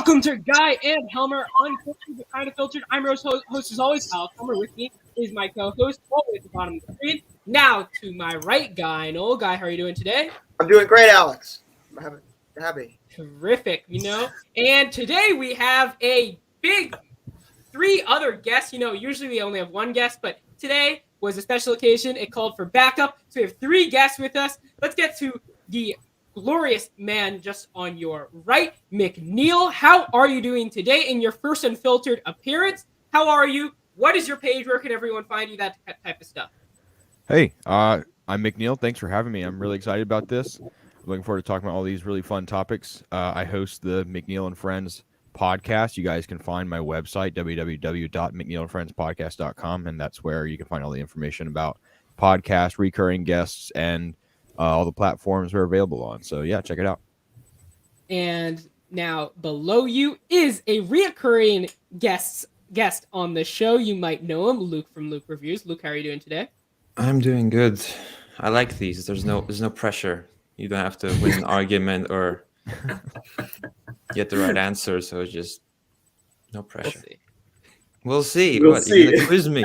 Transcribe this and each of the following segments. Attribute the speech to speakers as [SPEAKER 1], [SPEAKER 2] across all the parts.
[SPEAKER 1] Welcome to Guy and Helmer Unfiltered, the kind of filtered. I'm your host as always, Alex Helmer. With me is my co-host, all the way at the bottom of the screen. Now to my right, Guy. Noel, Guy, how are you doing today?
[SPEAKER 2] I'm doing great, Alex. I'm happy.
[SPEAKER 1] Terrific, And today we have a big 3 other guests. Usually we only have one guest, but today was a special occasion. It called for backup. So we have 3 guests with us. Let's get to the glorious man just on your right, McNeil. How are you doing today in your first Unfiltered appearance? How are you? What is your page? Where can everyone find you? That type of stuff.
[SPEAKER 3] Hey, I'm McNeil. Thanks for having me. I'm really excited about this. I'm looking forward to talking about all these really fun topics. I host the McNeil and Friends podcast. You guys can find my website, www.mcneilandfriendspodcast.com, and that's where you can find all the information about podcasts, recurring guests, and all the platforms we're available on. So, yeah, check it out.
[SPEAKER 1] And now below you is a reoccurring guest on the show. You might know him, Luke from Luke Reviews. Luke, how are you doing today?
[SPEAKER 4] I'm doing good. I like these. There's no pressure. You don't have to win an argument or get the right answer. So it's just no pressure. We'll see.
[SPEAKER 2] We'll
[SPEAKER 4] what?
[SPEAKER 2] see.
[SPEAKER 4] You're gonna quiz me?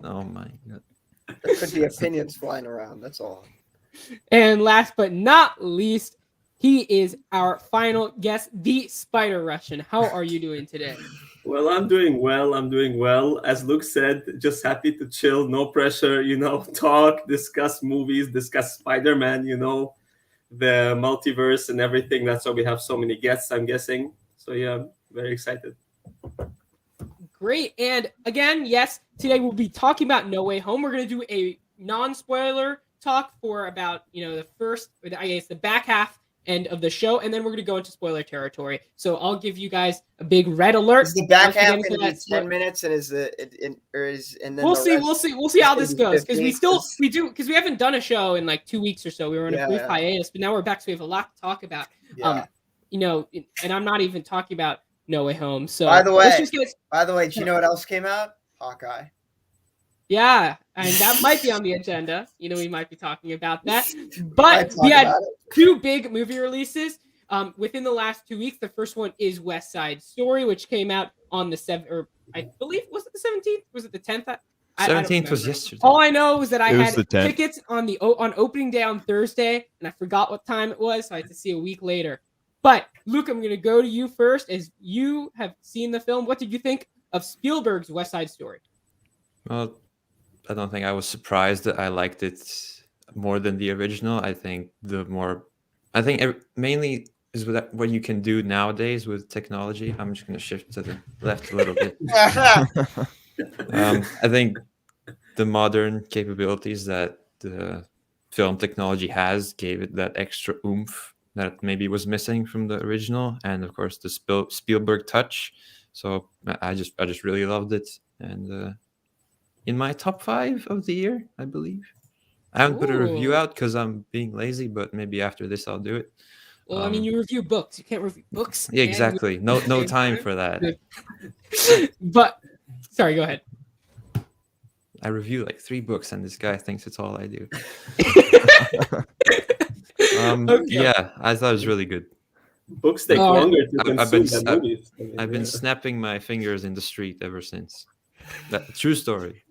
[SPEAKER 4] Oh my god.
[SPEAKER 2] There could be opinions flying around. That's all.
[SPEAKER 1] And last but not least, he is our final guest, the Spider Russian. How are you doing today?
[SPEAKER 5] Well, I'm doing well. As Luke said, just happy to chill, no pressure, talk, discuss movies, discuss Spider-Man, the multiverse and everything. That's why we have so many guests, I'm guessing. So yeah, I'm very excited.
[SPEAKER 1] Great. And again, yes, today we'll be talking about No Way Home. We're going to do a non-spoiler talk for about, the back half end of the show, and then we're going to go into spoiler territory. So I'll give you guys a big red alert.
[SPEAKER 2] Is the back half in 10 minutes, and then
[SPEAKER 1] we'll see how this goes, because we haven't done a show in like 2 weeks or so. We were on a brief hiatus, but now we're back, so we have a lot to talk about. And I'm not even talking about No Way Home. So
[SPEAKER 2] by the way, do you know what else came out? Hawkeye.
[SPEAKER 1] Yeah, and that might be on the agenda. We might be talking about that. But we had 2 big movie releases within the last 2 weeks. The first one is West Side Story, which came out on the 7th, or I believe, was it the 17th? Was it the 10th?
[SPEAKER 4] 17th was yesterday.
[SPEAKER 1] All I know is that I had
[SPEAKER 3] the 10th.
[SPEAKER 1] tickets on opening day on Thursday, and I forgot what time it was, so I had to see a week later. But Luke, I'm going to go to you first, as you have seen the film. What did you think of Spielberg's West Side Story?
[SPEAKER 4] Well, I don't think I was surprised that I liked it more than the original. I think mainly is what you can do nowadays with technology. I'm just going to shift to the left a little bit. I think the modern capabilities that the film technology has gave it that extra oomph that maybe was missing from the original, and of course the Spielberg touch. So I just really loved it, and in my top 5 of the year, I believe. I haven't put a review out because I'm being lazy, but maybe after this I'll do it.
[SPEAKER 1] Well, you review books. You can't review books.
[SPEAKER 4] Yeah, exactly. No time for that.
[SPEAKER 1] But sorry, go ahead.
[SPEAKER 4] I review like 3 books, and this guy thinks it's all I do.
[SPEAKER 1] Okay.
[SPEAKER 4] Yeah, I thought it was really good.
[SPEAKER 5] Books take longer to consume than movies.
[SPEAKER 4] I've been snapping my fingers in the street ever since. True story.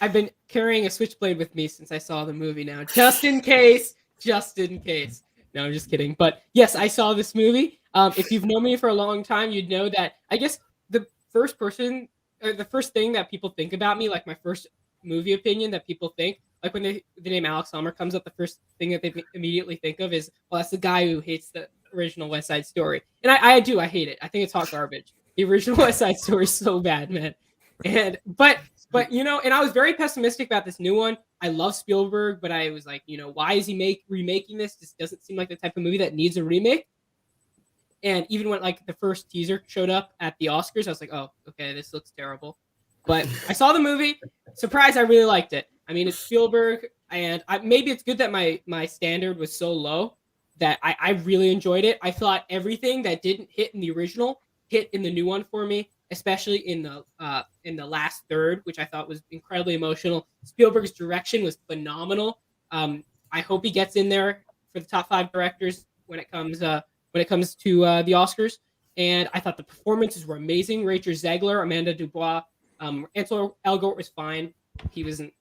[SPEAKER 1] I've been carrying a switchblade with me since I saw the movie now, just in case. No, I'm just kidding. But yes, I saw this movie. If you've known me for a long time, you'd know that I guess the first thing that people think about me, like my first movie opinion that people think, like when the name Alex Helmer comes up, the first thing that they immediately think of is, well, that's the guy who hates the original West Side Story. And I hate it. I think it's hot garbage. The original West Side Story is so bad, man. But and I was very pessimistic about this new one. I love Spielberg, but I was like, why is he remaking this? This doesn't seem like the type of movie that needs a remake. And even when like the first teaser showed up at the Oscars, I was like, oh, okay, this looks terrible. But I saw the movie. Surprise, I really liked it. I mean, it's Spielberg, and maybe it's good that my standard was so low that I really enjoyed it. I thought everything that didn't hit in the original hit in the new one for me, especially in the last third, which I thought was incredibly emotional. Spielberg's direction was phenomenal. I hope he gets in there for the top 5 directors when it comes to the Oscars. and I thought the performances were amazing. Rachel Zegler, Amanda Dubois, Ansel Elgort was fine. He wasn't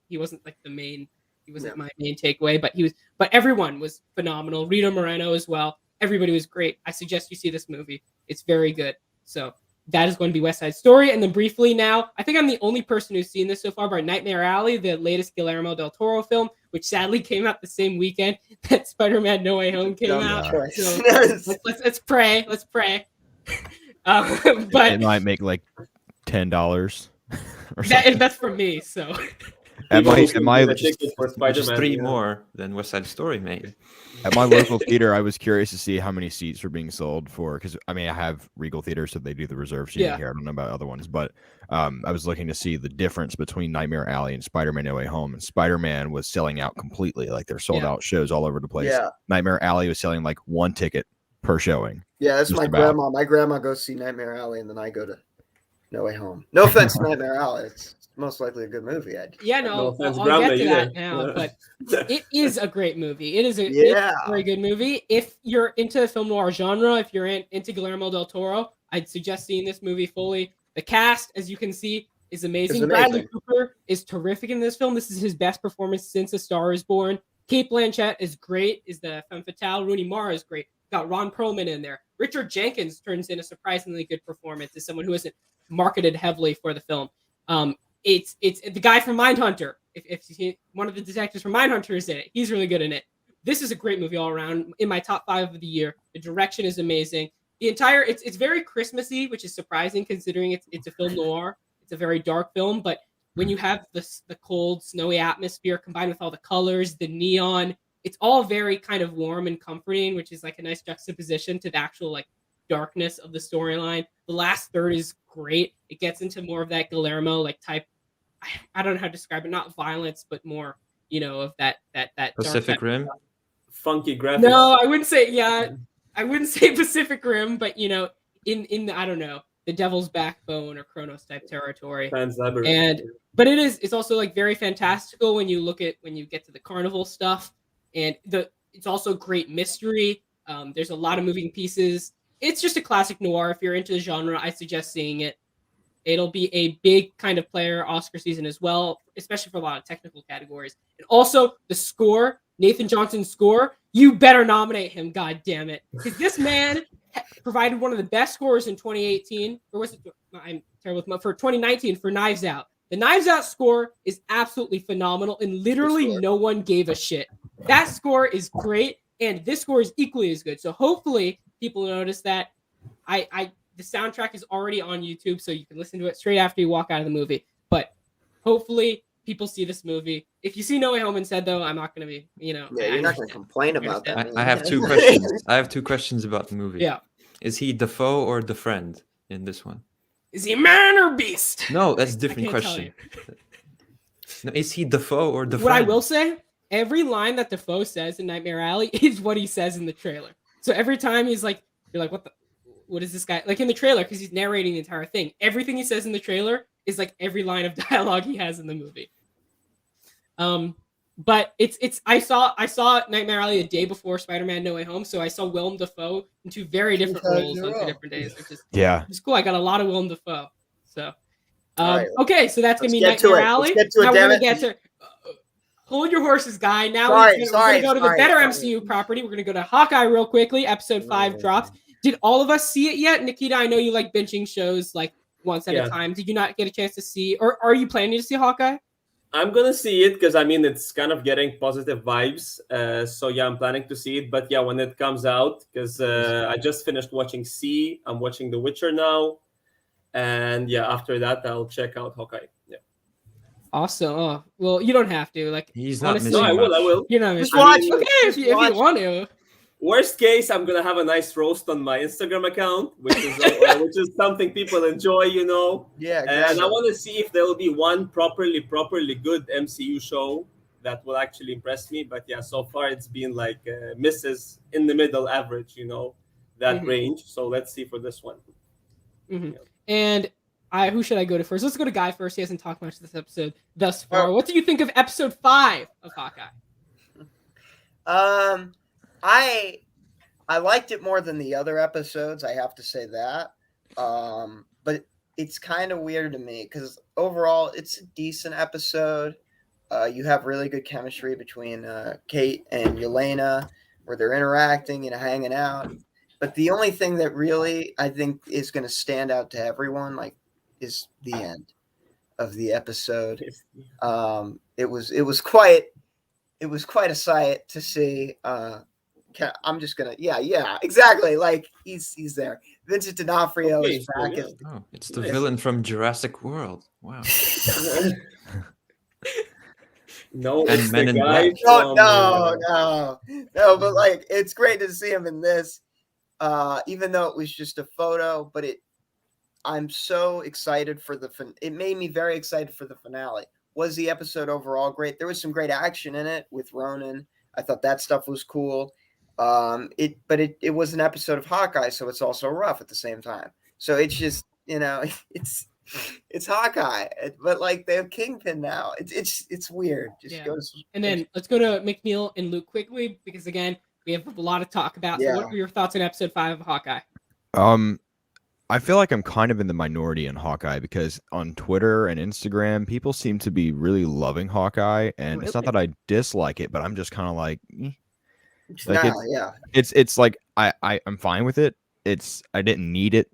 [SPEAKER 1] like the main. He wasn't my main takeaway, but everyone was phenomenal. Rita Moreno as well. Everybody was great. I suggest you see this movie. It's very good. So that is going to be West Side Story. And then briefly now, I think I'm the only person who's seen this so far, but Nightmare Alley, the latest Guillermo del Toro film, which sadly came out the same weekend that Spider-Man No Way Home came out. So let's pray. Let's pray. But
[SPEAKER 3] it might make like $10.
[SPEAKER 1] That's for me. So
[SPEAKER 3] at my
[SPEAKER 4] which is 3 more than West Side Story made.
[SPEAKER 3] At my local theater, I was curious to see how many seats were being sold for, because I mean I have Regal Theater, so they do the reserve seating here. I don't know about other ones, but I was looking to see the difference between Nightmare Alley and Spider-Man No Way Home, and Spider-Man was selling out completely, like they're sold out shows all over the place.
[SPEAKER 2] Yeah.
[SPEAKER 3] Nightmare Alley was selling like 1 ticket per showing.
[SPEAKER 2] Yeah, that's my grandma. My grandma goes see Nightmare Alley, and then I go to No Way Home. No offense to Nightmare Alley. It's most likely a good movie. I'll
[SPEAKER 1] get to that now, but it is a great movie. It's a very good movie. If you're into the film noir genre, if you're into Guillermo del Toro, I'd suggest seeing this movie fully. The cast, as you can see, is amazing. Bradley Cooper is terrific in this film. This is his best performance since A Star is Born. Kate Blanchett is great, is the femme fatale. Rooney Mara is great. Got Ron Perlman in there. Richard Jenkins turns in a surprisingly good performance as someone who isn't marketed heavily for the film. It's the guy from Mindhunter. If one of the detectives from Mindhunter is in it, he's really good in it. This is a great movie all around. In my top 5 of the year, the direction is amazing. The entire it's very Christmassy, which is surprising considering it's a film noir. It's a very dark film, but when you have the cold, snowy atmosphere combined with all the colors, the neon, it's all very kind of warm and comforting, which is like a nice juxtaposition to the actual like darkness of the storyline. The last third is great. It gets into more of that Guillermo like type. I don't know how to describe it. Not violence, but more, of that
[SPEAKER 4] Pacific Rim.
[SPEAKER 5] Funky graphics.
[SPEAKER 1] No, I wouldn't say. Yeah, I wouldn't say Pacific Rim, but in the, I don't know, the Devil's Backbone or Chronos type territory. But it's also like very fantastical when you get to the carnival stuff, and it's also great mystery. There's a lot of moving pieces. It's just a classic noir. If you're into the genre, I suggest seeing it. It'll be a big kind of player Oscar season as well, especially for a lot of technical categories. And also the score, Nathan Johnson's score, you better nominate him, god damn it. Because this man provided one of the best scores in 2018, or was it, I'm terrible with, for 2019 for Knives Out. The Knives Out score is absolutely phenomenal, and literally no one gave a shit. That score is great, and this score is equally as good. So hopefully people notice that. The soundtrack is already on YouTube, so you can listen to it straight after you walk out of the movie. But hopefully people see this movie. If you see No Way Home instead, though, I'm not going to be,
[SPEAKER 2] Yeah, you're not going to complain about that.
[SPEAKER 4] I have 2 questions. I have 2 questions about the movie.
[SPEAKER 1] Yeah.
[SPEAKER 4] Is he the foe or the friend in this one?
[SPEAKER 1] Is he man or beast?
[SPEAKER 4] No, that's a different question. No, is he the foe or the friend?
[SPEAKER 1] What I will say, every line that Defoe says in Nightmare Alley is what he says in the trailer. So every time he's like, you're like, what is this guy like in the trailer? Because he's narrating the entire thing. Everything he says in the trailer is like every line of dialogue he has in the movie. But I saw Nightmare Alley the day before Spider-Man No Way Home, so I saw Willem Dafoe in 2 very different roles on 2 different days, which is it's cool. I got a lot of Willem Dafoe. So okay, so that's gonna be Nightmare Alley. Now we're gonna get to hold your horses, guy. Now we're gonna go to the better MCU property. We're gonna go to Hawkeye real quickly. Episode 5 drops. Did all of us see it yet? Nikita, I know you like binging shows like once at a time. Did you not get a chance to see, or are you planning to see Hawkeye?
[SPEAKER 5] I'm going to see it because, it's kind of getting positive vibes. So, yeah, I'm planning to see it. But, yeah, when it comes out, because I just finished watching C. I'm watching The Witcher now. And, yeah, after that, I'll check out Hawkeye. Yeah.
[SPEAKER 1] Awesome. Oh, well, you don't have to. Like,
[SPEAKER 4] he's not
[SPEAKER 1] honestly,
[SPEAKER 4] missing.
[SPEAKER 5] No, I will.
[SPEAKER 1] You're not
[SPEAKER 2] Just
[SPEAKER 1] missing.
[SPEAKER 2] watch.
[SPEAKER 1] Okay, if you want to.
[SPEAKER 5] Worst case, I'm gonna have a nice roast on my Instagram account, which is something people enjoy,
[SPEAKER 2] Yeah, exactly.
[SPEAKER 5] And I want to see if there will be one properly good MCU show that will actually impress me. But yeah, so far it's been like misses in the middle average, that range. So let's see for this one.
[SPEAKER 1] Mm-hmm. Yeah. And who should I go to first? Let's go to Guy first. He hasn't talked much this episode thus far. What do you think of episode 5 of Hawkeye?
[SPEAKER 2] I liked it more than the other episodes. I have to say that. But it's kind of weird to me because overall, it's a decent episode. You have really good chemistry between Kate and Yelena, where they're interacting and hanging out. But the only thing that really I think is going to stand out to everyone, like, is the end of the episode. It was quite a sight to see. I'm just gonna, yeah, exactly. Like he's there. Vincent D'Onofrio is back.
[SPEAKER 4] It's the villain from Jurassic World. Wow.
[SPEAKER 5] No,
[SPEAKER 4] And
[SPEAKER 5] it's
[SPEAKER 4] Men
[SPEAKER 5] the
[SPEAKER 4] in
[SPEAKER 5] guy
[SPEAKER 4] Black.
[SPEAKER 5] from,
[SPEAKER 2] No, but like it's great to see him in this. Even though it was just a photo, but I'm so excited for it made me very excited for the finale. Was the episode overall great? There was some great action in it with Ronan. I thought that stuff was cool. It was an episode of Hawkeye, so it's also rough at the same time. So it's just, it's Hawkeye, but like they have Kingpin now. It's weird.
[SPEAKER 1] And then let's go to McNeil and Luke quickly because again we have a lot to talk about.
[SPEAKER 2] Yeah.
[SPEAKER 1] So what were your thoughts on episode 5 of Hawkeye?
[SPEAKER 3] I feel like I'm kind of in the minority in Hawkeye because on Twitter and Instagram, people seem to be really loving Hawkeye, and it's not that I dislike it, but I'm just kind of like, it's like I'm fine with it. I didn't need it,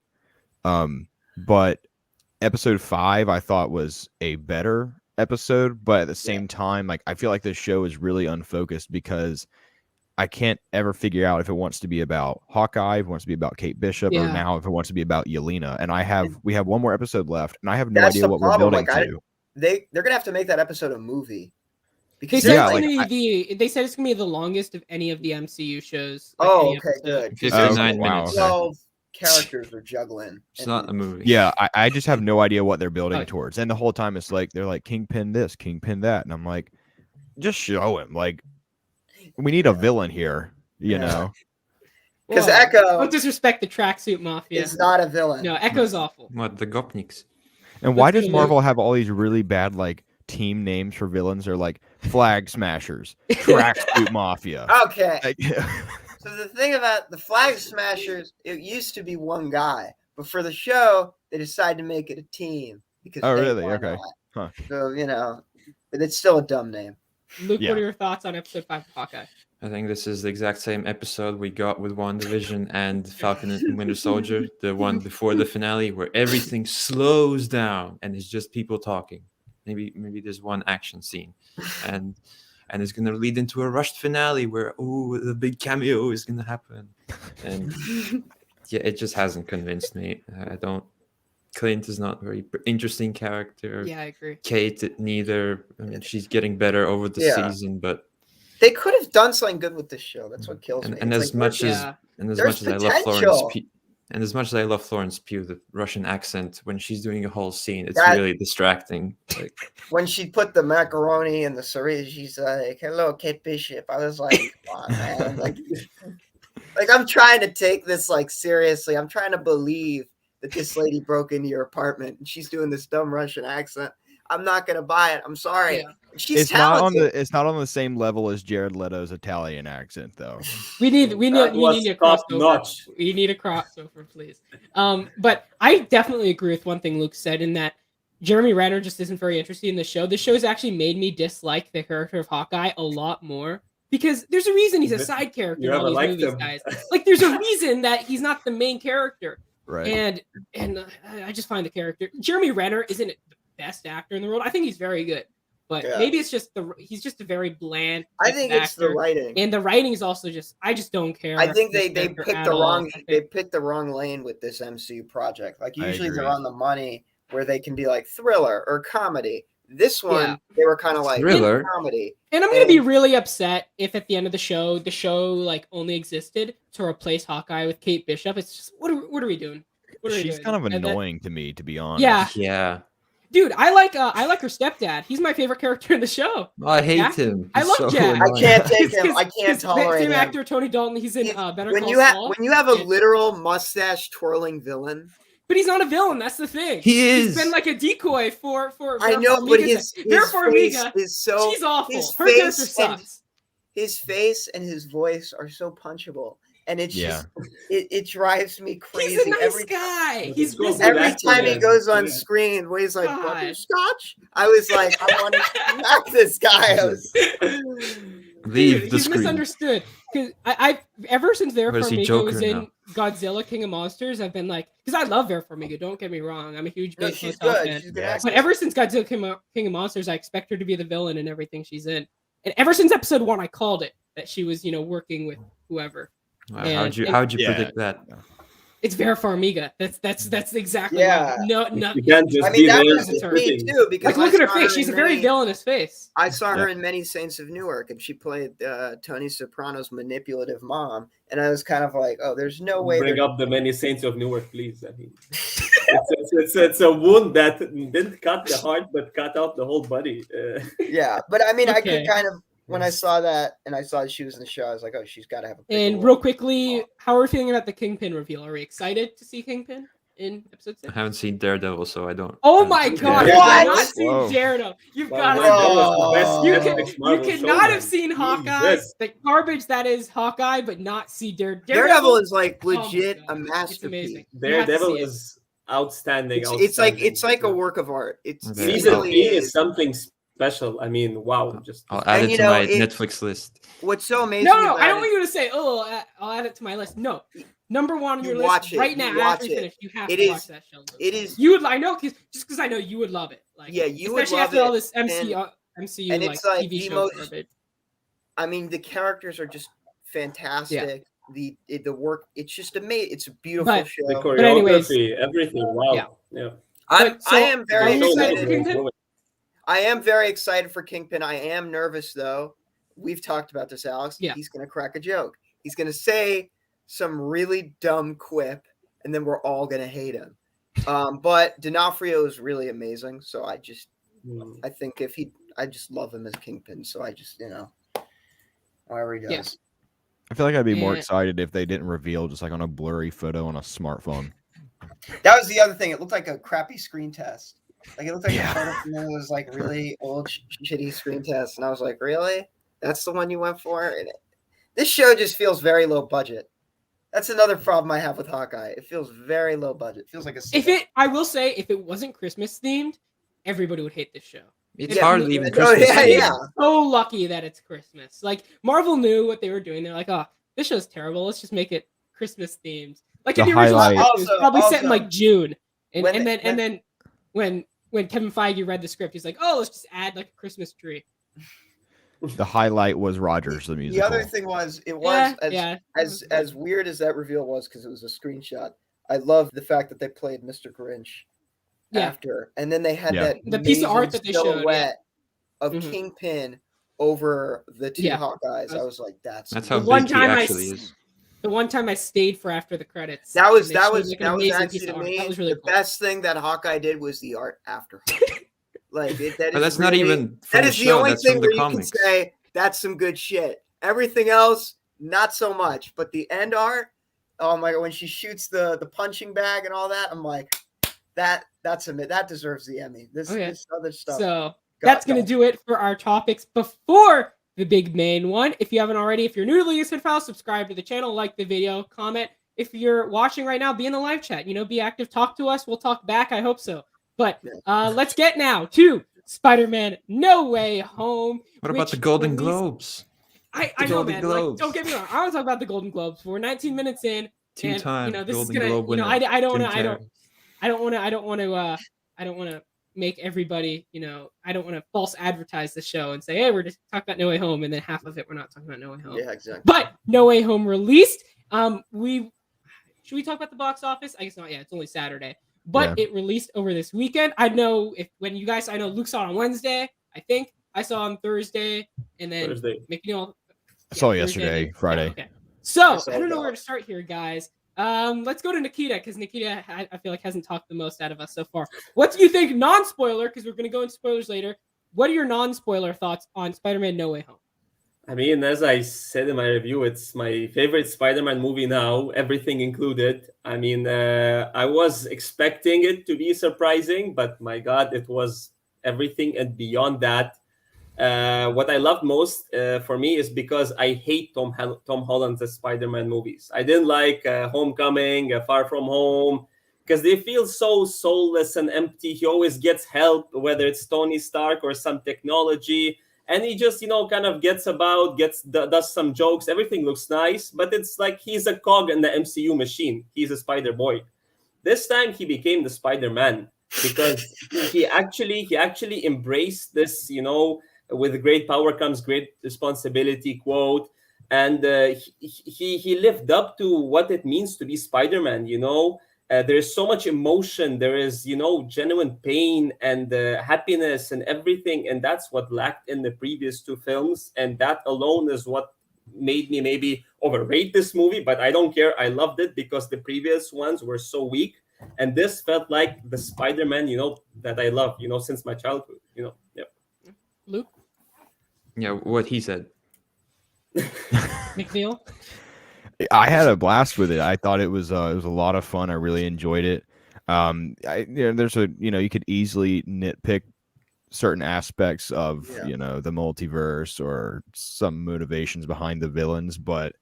[SPEAKER 3] but episode 5 I thought was a better episode, but at the same time, like I feel like this show is really unfocused because I can't ever figure out if it wants to be about Hawkeye, if it wants to be about Kate Bishop, or now if it wants to be about Yelena. And we have one more episode left, and I have no idea what we're building to.
[SPEAKER 2] They're gonna have to make that episode a movie.
[SPEAKER 1] Because they said it's gonna be the longest of any of the MCU shows.
[SPEAKER 2] Like okay, good.
[SPEAKER 4] 59 minutes.
[SPEAKER 2] 12 characters are juggling.
[SPEAKER 4] It's not a movie.
[SPEAKER 3] Yeah, I just have no idea what they're building towards. And the whole time it's like they're like Kingpin this, Kingpin that, and I'm like, just show him. Like, we need a villain here, you know.
[SPEAKER 2] Because Echo,
[SPEAKER 1] don't disrespect the tracksuit mafia.
[SPEAKER 2] It's not a villain.
[SPEAKER 1] No, Echo's awful.
[SPEAKER 4] What, the Gopniks?
[SPEAKER 3] And why does Marvel have all these really bad like team names for villains? They're like Flag Smashers, Tracksuit Mafia.
[SPEAKER 2] Okay. So the thing about the Flag Smashers, it used to be one guy, but for the show, they decided to make it a team because.
[SPEAKER 3] Oh, really? Okay.
[SPEAKER 2] Huh. So but it's still a dumb name.
[SPEAKER 1] Luke, what are your thoughts on episode 5 of Hawkeye?
[SPEAKER 4] I think this is the exact same episode we got with WandaVision and Falcon and Winter Soldier, the one before the finale, where everything slows down and it's just people talking. Maybe there's one action scene, and it's gonna lead into a rushed finale where the big cameo is gonna happen, and it just hasn't convinced me. Clint is not a very interesting character.
[SPEAKER 1] Yeah, I agree.
[SPEAKER 4] Kate, neither. I mean, she's getting better over the season, but
[SPEAKER 2] they could have done something good with this show. That's what kills me.
[SPEAKER 4] And as much as I love Florence Pugh, the Russian accent, when she's doing a whole scene, it's really distracting. Like
[SPEAKER 2] when she put the macaroni in the cerise, she's like, "Hello, Kate Bishop." I was like, "Come on, man!" like I'm trying to take this like seriously. I'm trying to believe that this lady broke into your apartment and she's doing this dumb Russian accent. I'm not gonna buy it. I'm sorry. Yeah. She's talented.
[SPEAKER 3] It's not on the same level as Jared Leto's Italian accent, though.
[SPEAKER 1] We need a crossover. We need a crossover, please. But I definitely agree with one thing Luke said in that Jeremy Renner just isn't very interested in the show. The show's actually made me dislike the character of Hawkeye a lot more because there's a reason he's a side character in all these movies, guys. Like, there's a reason that he's not the main character.
[SPEAKER 3] Right.
[SPEAKER 1] And I just find the character Jeremy Renner isn't the best actor in the world. I think he's very good, but maybe it's just he's just a very bland.
[SPEAKER 2] I think it's the writing,
[SPEAKER 1] and the writing is also I just don't care.
[SPEAKER 2] I think they picked the wrong lane with this MCU project. Like usually they're on the money where they can be like thriller or comedy. This one they were kind of like
[SPEAKER 4] thriller
[SPEAKER 2] comedy.
[SPEAKER 1] And I'm gonna be really upset if at the end of the show like only existed to replace Hawkeye with Kate Bishop. It's just what are we doing?
[SPEAKER 3] She's kind of annoying to me, to be honest.
[SPEAKER 1] Yeah. Dude, I like her stepdad. He's my favorite character in the show.
[SPEAKER 4] Oh, I hate him.
[SPEAKER 1] I love Jack.
[SPEAKER 2] I can't take him. I can't tolerate him.
[SPEAKER 1] Same actor, Tony Dalton. He's in Better Call Saul.
[SPEAKER 2] When you have a literal mustache twirling villain.
[SPEAKER 1] But he's not a villain. That's the thing.
[SPEAKER 4] He's
[SPEAKER 1] been like a decoy for.
[SPEAKER 2] I know, but his face is so.
[SPEAKER 1] She's awful. Her character sucks.
[SPEAKER 2] His face and his voice are so punchable, and it's
[SPEAKER 3] Yeah.
[SPEAKER 2] just it drives me crazy.
[SPEAKER 1] He's a nice
[SPEAKER 2] every
[SPEAKER 1] guy.
[SPEAKER 5] But
[SPEAKER 1] He's
[SPEAKER 5] it's called
[SPEAKER 1] missing
[SPEAKER 2] every
[SPEAKER 5] That's
[SPEAKER 2] time he
[SPEAKER 5] yeah.
[SPEAKER 2] goes on
[SPEAKER 5] Yeah.
[SPEAKER 2] screen, where he's like
[SPEAKER 1] God.
[SPEAKER 2] butterscotch, I was like, I want to smack this guy. I was,
[SPEAKER 4] Leave
[SPEAKER 1] Dude,
[SPEAKER 4] the
[SPEAKER 1] he's
[SPEAKER 4] screen.
[SPEAKER 1] misunderstood. Because I ever since Vera
[SPEAKER 4] Or is he
[SPEAKER 1] Farmiga
[SPEAKER 4] Joker
[SPEAKER 1] was in
[SPEAKER 4] now?
[SPEAKER 1] Godzilla King of Monsters, I've been like, because I love Vera Farmiga. Don't get me wrong, I'm a huge
[SPEAKER 2] no,
[SPEAKER 1] Bates
[SPEAKER 2] she's
[SPEAKER 1] Motel
[SPEAKER 2] good.
[SPEAKER 1] fan.
[SPEAKER 2] She's a good
[SPEAKER 3] Yeah.
[SPEAKER 2] actress.
[SPEAKER 1] But ever since Godzilla King of Monsters, I expect her to be the villain in everything she's in. And ever since episode 1, I called it that she was, working with whoever.
[SPEAKER 4] Wow,
[SPEAKER 1] And-
[SPEAKER 4] how'd you
[SPEAKER 3] Yeah.
[SPEAKER 4] predict that?
[SPEAKER 1] It's Vera Farmiga. That's exactly
[SPEAKER 2] Yeah.
[SPEAKER 1] why. No.
[SPEAKER 5] You can't just
[SPEAKER 2] I mean,
[SPEAKER 5] be
[SPEAKER 2] that
[SPEAKER 5] there
[SPEAKER 2] was
[SPEAKER 1] with
[SPEAKER 5] and
[SPEAKER 1] her.
[SPEAKER 2] me
[SPEAKER 5] everything.
[SPEAKER 2] too, because
[SPEAKER 1] Like, look at her
[SPEAKER 2] saw
[SPEAKER 1] face. She's
[SPEAKER 2] in
[SPEAKER 1] a very
[SPEAKER 2] many-
[SPEAKER 1] villainous face.
[SPEAKER 2] I saw her
[SPEAKER 3] Yeah.
[SPEAKER 2] in many Saints of Newark, and she played Tony Soprano's manipulative mom. And I was kind of like, oh, there's no way.
[SPEAKER 5] Bring
[SPEAKER 2] they're-
[SPEAKER 5] up the many saints of Newark, please. I mean, it's a wound that didn't cut the heart, but cut out the whole body.
[SPEAKER 2] Yeah, but I mean, I
[SPEAKER 1] Okay.
[SPEAKER 2] could kind of when I saw that and I saw she was in the show, I was like, oh, she's got to have a. bigger
[SPEAKER 1] And
[SPEAKER 2] role.
[SPEAKER 1] real quickly, how are we feeling about the Kingpin reveal? Are we excited to see Kingpin in episode 6?
[SPEAKER 4] I haven't seen Daredevil, so I don't.
[SPEAKER 1] Oh my god! You
[SPEAKER 2] What?
[SPEAKER 1] have not seen
[SPEAKER 3] Whoa.
[SPEAKER 1] Daredevil. You've
[SPEAKER 5] Well,
[SPEAKER 1] got to.
[SPEAKER 5] that
[SPEAKER 1] see
[SPEAKER 5] was the best
[SPEAKER 2] Oh.
[SPEAKER 1] You
[SPEAKER 5] Netflix Marvel show,
[SPEAKER 1] cannot
[SPEAKER 5] man.
[SPEAKER 1] have seen Hawkeye,
[SPEAKER 5] Jesus.
[SPEAKER 1] the garbage that is Hawkeye, but not see Daredevil.
[SPEAKER 2] Daredevil is like
[SPEAKER 1] Oh my
[SPEAKER 2] legit
[SPEAKER 1] God,
[SPEAKER 2] a
[SPEAKER 1] It's
[SPEAKER 2] masterpiece.
[SPEAKER 1] amazing. You have to
[SPEAKER 5] Daredevil
[SPEAKER 1] see it.
[SPEAKER 5] is outstanding.
[SPEAKER 2] It's like a work of art. It
[SPEAKER 4] Okay.
[SPEAKER 5] Season
[SPEAKER 2] really
[SPEAKER 5] 3
[SPEAKER 2] is.
[SPEAKER 5] is something special. I mean, wow! Just
[SPEAKER 4] I'll add
[SPEAKER 2] And,
[SPEAKER 4] it
[SPEAKER 2] you
[SPEAKER 4] to
[SPEAKER 2] know,
[SPEAKER 4] my
[SPEAKER 2] it-
[SPEAKER 4] Netflix list.
[SPEAKER 2] What's so amazing?
[SPEAKER 1] No, I
[SPEAKER 2] about
[SPEAKER 1] don't
[SPEAKER 2] it-
[SPEAKER 1] want you to say, "Oh, I'll add it to my list." No, number one on
[SPEAKER 2] You
[SPEAKER 1] your list
[SPEAKER 2] watch it.
[SPEAKER 1] right
[SPEAKER 2] You
[SPEAKER 1] now
[SPEAKER 2] watch
[SPEAKER 1] after you
[SPEAKER 2] it.
[SPEAKER 1] finish. You have
[SPEAKER 2] It
[SPEAKER 1] to
[SPEAKER 2] is-
[SPEAKER 1] watch that show. Luke.
[SPEAKER 2] It is,
[SPEAKER 1] You would, I know, just because I know you would love it. Like,
[SPEAKER 2] yeah, you would
[SPEAKER 1] especially
[SPEAKER 2] love
[SPEAKER 1] after all
[SPEAKER 2] it.
[SPEAKER 1] this MCU
[SPEAKER 2] and
[SPEAKER 1] like
[SPEAKER 2] it's like
[SPEAKER 1] TV
[SPEAKER 2] the
[SPEAKER 1] show
[SPEAKER 2] most-
[SPEAKER 1] garbage.
[SPEAKER 2] I mean, the characters are just fantastic. The work, it's just amazing. It's a beautiful
[SPEAKER 1] But-
[SPEAKER 2] show.
[SPEAKER 5] the
[SPEAKER 1] But anyways-
[SPEAKER 5] choreography, everything. Wow. Yeah.
[SPEAKER 1] But,
[SPEAKER 2] I am very
[SPEAKER 1] are you excited
[SPEAKER 2] excited.
[SPEAKER 1] for Kingpin?
[SPEAKER 2] I am very excited for Kingpin. I am nervous though. We've talked about this, Alex.
[SPEAKER 1] Yeah.
[SPEAKER 2] He's gonna crack a joke. He's gonna say some really dumb quip, and then we're all gonna hate him. But D'Onofrio is really amazing. So I think I just love him as Kingpin. So I just, whatever he does.
[SPEAKER 1] Yeah.
[SPEAKER 3] I feel like I'd be more
[SPEAKER 1] And-
[SPEAKER 3] excited if they didn't reveal just like on a blurry photo on a smartphone.
[SPEAKER 2] That was the other thing. It looked like a crappy screen test. Like it looked like
[SPEAKER 3] Yeah.
[SPEAKER 2] a photo from one of those like really old shitty screen tests, and I was like, really? That's the one you went for? And this show just feels very low budget. That's another problem I have with Hawkeye. It feels very low budget. It feels like a.
[SPEAKER 1] I will say, if it wasn't Christmas themed, everybody would hate this show.
[SPEAKER 4] It's
[SPEAKER 1] Yeah.
[SPEAKER 4] hardly even
[SPEAKER 2] Oh,
[SPEAKER 4] Christmas.
[SPEAKER 2] yeah,
[SPEAKER 4] season.
[SPEAKER 2] yeah.
[SPEAKER 1] So lucky that it's Christmas. Like Marvel knew what they were doing. They're like, oh, this show's terrible. Let's just make it Christmas themed. Like in
[SPEAKER 3] The
[SPEAKER 1] the original
[SPEAKER 3] highlight-
[SPEAKER 1] script, it was probably set in
[SPEAKER 2] Also-
[SPEAKER 1] like June. And,
[SPEAKER 2] When
[SPEAKER 1] and
[SPEAKER 2] they-
[SPEAKER 1] then when Kevin Feige read the script, he's like, oh, let's just add like a Christmas tree.
[SPEAKER 3] The highlight was Rogers the
[SPEAKER 2] The
[SPEAKER 3] musical.
[SPEAKER 2] other thing was it was
[SPEAKER 1] Yeah,
[SPEAKER 2] as weird as that reveal was because it was a screenshot. I love the fact that they played Mr. Grinch
[SPEAKER 1] Yeah.
[SPEAKER 2] after, and then they had
[SPEAKER 3] Yeah.
[SPEAKER 2] that
[SPEAKER 1] The piece of art
[SPEAKER 2] amazing
[SPEAKER 1] that they showed, yeah.
[SPEAKER 2] silhouette of
[SPEAKER 1] Mhm.
[SPEAKER 2] Kingpin over the two
[SPEAKER 1] Yeah.
[SPEAKER 2] Hawkeyes. I was like,
[SPEAKER 4] That's
[SPEAKER 2] that's
[SPEAKER 4] how
[SPEAKER 1] The one
[SPEAKER 4] big he
[SPEAKER 1] time I
[SPEAKER 4] actually
[SPEAKER 1] s-
[SPEAKER 4] is.
[SPEAKER 1] The one time I stayed for after the credits.
[SPEAKER 2] That was
[SPEAKER 1] and they showed, like, an
[SPEAKER 2] that was
[SPEAKER 1] amazing
[SPEAKER 2] actually
[SPEAKER 1] piece
[SPEAKER 2] to
[SPEAKER 1] of art.
[SPEAKER 2] me
[SPEAKER 1] That was really
[SPEAKER 2] the
[SPEAKER 1] cool.
[SPEAKER 2] best thing that Hawkeye did was the art after Hawkeye. Like that
[SPEAKER 4] But
[SPEAKER 2] is
[SPEAKER 4] that's not
[SPEAKER 2] really-
[SPEAKER 4] even from
[SPEAKER 2] that
[SPEAKER 4] the
[SPEAKER 2] is the
[SPEAKER 4] show.
[SPEAKER 2] only
[SPEAKER 4] That's
[SPEAKER 2] thing
[SPEAKER 4] from
[SPEAKER 2] where
[SPEAKER 4] the
[SPEAKER 2] you
[SPEAKER 4] comics.
[SPEAKER 2] can say that's some good shit. Everything else, not so much. But the end art, oh my god, when she shoots the punching bag and all that, I'm like, that deserves the Emmy. This other stuff.
[SPEAKER 1] So that's going to do it for our topics before the big main one. If you haven't already, if you're new to League of Cinephiles, subscribe to the channel, like the video, comment. If you're watching right now, be in the live chat. Be active, talk to us. We'll talk back. I hope so. But let's get now to Spider-Man No Way Home.
[SPEAKER 4] What about
[SPEAKER 1] which
[SPEAKER 4] the Golden
[SPEAKER 1] released-
[SPEAKER 4] Globes?
[SPEAKER 1] I
[SPEAKER 4] The
[SPEAKER 1] know,
[SPEAKER 4] Golden
[SPEAKER 1] man.
[SPEAKER 4] Globes.
[SPEAKER 1] Like, don't get me wrong. I want to talk about the Golden Globes. We're 19 minutes in.
[SPEAKER 4] Two-time
[SPEAKER 1] this
[SPEAKER 4] Golden
[SPEAKER 1] is gonna,
[SPEAKER 4] Globe winner.
[SPEAKER 1] I don't
[SPEAKER 4] Jim
[SPEAKER 1] want to.
[SPEAKER 4] Carrey.
[SPEAKER 1] I don't want to make everybody, I don't want to false advertise the show and say, hey, we're just talking about No Way Home, and then half of it we're not talking about No Way Home.
[SPEAKER 2] Yeah, exactly.
[SPEAKER 1] But No Way Home released. Should we talk about the box office? I guess not. Yeah, it's only Saturday, but it released over this weekend. I know I know Luke saw it on Wednesday. I think I saw it on Thursday, and then
[SPEAKER 5] Thursday.
[SPEAKER 3] I saw it
[SPEAKER 1] Thursday.
[SPEAKER 3] yesterday, Friday.
[SPEAKER 1] Yeah, okay. So
[SPEAKER 2] saw
[SPEAKER 1] I don't
[SPEAKER 2] it
[SPEAKER 1] know
[SPEAKER 2] all.
[SPEAKER 1] where to start here, guys. Let's go to Nikita because Nikita, I feel like, hasn't talked the most out of us so far. What do you think, non-spoiler? Because we're going to go into spoilers later. What are your non-spoiler thoughts on Spider-Man No Way Home?
[SPEAKER 5] I mean, as I said in my review, it's my favorite Spider-Man movie now, everything included. I mean, I was expecting it to be surprising, but my God, it was everything and beyond that. What I loved most for me is because I hate Tom Holland's Spider-Man movies. I didn't like Homecoming, Far From Home, because they feel so soulless and empty. He always gets help, whether it's Tony Stark or some technology, and he just kind of does some jokes. Everything looks nice, but it's like he's a cog in the MCU machine. He's a Spider Boy. This time he became the Spider-Man because he actually embraced this, with great power comes great responsibility quote, and he lived up to what it means to be Spider-Man. There is so much emotion, there is genuine pain and happiness and everything, and that's what lacked in the previous two films, and that alone is what made me maybe overrate this movie, but I don't care. I loved it because the previous ones were so weak, and this felt like the Spider-Man that I love since my childhood. Yeah.
[SPEAKER 1] Luke,
[SPEAKER 4] Yeah, what he said.
[SPEAKER 1] McNeil.
[SPEAKER 3] I had a blast with it. I thought it was a lot of fun. I really enjoyed it. There's you could easily nitpick certain aspects of the multiverse or some motivations behind the villains, but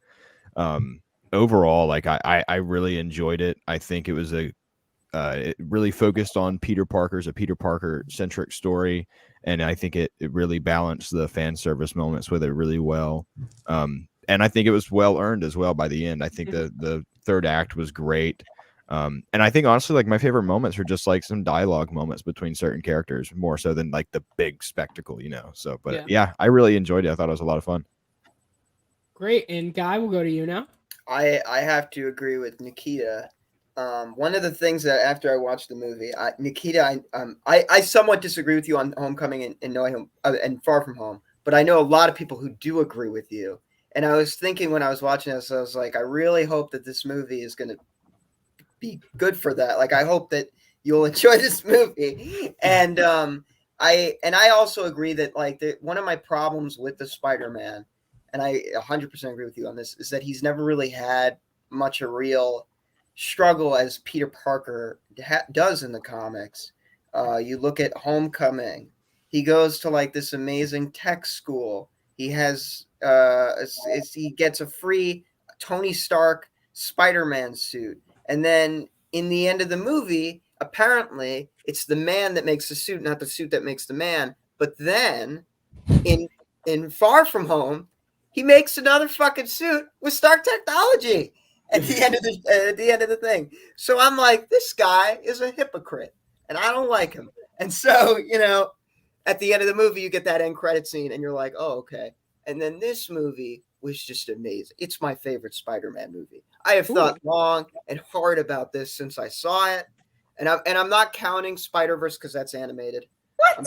[SPEAKER 3] overall, like I really enjoyed it. I think it was it really focused on Peter Parker's a Peter Parker centric story, and I think it really balanced the fan service moments with it really well. And I think it was well earned as well by the end. I think the third act was great. And I think honestly, like my favorite moments were just like some dialogue moments between certain characters, more so than like the big spectacle, So, but yeah, I really enjoyed it. I thought it was a lot of fun.
[SPEAKER 1] Great. And Guy, we'll go to you now.
[SPEAKER 2] I have to agree with Nikita. One of the things that after I watched the movie, Nikita, I somewhat disagree with you on Homecoming and No Way Home and Far From Home, but I know a lot of people who do agree with you. And I was thinking when I was watching this, I was like, I really hope that this movie is going to be good for that. Like, I hope that you'll enjoy this movie. And I also agree that like one of my problems with the Spider-Man, and I 100% agree with you on this, is that he's never really had much a real struggle as Peter Parker does in the comics. You look at Homecoming, he goes to like this amazing tech school. He has he gets a free Tony Stark Spider-Man suit, and then in the end of the movie, apparently it's the man that makes the suit, not the suit that makes the man. But then in Far From Home, he makes another fucking suit with Stark technology at the end of the thing. So I'm like, this guy is a hypocrite, and I don't like him. And so at the end of the movie, you get that end credit scene, and you're like, oh, okay. And then this movie was just amazing. It's my favorite Spider-Man movie. I have thought long and hard about this since I saw it, and I'm not counting Spider-Verse because that's animated.
[SPEAKER 1] What?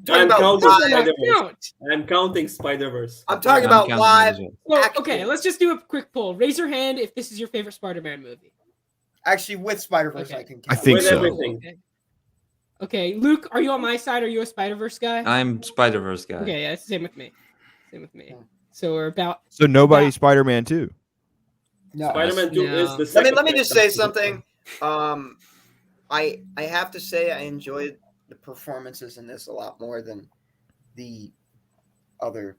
[SPEAKER 5] I'm counting Spider-Verse.
[SPEAKER 2] I'm talking about live.
[SPEAKER 1] Well, okay, let's just do a quick poll. Raise your hand if this is your favorite Spider-Man movie.
[SPEAKER 2] Actually, with Spider-Verse,
[SPEAKER 1] okay.
[SPEAKER 2] I can count.
[SPEAKER 3] I think
[SPEAKER 5] with
[SPEAKER 3] so.
[SPEAKER 5] Everything.
[SPEAKER 1] Okay, Luke, are you on my side? Or are you a Spider-Verse guy?
[SPEAKER 4] I'm Spider-Verse guy.
[SPEAKER 1] Okay, yeah, same with me. So we're about.
[SPEAKER 3] So nobody Spider-Man 2.
[SPEAKER 2] No.
[SPEAKER 5] Spider-Man 2 is the second.
[SPEAKER 2] Let me just say something. I have to say I enjoyed the performances in this a lot more than the other,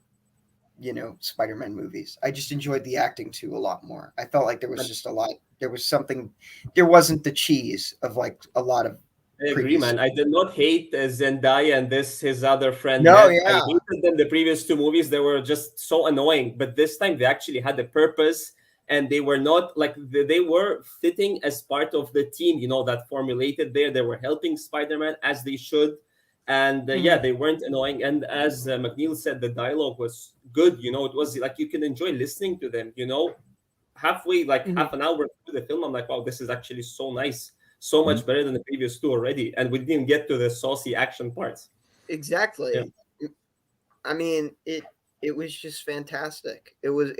[SPEAKER 2] Spider-Man movies. I just enjoyed the acting too a lot more. I felt like there was just a lot. There was something. There wasn't the cheese of like a lot of.
[SPEAKER 5] I agree, man. I did not hate Zendaya and his other friend.
[SPEAKER 2] No,
[SPEAKER 5] Matt.
[SPEAKER 2] yeah.
[SPEAKER 5] I hated them the previous two movies. They were just so annoying. But this time they actually had a purpose, and they were not like they were fitting as part of the team. That formulated there. They were helping Spider-Man as they should, and yeah, they weren't annoying. And as McNeil said, the dialogue was good. It was like you can enjoy listening to them. Halfway, like half an hour through the film, I'm like, wow, this is actually so nice. So much better than the previous two already, and we didn't get to the saucy action parts.
[SPEAKER 2] Exactly. Yeah. I mean, it was just fantastic. It was.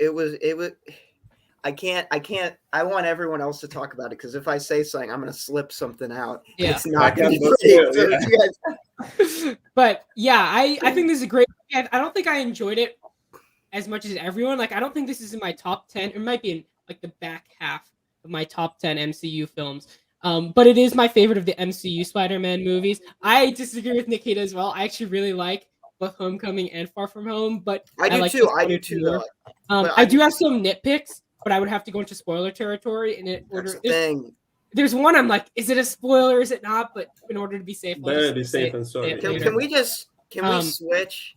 [SPEAKER 2] I can't. I want everyone else to talk about it because if I say something, I'm going to slip something out.
[SPEAKER 1] Yeah.
[SPEAKER 2] It's not going to
[SPEAKER 1] be. But yeah, I think this is a great. I don't think I enjoyed it as much as everyone. Like, I don't think this is in my top 10. It might be in like the back half of my top 10 MCU films. But it is my favorite of the MCU Spider-Man movies. I disagree with Nikita as well. I actually really like both Homecoming and Far From Home, but
[SPEAKER 2] I do
[SPEAKER 1] like
[SPEAKER 2] too.
[SPEAKER 1] this
[SPEAKER 2] I
[SPEAKER 1] one
[SPEAKER 2] do
[SPEAKER 1] or two
[SPEAKER 2] too.
[SPEAKER 1] more.
[SPEAKER 2] But
[SPEAKER 1] I do have some nitpicks, but I would have to go into spoiler territory. And
[SPEAKER 2] That's the thing.
[SPEAKER 1] there's one I'm like, is it a spoiler? Is it not? But in order to be safe, I'll
[SPEAKER 5] Better
[SPEAKER 1] just
[SPEAKER 5] be safe and sorry.
[SPEAKER 2] Can we switch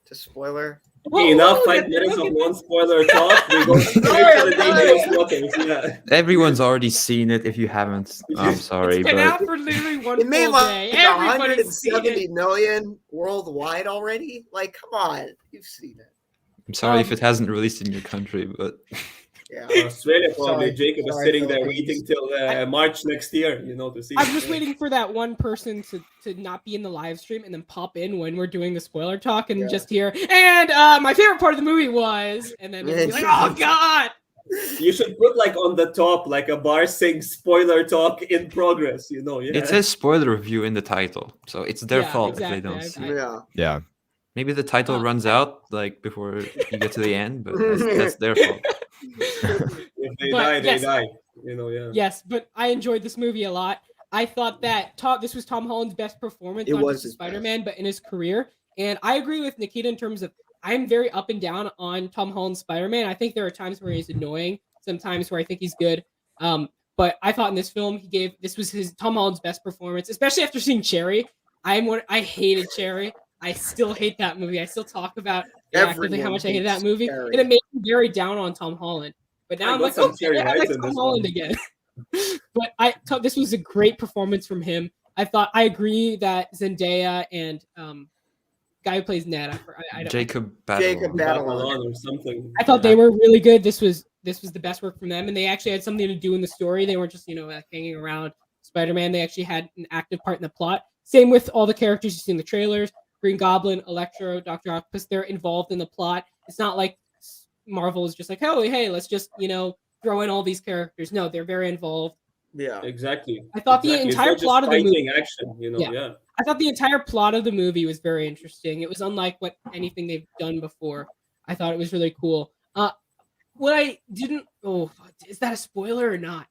[SPEAKER 2] to spoiler?
[SPEAKER 5] Okay, enough 5 minutes of non-spoiler talk. We go straight to the dangerous waters. Yeah.
[SPEAKER 4] Everyone's already seen it. If you haven't, I'm sorry,
[SPEAKER 1] It's been
[SPEAKER 4] but
[SPEAKER 1] out for literally one
[SPEAKER 2] It made
[SPEAKER 1] full
[SPEAKER 2] like
[SPEAKER 1] day. Everybody's seen
[SPEAKER 2] 170
[SPEAKER 1] it.
[SPEAKER 2] million worldwide already. Like, come on, you've seen it.
[SPEAKER 4] I'm sorry if it hasn't released in your country. But
[SPEAKER 2] Yeah.
[SPEAKER 5] Australia probably.
[SPEAKER 2] Sorry.
[SPEAKER 5] Jacob is
[SPEAKER 2] Sorry,
[SPEAKER 5] sitting there
[SPEAKER 2] Philippines.
[SPEAKER 5] waiting till March next year, to see.
[SPEAKER 1] I'm just waiting for that one person to not be in the live stream and then pop in when we're doing the spoiler talk and just hear, and my favorite part of the movie was, and then be like, oh god.
[SPEAKER 5] You should put like on the top like a bar saying spoiler talk in progress, Yeah.
[SPEAKER 4] it says spoiler review in the title, so it's their fault if they don't see it.
[SPEAKER 2] Yeah.
[SPEAKER 4] Maybe the title runs out like before you get to the end, but that's their fault.
[SPEAKER 5] If they die, they die.
[SPEAKER 1] Yes, but I enjoyed this movie a lot. I thought that this was Tom Holland's best performance, not just as Spider-Man, but in his career. And I agree with Nikita in terms of I'm very up and down on Tom Holland's Spider-Man. I think there are times where he's annoying, sometimes where I think he's good. But I thought in this film this was Tom Holland's best performance, especially after seeing Cherry. I hated Cherry. I still hate that movie. I still talk about actively how much I hated that movie, and it made me very down on Tom Holland. But now I'm like, okay, I like Tom Holland again. But this was a great performance from him. I agree that Zendaya and guy who plays Ned,
[SPEAKER 4] Jacob Batalon
[SPEAKER 5] or something.
[SPEAKER 1] I thought they were really good. This was the best work from them, and they actually had something to do in the story. They weren't just like hanging around Spider-Man. They actually had an active part in the plot. Same with all the characters you see in the trailers. Green Goblin, Electro, Dr. Octopus, they're involved in the plot. It's not like Marvel is just like, oh, hey, let's just, throw in all these characters. No, they're very involved.
[SPEAKER 2] Yeah,
[SPEAKER 5] exactly.
[SPEAKER 1] I thought the entire plot of the movie,
[SPEAKER 5] action, yeah.
[SPEAKER 1] I thought the entire plot of the movie was very interesting. It was unlike anything they've done before. I thought it was really cool. What I didn't, is that a spoiler or not?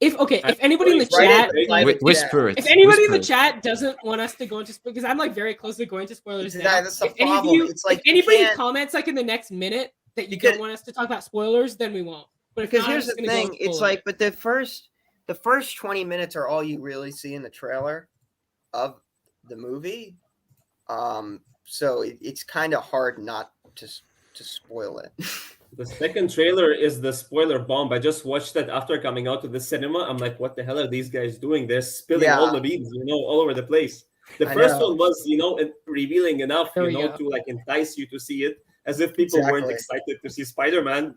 [SPEAKER 1] If anybody in the chat,
[SPEAKER 4] whisper it.
[SPEAKER 1] If anybody in the chat doesn't want us to go into spoilers, because I'm like very close to going to spoilers now.
[SPEAKER 2] That's the problem.
[SPEAKER 1] If anybody comments like in the next minute that you don't want us to talk about spoilers, then we won't. But
[SPEAKER 2] because here's the thing, it's like, but the first 20 minutes are all you really see in the trailer of the movie. So it's kind of hard not to spoil it.
[SPEAKER 5] The second trailer is the spoiler bomb. I just watched it after coming out to the cinema. I'm like, what the hell are these guys doing? They're spilling all the beans, all over the place. The first one was, revealing enough, to like entice you to see it, as if people weren't excited to see Spider-Man.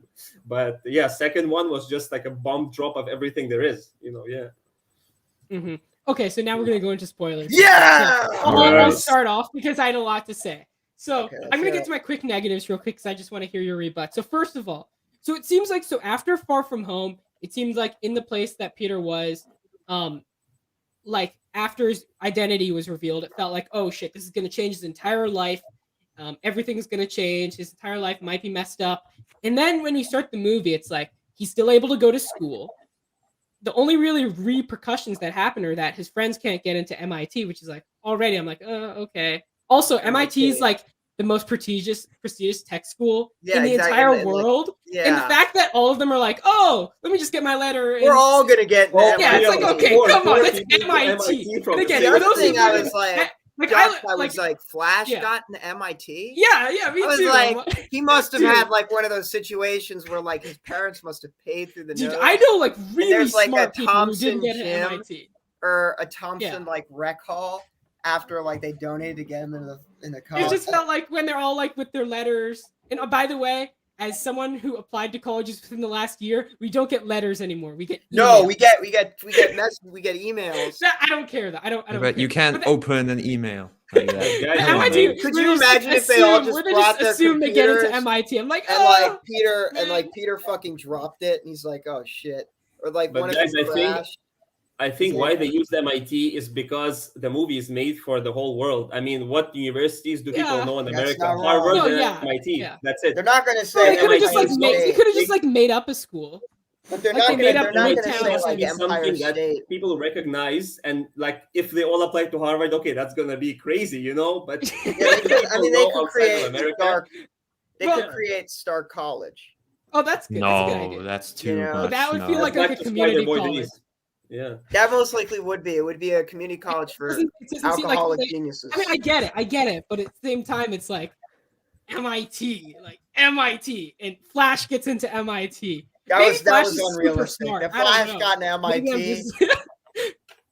[SPEAKER 5] But yeah, second one was just like a bomb drop of everything there is,
[SPEAKER 1] Mm-hmm. Okay, so now we're going to go into spoilers.
[SPEAKER 2] Yeah!
[SPEAKER 1] So I'll start off because I had a lot to say. So I'm going to get to my quick negatives real quick because I just want to hear your rebut. So first of all, it seems like, after Far From Home, it seems like in the place that Peter was, like after his identity was revealed, it felt like, oh shit, this is going to change his entire life. Everything's going to change. His entire life might be messed up. And then when you start the movie, it's like he's still able to go to school. The only really repercussions that happen are that his friends can't get into MIT, which is like already I'm like, okay. Also, MIT is like the most prestigious tech school in the entire world. And the fact that all of them are like, oh, let me just get my letter.
[SPEAKER 2] We're all going to get
[SPEAKER 1] MIT. It's like, okay, come on, it's MIT. And again,
[SPEAKER 2] the other thing I was like, Flash got into MIT.
[SPEAKER 1] Yeah, me too.
[SPEAKER 2] I was like, he must have had like one of those situations where like his parents must have paid through the nose.
[SPEAKER 1] I know like really
[SPEAKER 2] smart
[SPEAKER 1] like
[SPEAKER 2] people
[SPEAKER 1] Thompson who didn't get into MIT.
[SPEAKER 2] Or a Thompson like rec hall after like they donated to get him in the college.
[SPEAKER 1] It just felt like when they're all like with their letters. And by the way, as someone who applied to colleges within the last year, we don't get letters anymore. We get emails.
[SPEAKER 2] we get messages, we get emails.
[SPEAKER 1] I don't care though. I don't.
[SPEAKER 4] But you can't open an email like that.
[SPEAKER 2] Could you imagine if they all just brought their
[SPEAKER 1] assume they get into MIT? I'm like,
[SPEAKER 2] Peter fucking dropped it, and he's like, oh shit, or like
[SPEAKER 5] but
[SPEAKER 2] one
[SPEAKER 5] guys,
[SPEAKER 2] of them crashed.
[SPEAKER 5] I think why they used MIT is because the movie is made for the whole world. I mean, what universities do people know in America? Harvard and MIT. Yeah. That's it.
[SPEAKER 2] They're not going to say.
[SPEAKER 1] You could have just made up a school.
[SPEAKER 2] But they're
[SPEAKER 1] Like,
[SPEAKER 2] not
[SPEAKER 1] they
[SPEAKER 2] gonna.
[SPEAKER 1] made
[SPEAKER 2] They're
[SPEAKER 1] up
[SPEAKER 2] not
[SPEAKER 1] Midtown
[SPEAKER 2] gonna
[SPEAKER 1] or
[SPEAKER 2] say like
[SPEAKER 1] something.
[SPEAKER 2] Empire
[SPEAKER 5] Something
[SPEAKER 2] State.
[SPEAKER 5] that people recognize, and like if they all apply to Harvard, okay, that's gonna be crazy, you know. But
[SPEAKER 2] Yeah, they could. I mean, they could create
[SPEAKER 5] America,
[SPEAKER 2] Star. They
[SPEAKER 1] Well-
[SPEAKER 2] could create Star College.
[SPEAKER 1] Oh, that's good. That's a good
[SPEAKER 4] No,
[SPEAKER 1] idea.
[SPEAKER 4] that's
[SPEAKER 2] You
[SPEAKER 4] too
[SPEAKER 2] know,
[SPEAKER 4] much.
[SPEAKER 1] that would feel
[SPEAKER 4] no.
[SPEAKER 1] like
[SPEAKER 5] back
[SPEAKER 1] a
[SPEAKER 5] to
[SPEAKER 1] community
[SPEAKER 5] Spider-Boy
[SPEAKER 1] college.
[SPEAKER 5] days. Yeah.
[SPEAKER 2] That most likely would be. It would be a community college for
[SPEAKER 1] It doesn't seem like
[SPEAKER 2] alcoholic geniuses.
[SPEAKER 1] I mean, I get it, but at the same time, it's like MIT, and Flash gets into MIT.
[SPEAKER 2] that
[SPEAKER 1] Maybe
[SPEAKER 2] was
[SPEAKER 1] Flash is super
[SPEAKER 2] unrealistic.
[SPEAKER 1] smart.
[SPEAKER 2] If
[SPEAKER 1] I don't
[SPEAKER 2] Flash
[SPEAKER 1] know.
[SPEAKER 2] got into
[SPEAKER 1] Maybe I'm
[SPEAKER 2] MIT,
[SPEAKER 1] just-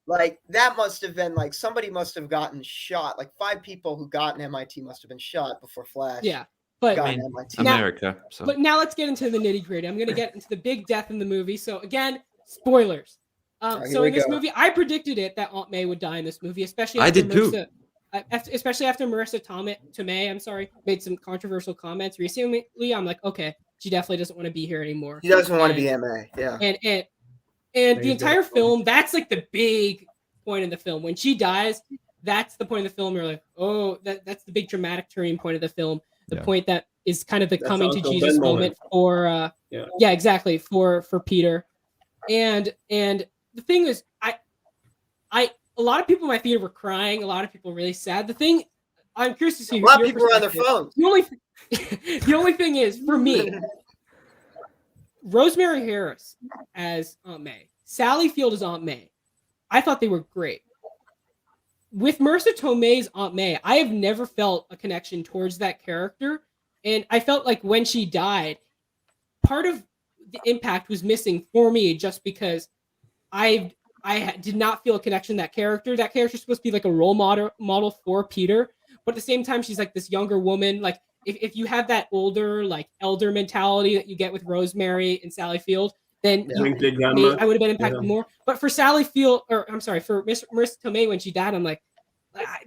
[SPEAKER 2] like that must have been like somebody must have gotten shot. Like 5 people who got in MIT must have been shot before Flash.
[SPEAKER 1] yeah, but
[SPEAKER 2] got
[SPEAKER 4] I
[SPEAKER 2] in
[SPEAKER 4] mean,
[SPEAKER 2] MIT.
[SPEAKER 1] Now-
[SPEAKER 4] America. So
[SPEAKER 1] But now let's get into the nitty gritty. I'm going to get into the big death in the movie. So again, spoilers.
[SPEAKER 2] Here
[SPEAKER 1] So
[SPEAKER 2] we
[SPEAKER 1] in this
[SPEAKER 2] go.
[SPEAKER 1] movie, I predicted it that Aunt May would die in this movie, especially
[SPEAKER 4] I
[SPEAKER 1] after
[SPEAKER 4] did too.
[SPEAKER 1] especially after Marissa Tomei, made some controversial comments recently. I'm like, okay, she definitely doesn't want to be here anymore.
[SPEAKER 2] He doesn't want to be MA. Yeah.
[SPEAKER 1] And
[SPEAKER 5] There
[SPEAKER 1] the
[SPEAKER 5] you
[SPEAKER 1] entire
[SPEAKER 5] go.
[SPEAKER 1] film, that's like the big point in the film. When she dies, that's the point of the film. You're like, oh, that's the big dramatic turning point of the film. The
[SPEAKER 3] Yeah.
[SPEAKER 1] point that is kind of the
[SPEAKER 5] That's
[SPEAKER 1] coming to
[SPEAKER 5] Uncle
[SPEAKER 1] Jesus
[SPEAKER 5] Ben
[SPEAKER 1] moment for
[SPEAKER 5] Yeah.
[SPEAKER 1] exactly for Peter. And the thing is, a lot of people in my theater were crying. A lot of people were really sad. The thing, I'm curious to see
[SPEAKER 2] A lot of
[SPEAKER 1] your
[SPEAKER 2] people were on their
[SPEAKER 1] perspective.
[SPEAKER 2] phones.
[SPEAKER 1] The only thing is, for me, Rosemary Harris as Aunt May, Sally Field as Aunt May, I thought they were great. With Marissa Tomei's Aunt May, I have never felt a connection towards that character, and I felt like when she died, part of the impact was missing for me, just because I did not feel a connection to that character. That character is supposed to be like a role model for Peter, but at the same time, she's like this younger woman. Like if you have that older, like elder mentality that you get with Rosemary and Sally Field, then
[SPEAKER 5] Wrinkly grandma.
[SPEAKER 1] I would have been impacted more. But for Sally Field, or I'm sorry, for Marissa Tomei when she died, I'm like,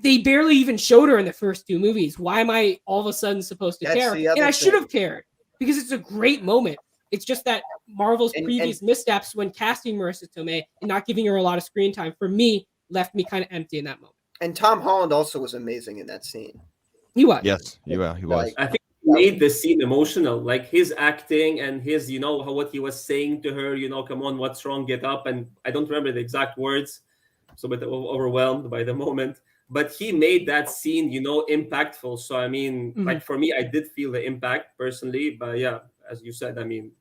[SPEAKER 1] they barely even showed her in the first 2 movies. Why am I all of a sudden supposed to
[SPEAKER 2] That's
[SPEAKER 1] care?
[SPEAKER 2] the other
[SPEAKER 1] And I should
[SPEAKER 2] thing.
[SPEAKER 1] have cared because it's a great moment. It's just that Marvel's
[SPEAKER 2] And-
[SPEAKER 1] previous missteps when casting Marissa Tomei and not giving her a lot of screen time, for me, left me kind of empty in that moment.
[SPEAKER 2] And Tom Holland also was amazing in that scene.
[SPEAKER 1] He was.
[SPEAKER 3] Yes, he was.
[SPEAKER 2] Like,
[SPEAKER 5] I think he made the scene emotional, like his acting and his, what he was saying to her, come on, what's wrong, get up. And I don't remember the exact words, so a bit overwhelmed by the moment. But he made that scene, impactful. So I mean, like for me, I did feel the impact personally. But yeah, as you said, I mean,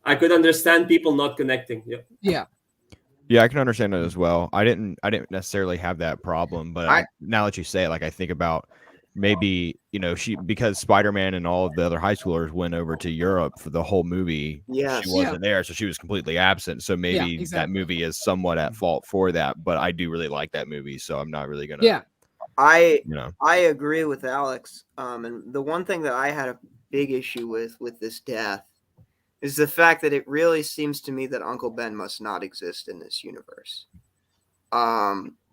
[SPEAKER 5] I could understand people not connecting. Yeah.
[SPEAKER 3] Yeah, I can understand that as well. I didn't necessarily have that problem, but now that you say it, like I think about maybe because Spider-Man and all of the other high schoolers went over to Europe for the whole movie.
[SPEAKER 2] Yes.
[SPEAKER 3] She wasn't there, so she was completely absent. So maybe that movie is somewhat at fault for that. But I do really like that movie, so I'm not really gonna.
[SPEAKER 1] Yeah.
[SPEAKER 2] I agree with Alex. And the one thing that I had a big issue with this death is the fact that it really seems to me that Uncle Ben must not exist in this universe.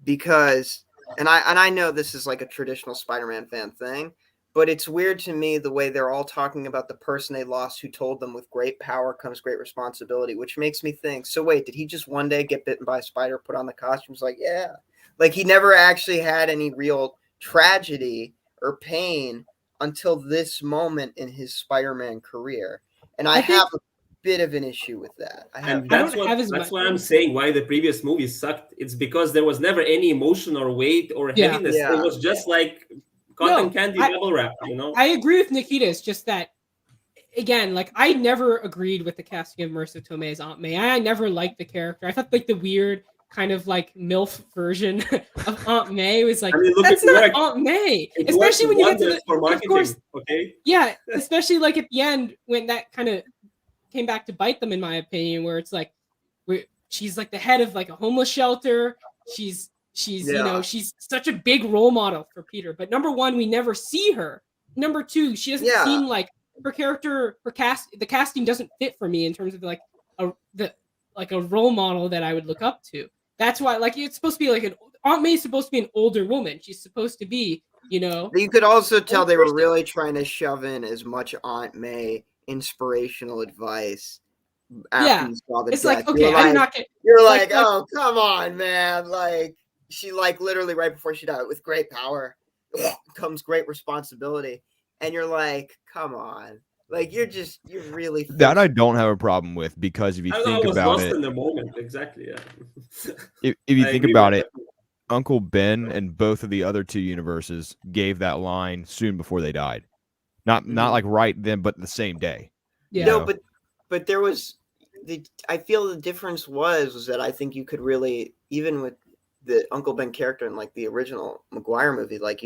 [SPEAKER 2] Because I know this is like a traditional Spider-Man fan thing, but it's weird to me the way they're all talking about the person they lost who told them with great power comes great responsibility, which makes me think, so wait, did he just one day get bitten by a spider, put on the costumes? Like, yeah. Like he never actually had any real tragedy or pain until this moment in his Spider-Man career. And I have a bit of an issue with that.
[SPEAKER 5] And that's what I'm saying, why the previous movies sucked. It's because there was never any emotion or weight or heaviness.
[SPEAKER 2] Yeah.
[SPEAKER 5] It was just like cotton candy bubble wrap,
[SPEAKER 1] I agree with Nikita. It's just that, again, like I never agreed with the casting of Marissa Tomei's Aunt May. I never liked the character. I thought like the weird kind of like MILF version of Aunt May was like, that's not Aunt May. Especially when you get to the, of course,
[SPEAKER 5] okay.
[SPEAKER 1] Yeah, especially like at the end when that kind of came back to bite them, in my opinion, where it's like, she's like the head of like a homeless shelter. She's she's such a big role model for Peter. But number one, we never see her. Number two, she doesn't seem like her character, the casting doesn't fit for me in terms of like a role model that I would look up to. That's why, like, it's supposed to be like Aunt May is supposed to be an older woman. She's supposed to be, You
[SPEAKER 2] could also tell they were really trying to shove in as much Aunt May inspirational advice. After you saw the
[SPEAKER 1] it's
[SPEAKER 2] death.
[SPEAKER 1] like, okay, I'm not getting.
[SPEAKER 2] You're like, oh, come on, man! Like she, like literally right before she died, with great power comes great responsibility, and you're like, come on, Like you're really
[SPEAKER 3] That I don't have a problem with, because if you
[SPEAKER 5] I don't know,
[SPEAKER 3] think
[SPEAKER 5] I was
[SPEAKER 3] about
[SPEAKER 5] lost
[SPEAKER 3] it,
[SPEAKER 5] in the moment. Exactly. Yeah.
[SPEAKER 3] if you
[SPEAKER 5] I
[SPEAKER 3] think
[SPEAKER 5] agree
[SPEAKER 3] about
[SPEAKER 5] with
[SPEAKER 3] it, Uncle Ben and both of the other two universes gave that line soon before they died. Not like right then, but the same day.
[SPEAKER 1] Yeah.
[SPEAKER 2] No, but there was I feel the difference was that I think you could really, even with the Uncle Ben character in like the original Maguire movie, like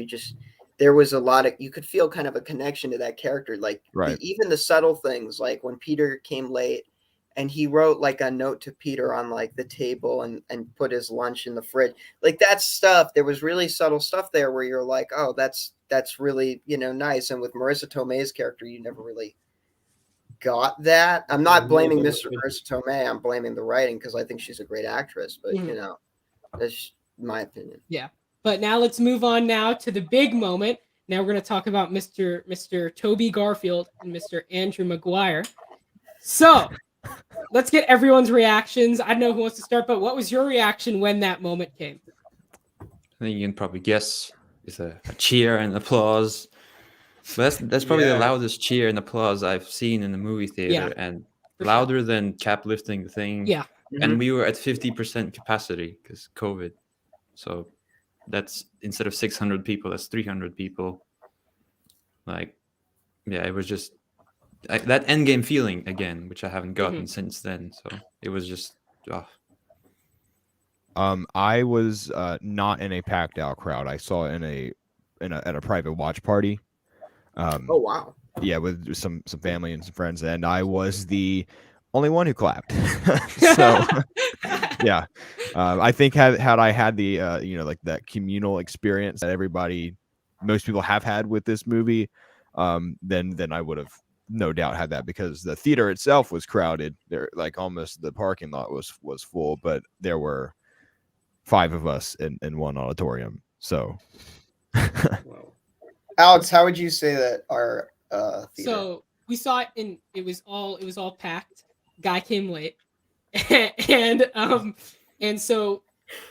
[SPEAKER 2] there was a lot of, you could feel kind of a connection to that character, like
[SPEAKER 3] Right.
[SPEAKER 2] even the subtle things, like when Peter came late and he wrote like a note to Peter on like the table and put his lunch in the fridge, like that stuff. There was really subtle stuff there where you're like, oh, that's really, nice. And with Marissa Tomei's character, you never really got that. I'm not blaming Marissa Tomei. I'm blaming the writing, because I think she's a great actress. But that's my opinion.
[SPEAKER 1] Yeah. But now let's move on now to the big moment. Now we're going to talk about Mr. Toby Garfield and Mr. Andrew Maguire. So let's get everyone's reactions. I don't know who wants to start, but what was your reaction when that moment came?
[SPEAKER 4] I think you can probably guess it's a cheer and applause. But that's probably the loudest cheer and applause I've seen in the movie theater, and louder than Cap lifting the thing.
[SPEAKER 1] Yeah.
[SPEAKER 4] And we were at 50% capacity because COVID. So that's, instead of 600 people, that's 300 people. Like, yeah, it was just that endgame feeling again, which I haven't gotten since then. So it was just,
[SPEAKER 3] I was not in a packed out crowd. I saw it at a private watch party.
[SPEAKER 2] Oh wow!
[SPEAKER 3] Yeah, with some family and some friends, and I was the only one who clapped. So yeah, I think had I had the like that communal experience that most people have had with this movie, then I would have no doubt had that, because the theater itself was crowded. There, like almost the parking lot was full, but there were 5 of us in one auditorium. So,
[SPEAKER 2] wow. Alex, how would you say that our theater?
[SPEAKER 1] So we saw it, and it was all packed. Guy came late, and so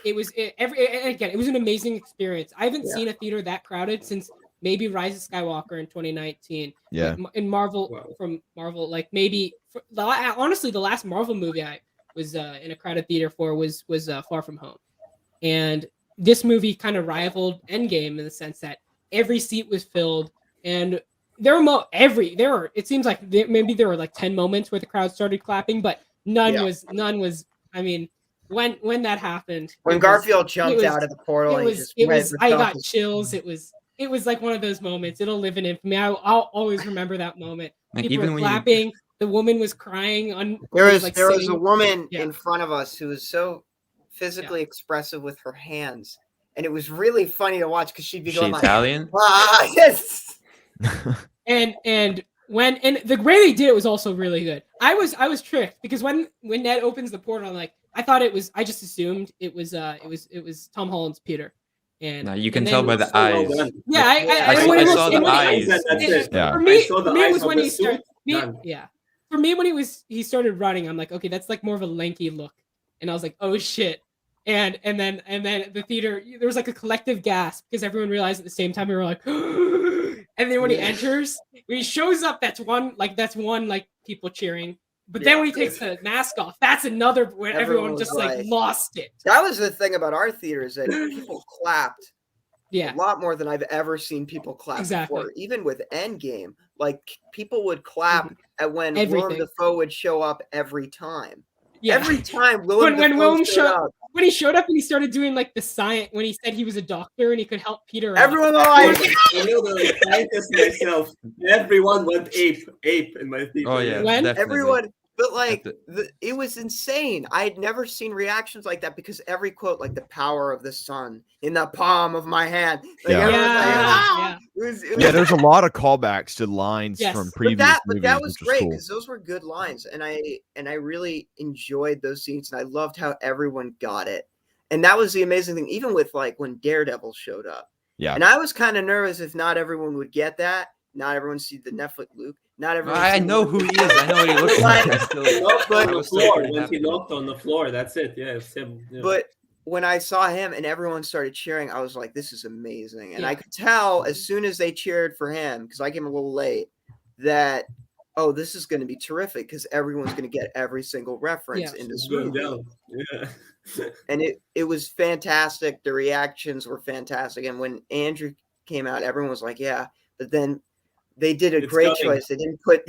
[SPEAKER 1] it was it was an amazing experience. I haven't seen a theater that crowded since maybe Rise of Skywalker in 2019.
[SPEAKER 3] Yeah,
[SPEAKER 1] in Marvel, from Marvel, like maybe honestly the last Marvel movie I was in a crowded theater for was Far From Home, and this movie kind of rivaled Endgame in the sense that every seat was filled, and it seems like maybe there were like 10 moments where the crowd started clapping, but none was. I mean, when that happened,
[SPEAKER 2] when Garfield jumped out of the portal,
[SPEAKER 1] I got chills. It was like one of those moments. It'll live in infamy. I'll always remember that moment.
[SPEAKER 4] Like,
[SPEAKER 1] people were clapping. The woman was crying.
[SPEAKER 2] There was a woman in front of us who was so physically expressive with her hands, and it was really funny to watch, because she'd be going
[SPEAKER 4] Italian?
[SPEAKER 2] Like, yes.
[SPEAKER 1] and the way they did it was also really good. I was tricked, because when Ned opens the portal, I'm like, I just assumed it was Tom Holland's Peter. And
[SPEAKER 4] now you can tell by the eyes.
[SPEAKER 1] Yeah,
[SPEAKER 4] I saw the eyes.
[SPEAKER 1] For me, it was when he started. For me, when he started running, I'm like, okay, that's like more of a lanky look, and I was like, oh shit. And then the theater, there was like a collective gasp, because everyone realized at the same time. We were like, and then when he enters, when he shows up, that's one people cheering. But then when he takes the mask off, that's another where everyone just like lost it.
[SPEAKER 2] That was the thing about our theater, is that people clapped a lot more than I've ever seen people clap before. Even with Endgame, like people would clap at when Willem Dafoe would show up every time. Yeah. Every time
[SPEAKER 1] when Willem showed up. When he showed up and he started doing like the science, when he said he was a doctor and he could help Peter.
[SPEAKER 2] Everyone was like,
[SPEAKER 5] the scientist myself. Everyone went ape in my theater.
[SPEAKER 4] Oh yeah,
[SPEAKER 2] everyone. But like, it was insane. I had never seen reactions like that, because every quote, like the power of the sun in the palm of my hand. Like,
[SPEAKER 3] there's a lot of callbacks to lines from previous movies.
[SPEAKER 2] But that was great, because those were good lines, and I really enjoyed those scenes, and I loved how everyone got it. And that was the amazing thing, even with like when Daredevil showed up. Yeah. And I was kind of nervous if not everyone would get that. Not everyone see the Netflix Luke. Not everyone.
[SPEAKER 4] I know who he is. I know what he looks like.
[SPEAKER 5] When he knocked on the floor, that's it. Yeah, it's him. Yeah.
[SPEAKER 2] But when I saw him and everyone started cheering, I was like, "This is amazing!" And I could tell as soon as they cheered for him, because I came a little late, that oh, this is going to be terrific because everyone's going to get every single reference in this
[SPEAKER 5] It's going
[SPEAKER 2] movie.
[SPEAKER 5] down. Yeah.
[SPEAKER 2] And it was fantastic. The reactions were fantastic. And when Andrew came out, everyone was like, yeah. But then they did a
[SPEAKER 5] It's
[SPEAKER 2] great
[SPEAKER 5] coming.
[SPEAKER 2] choice. They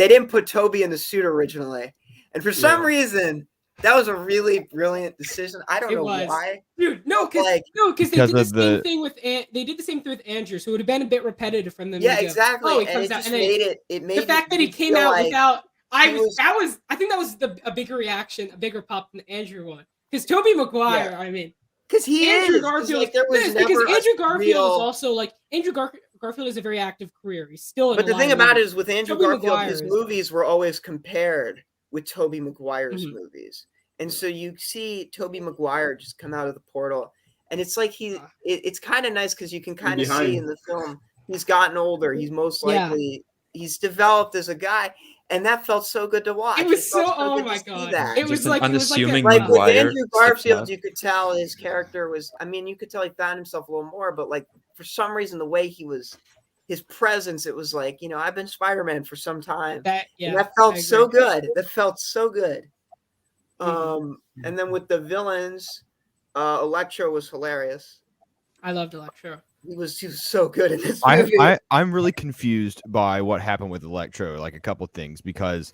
[SPEAKER 2] didn't put Toby in the suit originally. And for some reason, that was a really brilliant decision. I don't know why.
[SPEAKER 1] Dude, no, because
[SPEAKER 2] Like,
[SPEAKER 1] they did the same thing with they did the same thing with Andrew, so it would have been a bit repetitive from them.
[SPEAKER 2] Yeah,
[SPEAKER 1] to go,
[SPEAKER 2] exactly.
[SPEAKER 1] oh, he
[SPEAKER 2] and
[SPEAKER 1] comes
[SPEAKER 2] it
[SPEAKER 1] out,
[SPEAKER 2] just
[SPEAKER 1] and then
[SPEAKER 2] made it
[SPEAKER 1] the fact that he came
[SPEAKER 2] feel
[SPEAKER 1] out
[SPEAKER 2] like
[SPEAKER 1] without I think that was a bigger reaction, a bigger pop than the Andrew one. Because Tobey Maguire, I mean,
[SPEAKER 2] because
[SPEAKER 1] Andrew Garfield,
[SPEAKER 2] like, there was
[SPEAKER 1] because
[SPEAKER 2] never
[SPEAKER 1] Andrew Garfield
[SPEAKER 2] real...
[SPEAKER 1] is also like Garfield is a very active career. He's still in
[SPEAKER 2] But
[SPEAKER 1] a
[SPEAKER 2] the
[SPEAKER 1] lot
[SPEAKER 2] thing
[SPEAKER 1] of
[SPEAKER 2] about
[SPEAKER 1] movies.
[SPEAKER 2] it is with Andrew
[SPEAKER 1] Tobey
[SPEAKER 2] Garfield,
[SPEAKER 1] Maguire
[SPEAKER 2] his
[SPEAKER 1] is-
[SPEAKER 2] movies were always compared with Tobey Maguire's
[SPEAKER 1] Mhm.
[SPEAKER 2] movies. And so you see Tobey Maguire just come out of the portal. And it's like it's kind of nice because you can kind of see in the film he's gotten older. He's most likely he's developed as a guy, and that felt so good to watch.
[SPEAKER 1] It was
[SPEAKER 2] felt
[SPEAKER 1] so oh
[SPEAKER 2] good
[SPEAKER 1] my
[SPEAKER 2] to see
[SPEAKER 1] god!
[SPEAKER 2] that.
[SPEAKER 1] It was
[SPEAKER 4] Just an
[SPEAKER 1] like
[SPEAKER 4] unassuming
[SPEAKER 2] like with
[SPEAKER 4] Maguire
[SPEAKER 2] Andrew
[SPEAKER 4] steps
[SPEAKER 2] Garfield,
[SPEAKER 4] out.
[SPEAKER 2] you could tell his character was. I mean, you could tell he found himself a little more, but like for some reason, the way he was, his presence, it was like, you know, I've been Spider-Man for some time. And that felt so good. That felt so good. And then with the villains, Electro was hilarious.
[SPEAKER 1] I loved Electro.
[SPEAKER 2] He was so good in this movie.
[SPEAKER 3] I'm really confused by what happened with Electro, like a couple things, because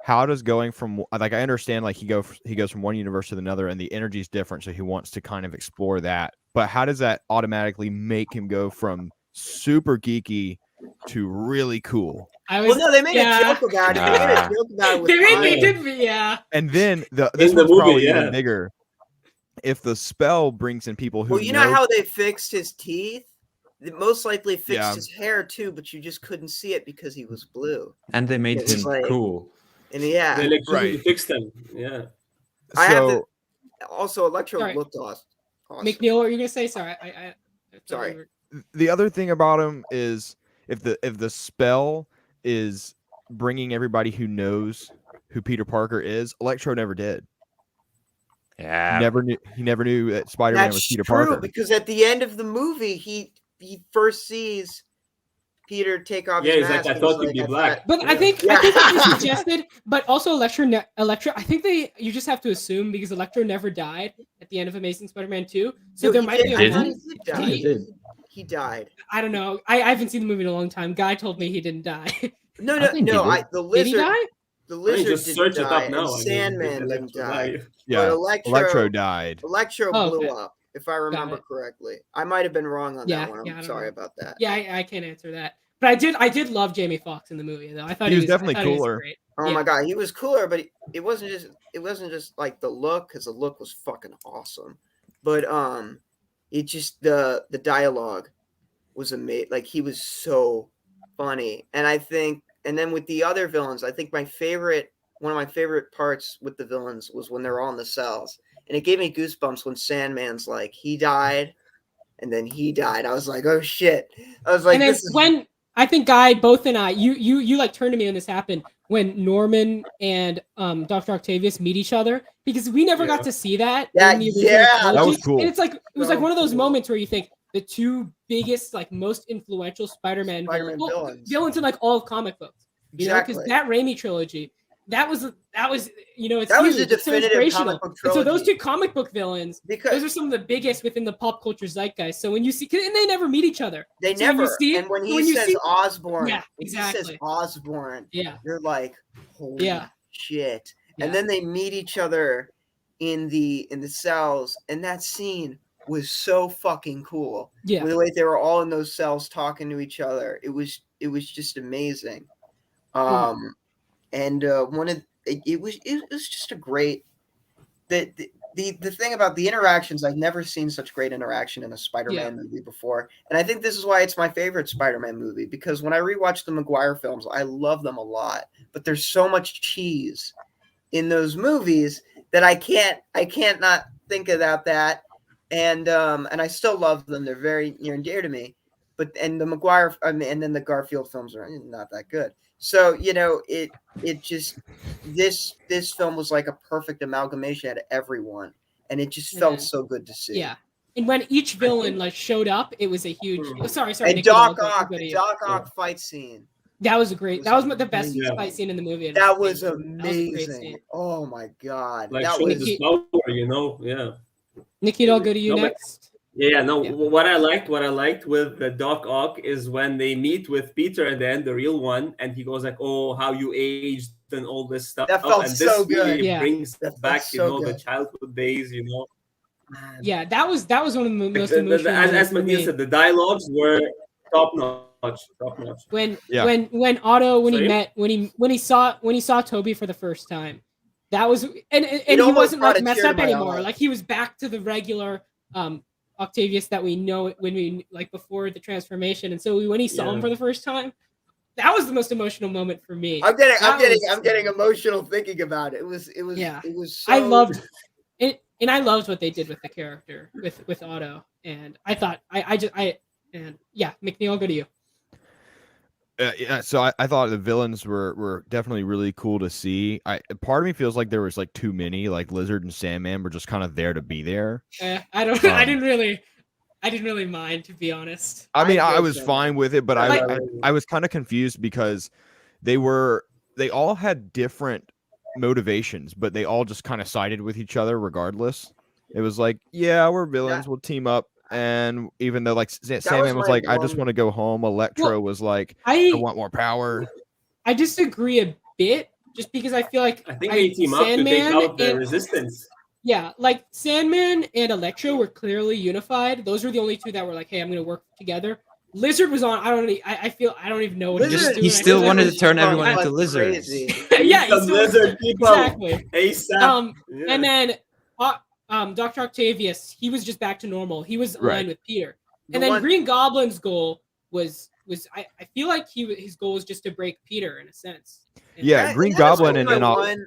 [SPEAKER 3] how does going from, like, I understand, like, he goes from one universe to another and the energy is different, so he wants to kind of explore that, but how does that automatically make him go from super geeky to really cool?
[SPEAKER 2] They made a joke about it. They made a joke about it.
[SPEAKER 3] And then this one's probably even bigger. If the spell brings in people who
[SPEAKER 2] you know how they fixed his teeth? They most likely fixed his hair too, but you just couldn't see it because he was blue.
[SPEAKER 4] And they made him cool.
[SPEAKER 2] And
[SPEAKER 5] they fixed them. Yeah.
[SPEAKER 2] Also, Electro looked awesome.
[SPEAKER 1] McNeil, what were you gonna say? Sorry,
[SPEAKER 2] sorry.
[SPEAKER 3] The other thing about him is if the spell is bringing everybody who knows who Peter Parker is, Electro never did.
[SPEAKER 4] Yeah,
[SPEAKER 3] he never knew that Spider-Man was Peter Parker.
[SPEAKER 2] Because at the end of the movie, he first sees Peter take off his mask.
[SPEAKER 5] He's like, I thought he'd be black.
[SPEAKER 1] But I think what they suggested, but also Electro, I think you just have to assume because Electro never died at the end of Amazing Spider-Man 2. So there might be
[SPEAKER 2] he died.
[SPEAKER 1] I don't know. I haven't seen the movie in a long time. Guy told me he didn't die.
[SPEAKER 2] No. The lizard.
[SPEAKER 1] Did he die?
[SPEAKER 2] The lizard
[SPEAKER 5] didn't die.
[SPEAKER 2] And Sandman didn't die.
[SPEAKER 3] Yeah,
[SPEAKER 2] but
[SPEAKER 3] Electro died.
[SPEAKER 2] Electro blew up, if I remember correctly. I might have been wrong on that one. I'm sorry about that.
[SPEAKER 1] Yeah, I can't answer that. But I did love Jamie Foxx in the movie though. I thought
[SPEAKER 3] he was definitely cooler.
[SPEAKER 2] Oh my god, he was cooler, but it wasn't just like the look, because the look was fucking awesome. But it just the dialogue was amazing. Like, he was so funny. And then with the other villains, I think one of my favorite parts with the villains was when they're all in the cells. And it gave me goosebumps when Sandman's like, he died, and then he died. I was like, oh shit. I was like,
[SPEAKER 1] and then when I think Guy, both and I, you like turned to me when this happened, when Norman and Dr. Octavius meet each other, because we never got to see that.
[SPEAKER 3] That was cool.
[SPEAKER 1] And it was like one of those moments where you think the two biggest, like, most influential Spider-Man villains in like all of comic books. You know, because that Raimi trilogy, that was you know,
[SPEAKER 2] that was a definitive comic book trilogy.
[SPEAKER 1] And so those two comic book villains, those are some of the biggest within the pop culture zeitgeist. So when you see, and they never meet each other.
[SPEAKER 2] They
[SPEAKER 1] so
[SPEAKER 2] never.
[SPEAKER 1] When you see it,
[SPEAKER 2] and when he says Osborn,
[SPEAKER 1] he
[SPEAKER 2] says Osborn, you're like, holy shit.
[SPEAKER 1] Yeah.
[SPEAKER 2] And then they meet each other in the cells, and that scene was so fucking cool.
[SPEAKER 1] Yeah,
[SPEAKER 2] the way they were all in those cells talking to each other, it was just amazing. And it was just a great. The thing about the interactions, I've never seen such great interaction in a Spider-Man movie before, and I think this is why it's my favorite Spider-Man movie, because when I rewatch the Maguire films, I love them a lot, but there's so much cheese in those movies that I can't not think about that. And I still love them. They're very near and dear to me. And the Maguire, and then the Garfield films are not that good. So, you know, it just, this film was like a perfect amalgamation of everyone, and it just felt so good to see.
[SPEAKER 1] Yeah. And when each villain like showed up, it was a huge. Sorry.
[SPEAKER 2] And Doc Ock fight scene
[SPEAKER 1] That was great. That was the best
[SPEAKER 5] Yeah.
[SPEAKER 1] fight scene in the movie.
[SPEAKER 2] That was
[SPEAKER 1] That was a great
[SPEAKER 2] amazing.
[SPEAKER 1] scene.
[SPEAKER 2] Oh my god.
[SPEAKER 5] Like
[SPEAKER 2] That
[SPEAKER 5] showing
[SPEAKER 2] was
[SPEAKER 5] his power, Yeah.
[SPEAKER 1] Nikki, I'll go to you
[SPEAKER 5] No, but-
[SPEAKER 1] next.
[SPEAKER 5] Yeah, no.
[SPEAKER 1] Yeah.
[SPEAKER 5] What I liked with the Doc Ock is when they meet with Peter and then the real one, and he goes like, "Oh, how you aged and all this stuff."
[SPEAKER 2] That felt
[SPEAKER 5] and this
[SPEAKER 2] so good.
[SPEAKER 5] really
[SPEAKER 1] Yeah.
[SPEAKER 5] brings
[SPEAKER 2] That felt
[SPEAKER 5] back,
[SPEAKER 2] so
[SPEAKER 5] the
[SPEAKER 2] good.
[SPEAKER 5] childhood days.
[SPEAKER 2] man.
[SPEAKER 1] Yeah, that was one of the most
[SPEAKER 5] As
[SPEAKER 1] emotional moments for
[SPEAKER 5] Mathias
[SPEAKER 1] me.
[SPEAKER 5] said, the dialogues were top notch.
[SPEAKER 1] When
[SPEAKER 3] Yeah.
[SPEAKER 1] when Otto
[SPEAKER 5] Sorry?
[SPEAKER 1] when he saw Toby for the first time, that was and he
[SPEAKER 2] almost
[SPEAKER 1] wasn't
[SPEAKER 2] brought
[SPEAKER 1] like
[SPEAKER 2] a
[SPEAKER 1] messed
[SPEAKER 2] tear
[SPEAKER 1] up
[SPEAKER 2] to my
[SPEAKER 1] anymore.
[SPEAKER 2] eye.
[SPEAKER 1] Like he was back to the regular Octavius that we know when we like before the transformation. And so when he saw him
[SPEAKER 5] Yeah.
[SPEAKER 1] for the first time, that was the most emotional moment for me.
[SPEAKER 2] I'm
[SPEAKER 1] That
[SPEAKER 2] getting
[SPEAKER 1] was-
[SPEAKER 2] emotional thinking about it. It was
[SPEAKER 1] Yeah.
[SPEAKER 2] it was so
[SPEAKER 1] I loved it, and I loved what they did with the character with Otto. And I thought McNeil, I'll go to you.
[SPEAKER 3] Yeah, so I thought the villains were definitely really cool to see. Part of me feels like there was like too many. Like Lizard and Sandman were just kind of there to be there.
[SPEAKER 1] I don't. I didn't really mind, to be honest.
[SPEAKER 3] I mean, I
[SPEAKER 2] did
[SPEAKER 3] was
[SPEAKER 2] so.
[SPEAKER 3] fine with it, but I was kind of confused because they all had different motivations, but they all just kind of sided with each other regardless. It was like, yeah, we're villains, we'll team up. And even though like Sandman was
[SPEAKER 2] my
[SPEAKER 3] like, I just
[SPEAKER 2] one-
[SPEAKER 3] want to go home. Electro
[SPEAKER 1] Well,
[SPEAKER 3] was like, I
[SPEAKER 1] I
[SPEAKER 3] want more power.
[SPEAKER 1] disagree a bit, just because I feel like
[SPEAKER 5] I think they team up to take
[SPEAKER 1] Sandman
[SPEAKER 5] out the
[SPEAKER 1] and-
[SPEAKER 5] resistance.
[SPEAKER 1] Yeah, like Sandman and Electro were clearly unified. Those were the only two that were like, "Hey, I'm going to work together." Lizard was on. I don't even know what he was
[SPEAKER 2] Lizard-
[SPEAKER 1] doing.
[SPEAKER 4] He still
[SPEAKER 1] I
[SPEAKER 4] wanted
[SPEAKER 1] was
[SPEAKER 4] to turn
[SPEAKER 2] Lizard
[SPEAKER 4] everyone
[SPEAKER 2] was
[SPEAKER 4] into lizards.
[SPEAKER 2] crazy.
[SPEAKER 1] yeah, he
[SPEAKER 5] The
[SPEAKER 1] still
[SPEAKER 5] lizard people.
[SPEAKER 1] exactly.
[SPEAKER 5] ASAP. Yeah.
[SPEAKER 1] And then Dr. Octavius, he was just back to normal. He was aligned
[SPEAKER 3] Right.
[SPEAKER 1] with Peter.
[SPEAKER 2] The
[SPEAKER 1] And then
[SPEAKER 2] one-
[SPEAKER 1] Green Goblin's goal was I feel like his goal was just to break Peter in a sense. And
[SPEAKER 3] Yeah,
[SPEAKER 2] That-
[SPEAKER 3] Green
[SPEAKER 2] that was
[SPEAKER 3] Goblin and all.
[SPEAKER 2] one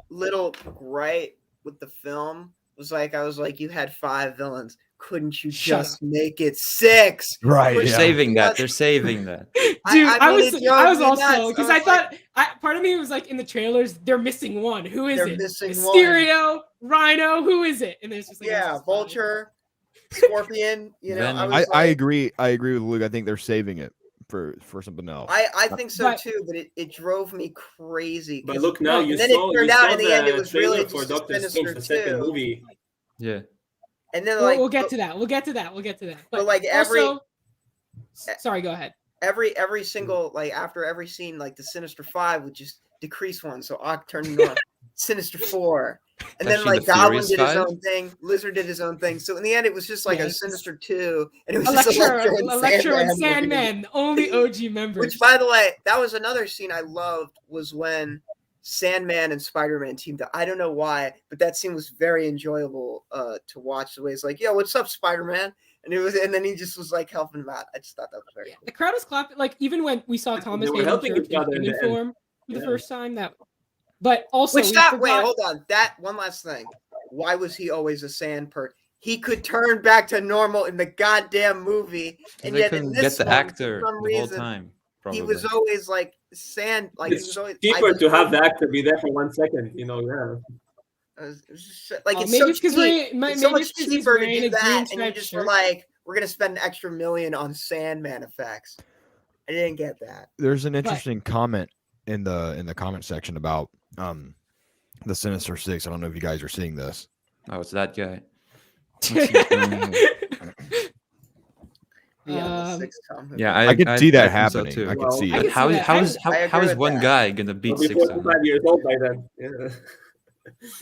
[SPEAKER 2] little gripe with the film was like, I was like, you had 5 villains. Couldn't you
[SPEAKER 1] Shut
[SPEAKER 2] just make it 6?
[SPEAKER 3] Right.
[SPEAKER 4] They're
[SPEAKER 3] yeah.
[SPEAKER 4] saving that. They're saving that.
[SPEAKER 1] Dude,
[SPEAKER 2] I
[SPEAKER 1] I
[SPEAKER 2] mean,
[SPEAKER 1] was
[SPEAKER 2] it drove me
[SPEAKER 1] also
[SPEAKER 2] nuts.
[SPEAKER 1] because
[SPEAKER 2] I
[SPEAKER 1] I
[SPEAKER 2] was
[SPEAKER 1] thought part of me was like in the trailers they're missing one. Who is
[SPEAKER 2] They're
[SPEAKER 1] it?
[SPEAKER 2] missing
[SPEAKER 1] Mysterio, Rhino. Who is it? And there's just like
[SPEAKER 2] Yeah,
[SPEAKER 1] this is fine.
[SPEAKER 2] Vulture, Scorpion.
[SPEAKER 4] Venom.
[SPEAKER 3] I agree. I agree with Luke. I think they're saving it for something else.
[SPEAKER 2] I think so
[SPEAKER 1] But-
[SPEAKER 2] too, but it drove me crazy.
[SPEAKER 5] But
[SPEAKER 2] 'cause-
[SPEAKER 5] look now,
[SPEAKER 2] and
[SPEAKER 5] you
[SPEAKER 2] then
[SPEAKER 5] saw,
[SPEAKER 2] it turned
[SPEAKER 5] you
[SPEAKER 2] out
[SPEAKER 5] saw
[SPEAKER 2] in the end it was
[SPEAKER 5] trailer
[SPEAKER 2] really
[SPEAKER 5] for
[SPEAKER 2] just
[SPEAKER 5] Doctor
[SPEAKER 2] Sinister
[SPEAKER 5] Strange, the second
[SPEAKER 2] 2.
[SPEAKER 5] movie.
[SPEAKER 4] Yeah.
[SPEAKER 2] And then like
[SPEAKER 1] We'll get to that. We'll get to that.
[SPEAKER 2] But, like, every-
[SPEAKER 1] also, sorry, go ahead.
[SPEAKER 2] every single like after every scene, like the Sinister 5 would just decrease one, so Ock turned into a Sinister 4. And then
[SPEAKER 4] Actually,
[SPEAKER 2] like
[SPEAKER 4] the
[SPEAKER 2] Goblin
[SPEAKER 4] Furious
[SPEAKER 2] did his
[SPEAKER 4] 5?
[SPEAKER 2] own thing, Lizard did his own thing. So in the end, it was just like
[SPEAKER 1] Yeah,
[SPEAKER 2] a
[SPEAKER 1] it's-
[SPEAKER 2] Sinister 2, and it was just
[SPEAKER 1] Electro
[SPEAKER 2] Electro
[SPEAKER 1] and
[SPEAKER 2] and
[SPEAKER 1] Sandman, the only OG members.
[SPEAKER 2] Which, by the way, that was another scene I loved, was when Sandman and Spider-Man teamed up. I don't know why, but that scene was very enjoyable to watch. The way it's like, "Yo, what's up, Spider-Man?" And then he just was like helping him out. I just thought that was very cool.
[SPEAKER 1] The crowd was clapping. Like even when we saw Thomas
[SPEAKER 5] They were
[SPEAKER 1] Hayden
[SPEAKER 5] helping
[SPEAKER 1] Church
[SPEAKER 5] each other
[SPEAKER 1] in
[SPEAKER 5] in the end.
[SPEAKER 1] uniform for the
[SPEAKER 5] Yeah.
[SPEAKER 1] first time, but also
[SPEAKER 2] Which
[SPEAKER 1] we
[SPEAKER 2] that wait,
[SPEAKER 1] forgot-
[SPEAKER 2] hold on. That one last thing. Why was he always a sand perk? He could turn back to normal in the goddamn movie, and
[SPEAKER 4] They
[SPEAKER 2] yet in
[SPEAKER 4] couldn't get
[SPEAKER 2] this
[SPEAKER 4] the
[SPEAKER 2] one,
[SPEAKER 4] actor
[SPEAKER 2] for some
[SPEAKER 4] the whole
[SPEAKER 2] reason,
[SPEAKER 4] time. Probably.
[SPEAKER 2] he was always like sand. Like he
[SPEAKER 5] It's
[SPEAKER 2] was always
[SPEAKER 5] cheaper
[SPEAKER 2] I
[SPEAKER 5] to have the actor be there for 1 second. Yeah.
[SPEAKER 2] It was just, like it's
[SPEAKER 1] maybe
[SPEAKER 2] so
[SPEAKER 1] it's because
[SPEAKER 2] cheap.
[SPEAKER 1] maybe
[SPEAKER 2] It's so much
[SPEAKER 1] it's 'cause he's
[SPEAKER 2] cheaper to
[SPEAKER 1] wearing
[SPEAKER 2] do
[SPEAKER 1] a green
[SPEAKER 2] that, and you
[SPEAKER 1] striped
[SPEAKER 2] just were
[SPEAKER 1] shirt.
[SPEAKER 2] like, we're gonna spend an extra $1 million on Sandman effects. I didn't get that.
[SPEAKER 3] There's an interesting comment in the comment section about the Sinister Six. I don't know if you guys are seeing this.
[SPEAKER 4] Oh, it's that guy.
[SPEAKER 2] Yeah,
[SPEAKER 1] Um,
[SPEAKER 4] Yeah,
[SPEAKER 3] I could see that
[SPEAKER 4] I think so
[SPEAKER 3] happening.
[SPEAKER 4] too.
[SPEAKER 3] I could
[SPEAKER 5] Well,
[SPEAKER 3] see
[SPEAKER 1] I
[SPEAKER 3] it.
[SPEAKER 1] can
[SPEAKER 4] How
[SPEAKER 1] see
[SPEAKER 4] is
[SPEAKER 1] that.
[SPEAKER 4] how is
[SPEAKER 2] I
[SPEAKER 4] how
[SPEAKER 2] agree
[SPEAKER 4] is
[SPEAKER 2] with
[SPEAKER 4] one
[SPEAKER 2] that.
[SPEAKER 4] guy gonna beat
[SPEAKER 5] I'll be
[SPEAKER 4] 6 of
[SPEAKER 5] 45
[SPEAKER 4] them?
[SPEAKER 5] years old by then. Yeah.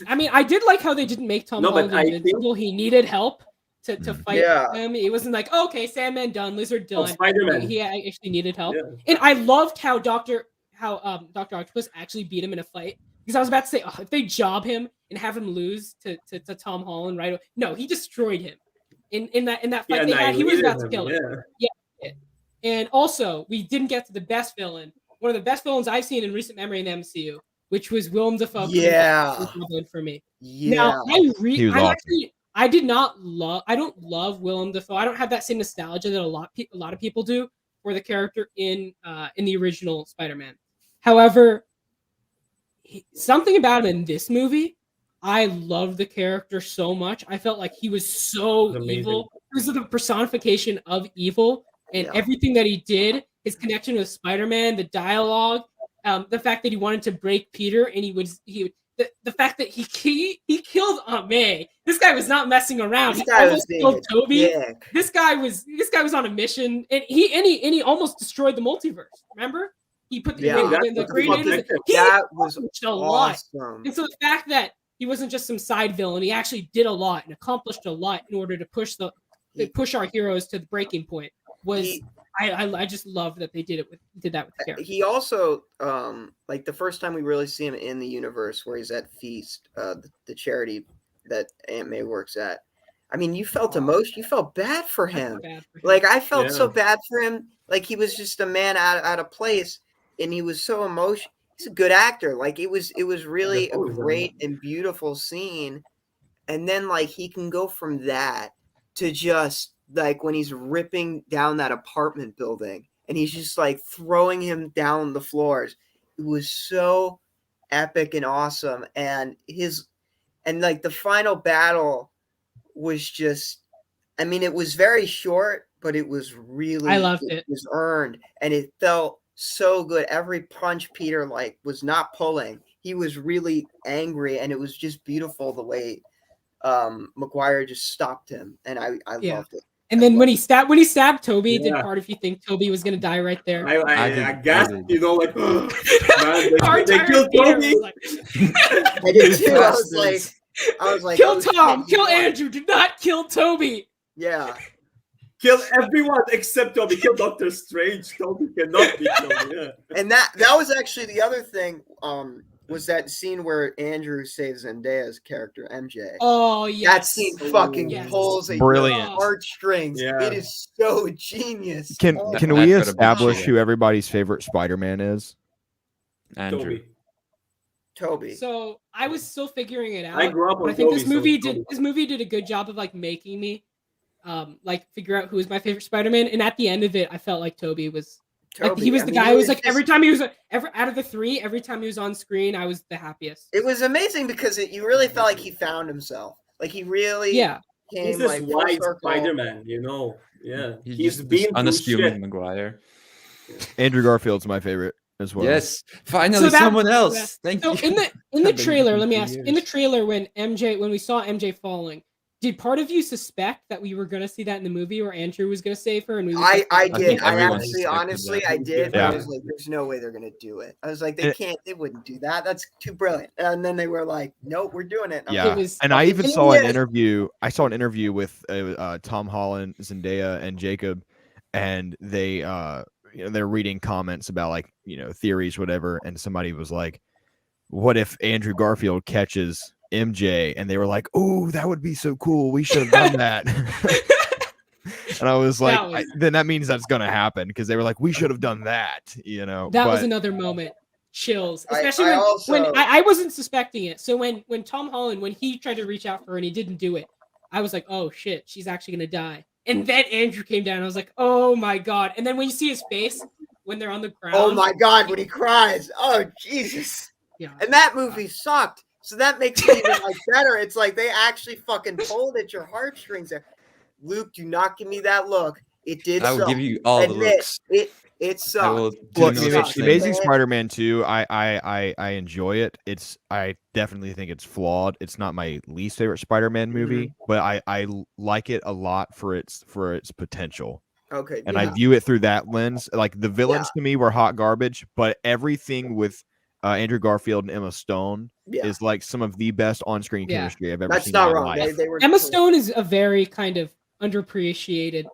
[SPEAKER 1] I mean, I did like how they didn't make Tom
[SPEAKER 5] No, but
[SPEAKER 1] Holland
[SPEAKER 5] I think-
[SPEAKER 1] invincible. He needed help to fight
[SPEAKER 2] Yeah.
[SPEAKER 1] him. It wasn't like, oh, okay, Sandman done, Lizard
[SPEAKER 5] Oh,
[SPEAKER 1] done.
[SPEAKER 5] Spider-Man.
[SPEAKER 1] He actually needed help.
[SPEAKER 5] Yeah.
[SPEAKER 1] And I loved how Dr. Octopus actually beat him in a fight. Because I was about to say, if they job him and have him lose to Tom Holland, right? No, he destroyed him in that fight
[SPEAKER 5] Yeah,
[SPEAKER 1] they had. He was about to
[SPEAKER 5] him,
[SPEAKER 1] kill him.
[SPEAKER 5] yeah.
[SPEAKER 1] And also, we didn't get to the best villain, one of the best villains I've seen in recent memory in the MCU, which was Willem Dafoe.
[SPEAKER 2] Yeah.
[SPEAKER 1] For me.
[SPEAKER 2] Yeah.
[SPEAKER 1] Now,
[SPEAKER 3] He was awesome.
[SPEAKER 1] I don't love Willem Dafoe. I don't have that same nostalgia that a lot of people do for the character in the original Spider-Man. However, something about him in this movie, I loved the character so much. I felt like he was so
[SPEAKER 5] Amazing.
[SPEAKER 1] evil. He was the personification of evil, and
[SPEAKER 2] Yeah.
[SPEAKER 1] everything that he did his connection with Spider-Man, the dialogue, the fact that he wanted to break Peter, and the fact that he killed Aunt May. This guy was not messing around.
[SPEAKER 2] This
[SPEAKER 1] He
[SPEAKER 2] guy was
[SPEAKER 1] almost
[SPEAKER 2] being
[SPEAKER 1] killed
[SPEAKER 2] a
[SPEAKER 1] Toby.
[SPEAKER 2] dick.
[SPEAKER 1] This guy was on a mission, and he almost destroyed the multiverse. Remember? He put the,
[SPEAKER 2] Yeah.
[SPEAKER 1] the creators. He
[SPEAKER 2] That was
[SPEAKER 1] accomplished a lot.
[SPEAKER 2] awesome.
[SPEAKER 1] And so the fact that he wasn't just some side villain, he actually did a lot and accomplished a lot in order to push our heroes to the breaking point. I just love that they did that with the character.
[SPEAKER 2] He also like the first time we really see him in the universe where he's at Feast, the charity that Aunt May works at. I mean, you felt emotion. You felt bad for him. Like I felt so bad for him. Like he was just a man out of place, and he was so emotional. He's a good actor. Like it was really a great and beautiful scene. And then like he can go from that to just like when he's ripping down that apartment building and he's just like throwing him down the floors. It was so epic and awesome. And like the final battle was just, I mean, it was very short, but it was really,
[SPEAKER 1] I loved it.
[SPEAKER 2] It was earned and it felt so good. Every punch Peter like was not pulling. He was really angry and it was just beautiful the way Maguire just stopped him, and I loved it.
[SPEAKER 1] And then when he stabbed Toby, did part of you think Toby was gonna die right there?
[SPEAKER 5] I gasped, you know, like man, they killed
[SPEAKER 1] Peter
[SPEAKER 5] Toby.
[SPEAKER 1] was
[SPEAKER 2] I did too. I was like,
[SPEAKER 1] kill
[SPEAKER 2] oh,
[SPEAKER 1] Tom,
[SPEAKER 2] shit,
[SPEAKER 1] kill Andrew, do not kill Toby.
[SPEAKER 2] Yeah.
[SPEAKER 5] Kill everyone except Toby. Kill Doctor Strange. Toby cannot be killed. Yeah.
[SPEAKER 2] And that was actually the other thing. Was that scene where Andrew saves Zendaya's character MJ?
[SPEAKER 1] Oh yes,
[SPEAKER 2] that scene fucking pulls at your heartstrings.
[SPEAKER 3] Yeah.
[SPEAKER 2] It is so genius.
[SPEAKER 3] Can we establish who everybody's favorite Spider-Man is?
[SPEAKER 4] Andrew.
[SPEAKER 2] Toby.
[SPEAKER 1] So I was still figuring it out.
[SPEAKER 5] I grew up
[SPEAKER 1] but
[SPEAKER 5] with
[SPEAKER 1] I think
[SPEAKER 5] Toby,
[SPEAKER 1] this movie did a good job of like making me like figure out who was my favorite Spider-Man. And at the end of it, I felt like Toby was like he was the guy who was like every time he was out of the three, every time he was on screen, I was the happiest.
[SPEAKER 2] It was amazing because you really felt like he found himself. Like he really came
[SPEAKER 5] he's this
[SPEAKER 2] like
[SPEAKER 5] white Spider-Man, you know. Yeah. He's
[SPEAKER 4] been unassuming Maguire.
[SPEAKER 3] Andrew Garfield's my favorite as well.
[SPEAKER 4] Yes, finally someone else. Thank you.
[SPEAKER 1] In the trailer, let me ask. In the trailer, when we saw MJ falling, did part of you suspect that we were going to see that in the movie where Andrew was going to save her? And we
[SPEAKER 2] I did. I actually, honestly, I did.
[SPEAKER 3] Yeah.
[SPEAKER 2] I was like, there's no way they're going to do it. I was like, they wouldn't do that. That's too brilliant. And then they were like, nope, we're doing it.
[SPEAKER 3] Yeah. And I even saw an interview. I saw an interview with Tom Holland, Zendaya, and Jacob, and they, they're reading comments about like, theories, whatever. And somebody was like, what if Andrew Garfield catches MJ? And they were like, oh, that would be so cool. We should have done that. And I was like, then that means that's going to happen because they were like, we should have done that,
[SPEAKER 1] That was another moment. Chills. Especially when I wasn't suspecting it. So when Tom Holland, when he tried to reach out for her and he didn't do it, I was like, oh shit, she's actually going to die. And then Andrew came down. I was like, oh my God. And then when you see his face, when they're on the ground.
[SPEAKER 2] Oh my God, when he cries. Oh, Jesus.
[SPEAKER 1] Yeah.
[SPEAKER 2] And that movie sucked. So that makes it even like better. It's like they actually fucking pulled at your heartstrings there. Luke, do not give me that look. It did.
[SPEAKER 4] I will give you all the looks.
[SPEAKER 2] It sucked.
[SPEAKER 3] Look, the Amazing Spider-Man 2, I enjoy it. I definitely think it's flawed. It's not my least favorite Spider-Man movie, but I like it a lot for its potential.
[SPEAKER 2] Okay.
[SPEAKER 3] And I view it through that lens. Like the villains to me were hot garbage, but everything with Andrew Garfield and Emma Stone is like some of the best on-screen chemistry I've ever seen.
[SPEAKER 2] That's not
[SPEAKER 3] in my
[SPEAKER 2] wrong.
[SPEAKER 3] life.
[SPEAKER 2] They were
[SPEAKER 1] Emma Stone is a very kind of underappreciated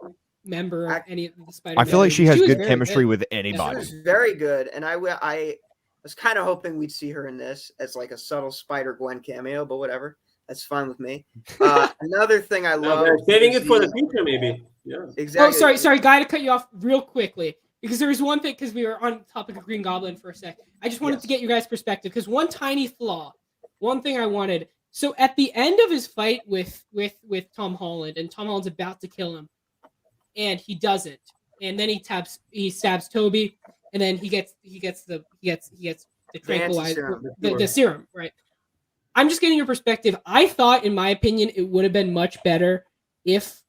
[SPEAKER 1] member of any of the Spider-Man.
[SPEAKER 3] I feel like she has good chemistry with anybody.
[SPEAKER 2] She was very good, and I was kind of hoping we'd see her in this as like a subtle Spider-Gwen cameo, but whatever. That's fine with me. Another thing I love.
[SPEAKER 5] Saving it for the future, maybe. Yeah.
[SPEAKER 2] Exactly.
[SPEAKER 1] Oh, sorry, guy, to cut you off real quickly. Because there was one thing, because we were on the topic of Green Goblin for a sec. I just wanted to get your guys' perspective, because one tiny flaw, one thing I wanted. So at the end of his fight with Tom Holland, and Tom Holland's about to kill him, and he doesn't, and then he stabs Toby, and then he gets the tranquilizer, the serum, right? I'm just getting your perspective. I thought, in my opinion, it would have been much better if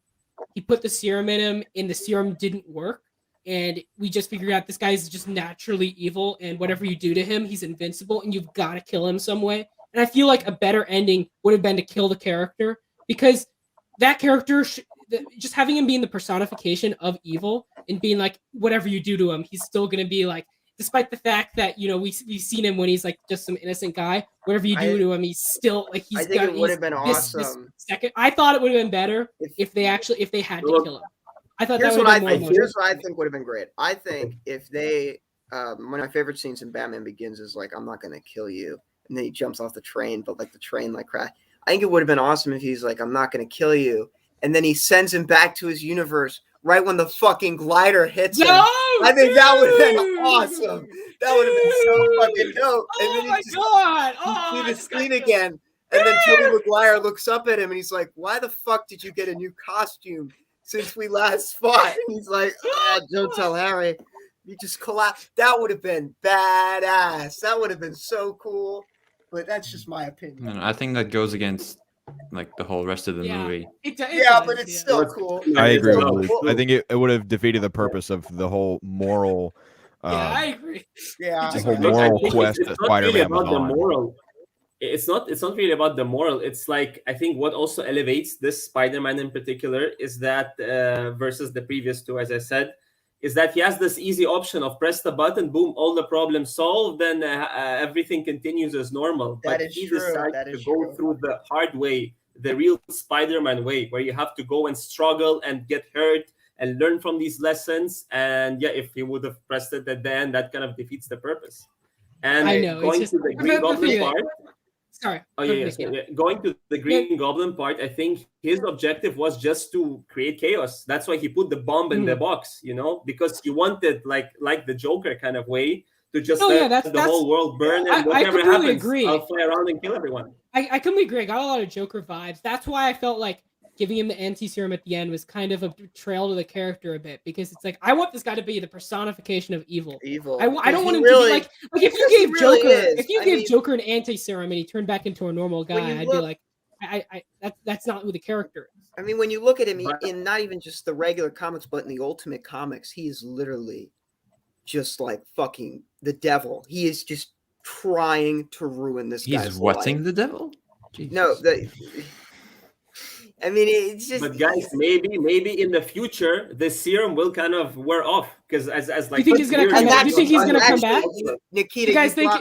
[SPEAKER 1] he put the serum in him and the serum didn't work. and we just figured out this guy is just naturally evil, and whatever you do to him, he's invincible, and you've got to kill him some way. And I feel like a better ending would have been to kill the character, because that character, just having him being the personification of evil and being like, whatever you do to him, he's still going to be like, despite the fact that, you know, we've seen him when he's like just some innocent guy, whatever you do to him, he's still like,
[SPEAKER 2] I think it would have been awesome.
[SPEAKER 1] I thought it would have been better if they had to kill him. I thought
[SPEAKER 2] here's
[SPEAKER 1] that would have been more.
[SPEAKER 2] Here's what I think would have been great. I think if they, one of my favorite scenes in Batman Begins is like, I'm not going to kill you. And then he jumps off the train, but like the train like crash. I think it would have been awesome if he's like, I'm not going to kill you. And then he sends him back to his universe right when the fucking glider hits him. I think that would have been awesome. That would have been so fucking dope. And then
[SPEAKER 1] my God.
[SPEAKER 2] You see the screen again. And then Tobey Maguire looks up at him and he's like, why the fuck did you get a new costume since we last fought? And he's like, don't tell Harry. You just collapsed. That would have been badass. That would have been so cool. But that's just my opinion.
[SPEAKER 4] I think that goes against like the whole rest of the movie.
[SPEAKER 2] But it's still cool.
[SPEAKER 3] I agree. I think it would have defeated the purpose of the whole moral.
[SPEAKER 1] I agree.
[SPEAKER 2] Yeah,
[SPEAKER 3] the whole moral quest that Spider-Man was on.
[SPEAKER 5] Moral. It's not really about the moral. It's like, I think what also elevates this Spider-Man in particular is that versus the previous two, as I said, is that he has this easy option of press the button, boom, all the problems solved, then everything continues as normal. But he decides to go through the hard way, the real Spider-Man way, where you have to go and struggle and get hurt and learn from these lessons. And yeah, if he would have pressed it at the end, that kind of defeats the purpose. And
[SPEAKER 1] I know,
[SPEAKER 5] going to the Green Goblin part.
[SPEAKER 1] Sorry.
[SPEAKER 5] Going to the Green Goblin part, I think his objective was just to create chaos. That's why he put the bomb in the box, you know, because he wanted like the Joker kind of way to just let the whole world burn, and whatever happens, I'll fly around and kill everyone.
[SPEAKER 1] I completely agree. I got a lot of Joker vibes. That's why I felt like giving him the anti-serum at the end was kind of a betrayal to the character a bit, because it's like, I want this guy to be the personification of evil. I don't want him to be like if you gave Joker Joker an anti-serum and he turned back into a normal guy, I'd be like, that's not who the character is.
[SPEAKER 2] I mean, when you look at him in not even just the regular comics, but in the Ultimate Comics, he is literally just like fucking the devil. He is just trying to ruin this guy's life.
[SPEAKER 4] He's whatting the devil? Jesus.
[SPEAKER 2] No, I mean, it's just.
[SPEAKER 5] But guys, maybe in the future, the serum will kind of wear off, because as like.
[SPEAKER 1] Do you think he's gonna come back? Do you think he's gonna come back?
[SPEAKER 2] Nikita,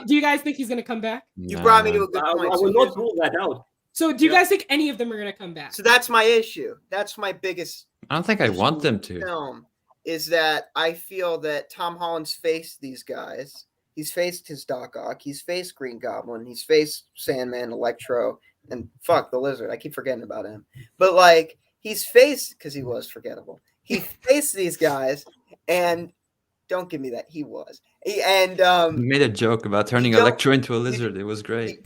[SPEAKER 1] do you guys think he's gonna come back?
[SPEAKER 2] You brought me to a good point.
[SPEAKER 5] I will not rule that out.
[SPEAKER 1] So, do you guys think any of them are gonna come back?
[SPEAKER 2] So that's my issue. That's my biggest.
[SPEAKER 4] I don't think I want them to.
[SPEAKER 2] Film is that I feel that Tom Holland's faced these guys. He's faced his Doc Ock. He's faced Green Goblin. He's faced Sandman, Electro. And fuck the Lizard. I keep forgetting about him. But like, he's faced, because he was forgettable. He faced these guys, and don't give me that. He was. He
[SPEAKER 4] made a joke about turning Electro into a lizard. It was great.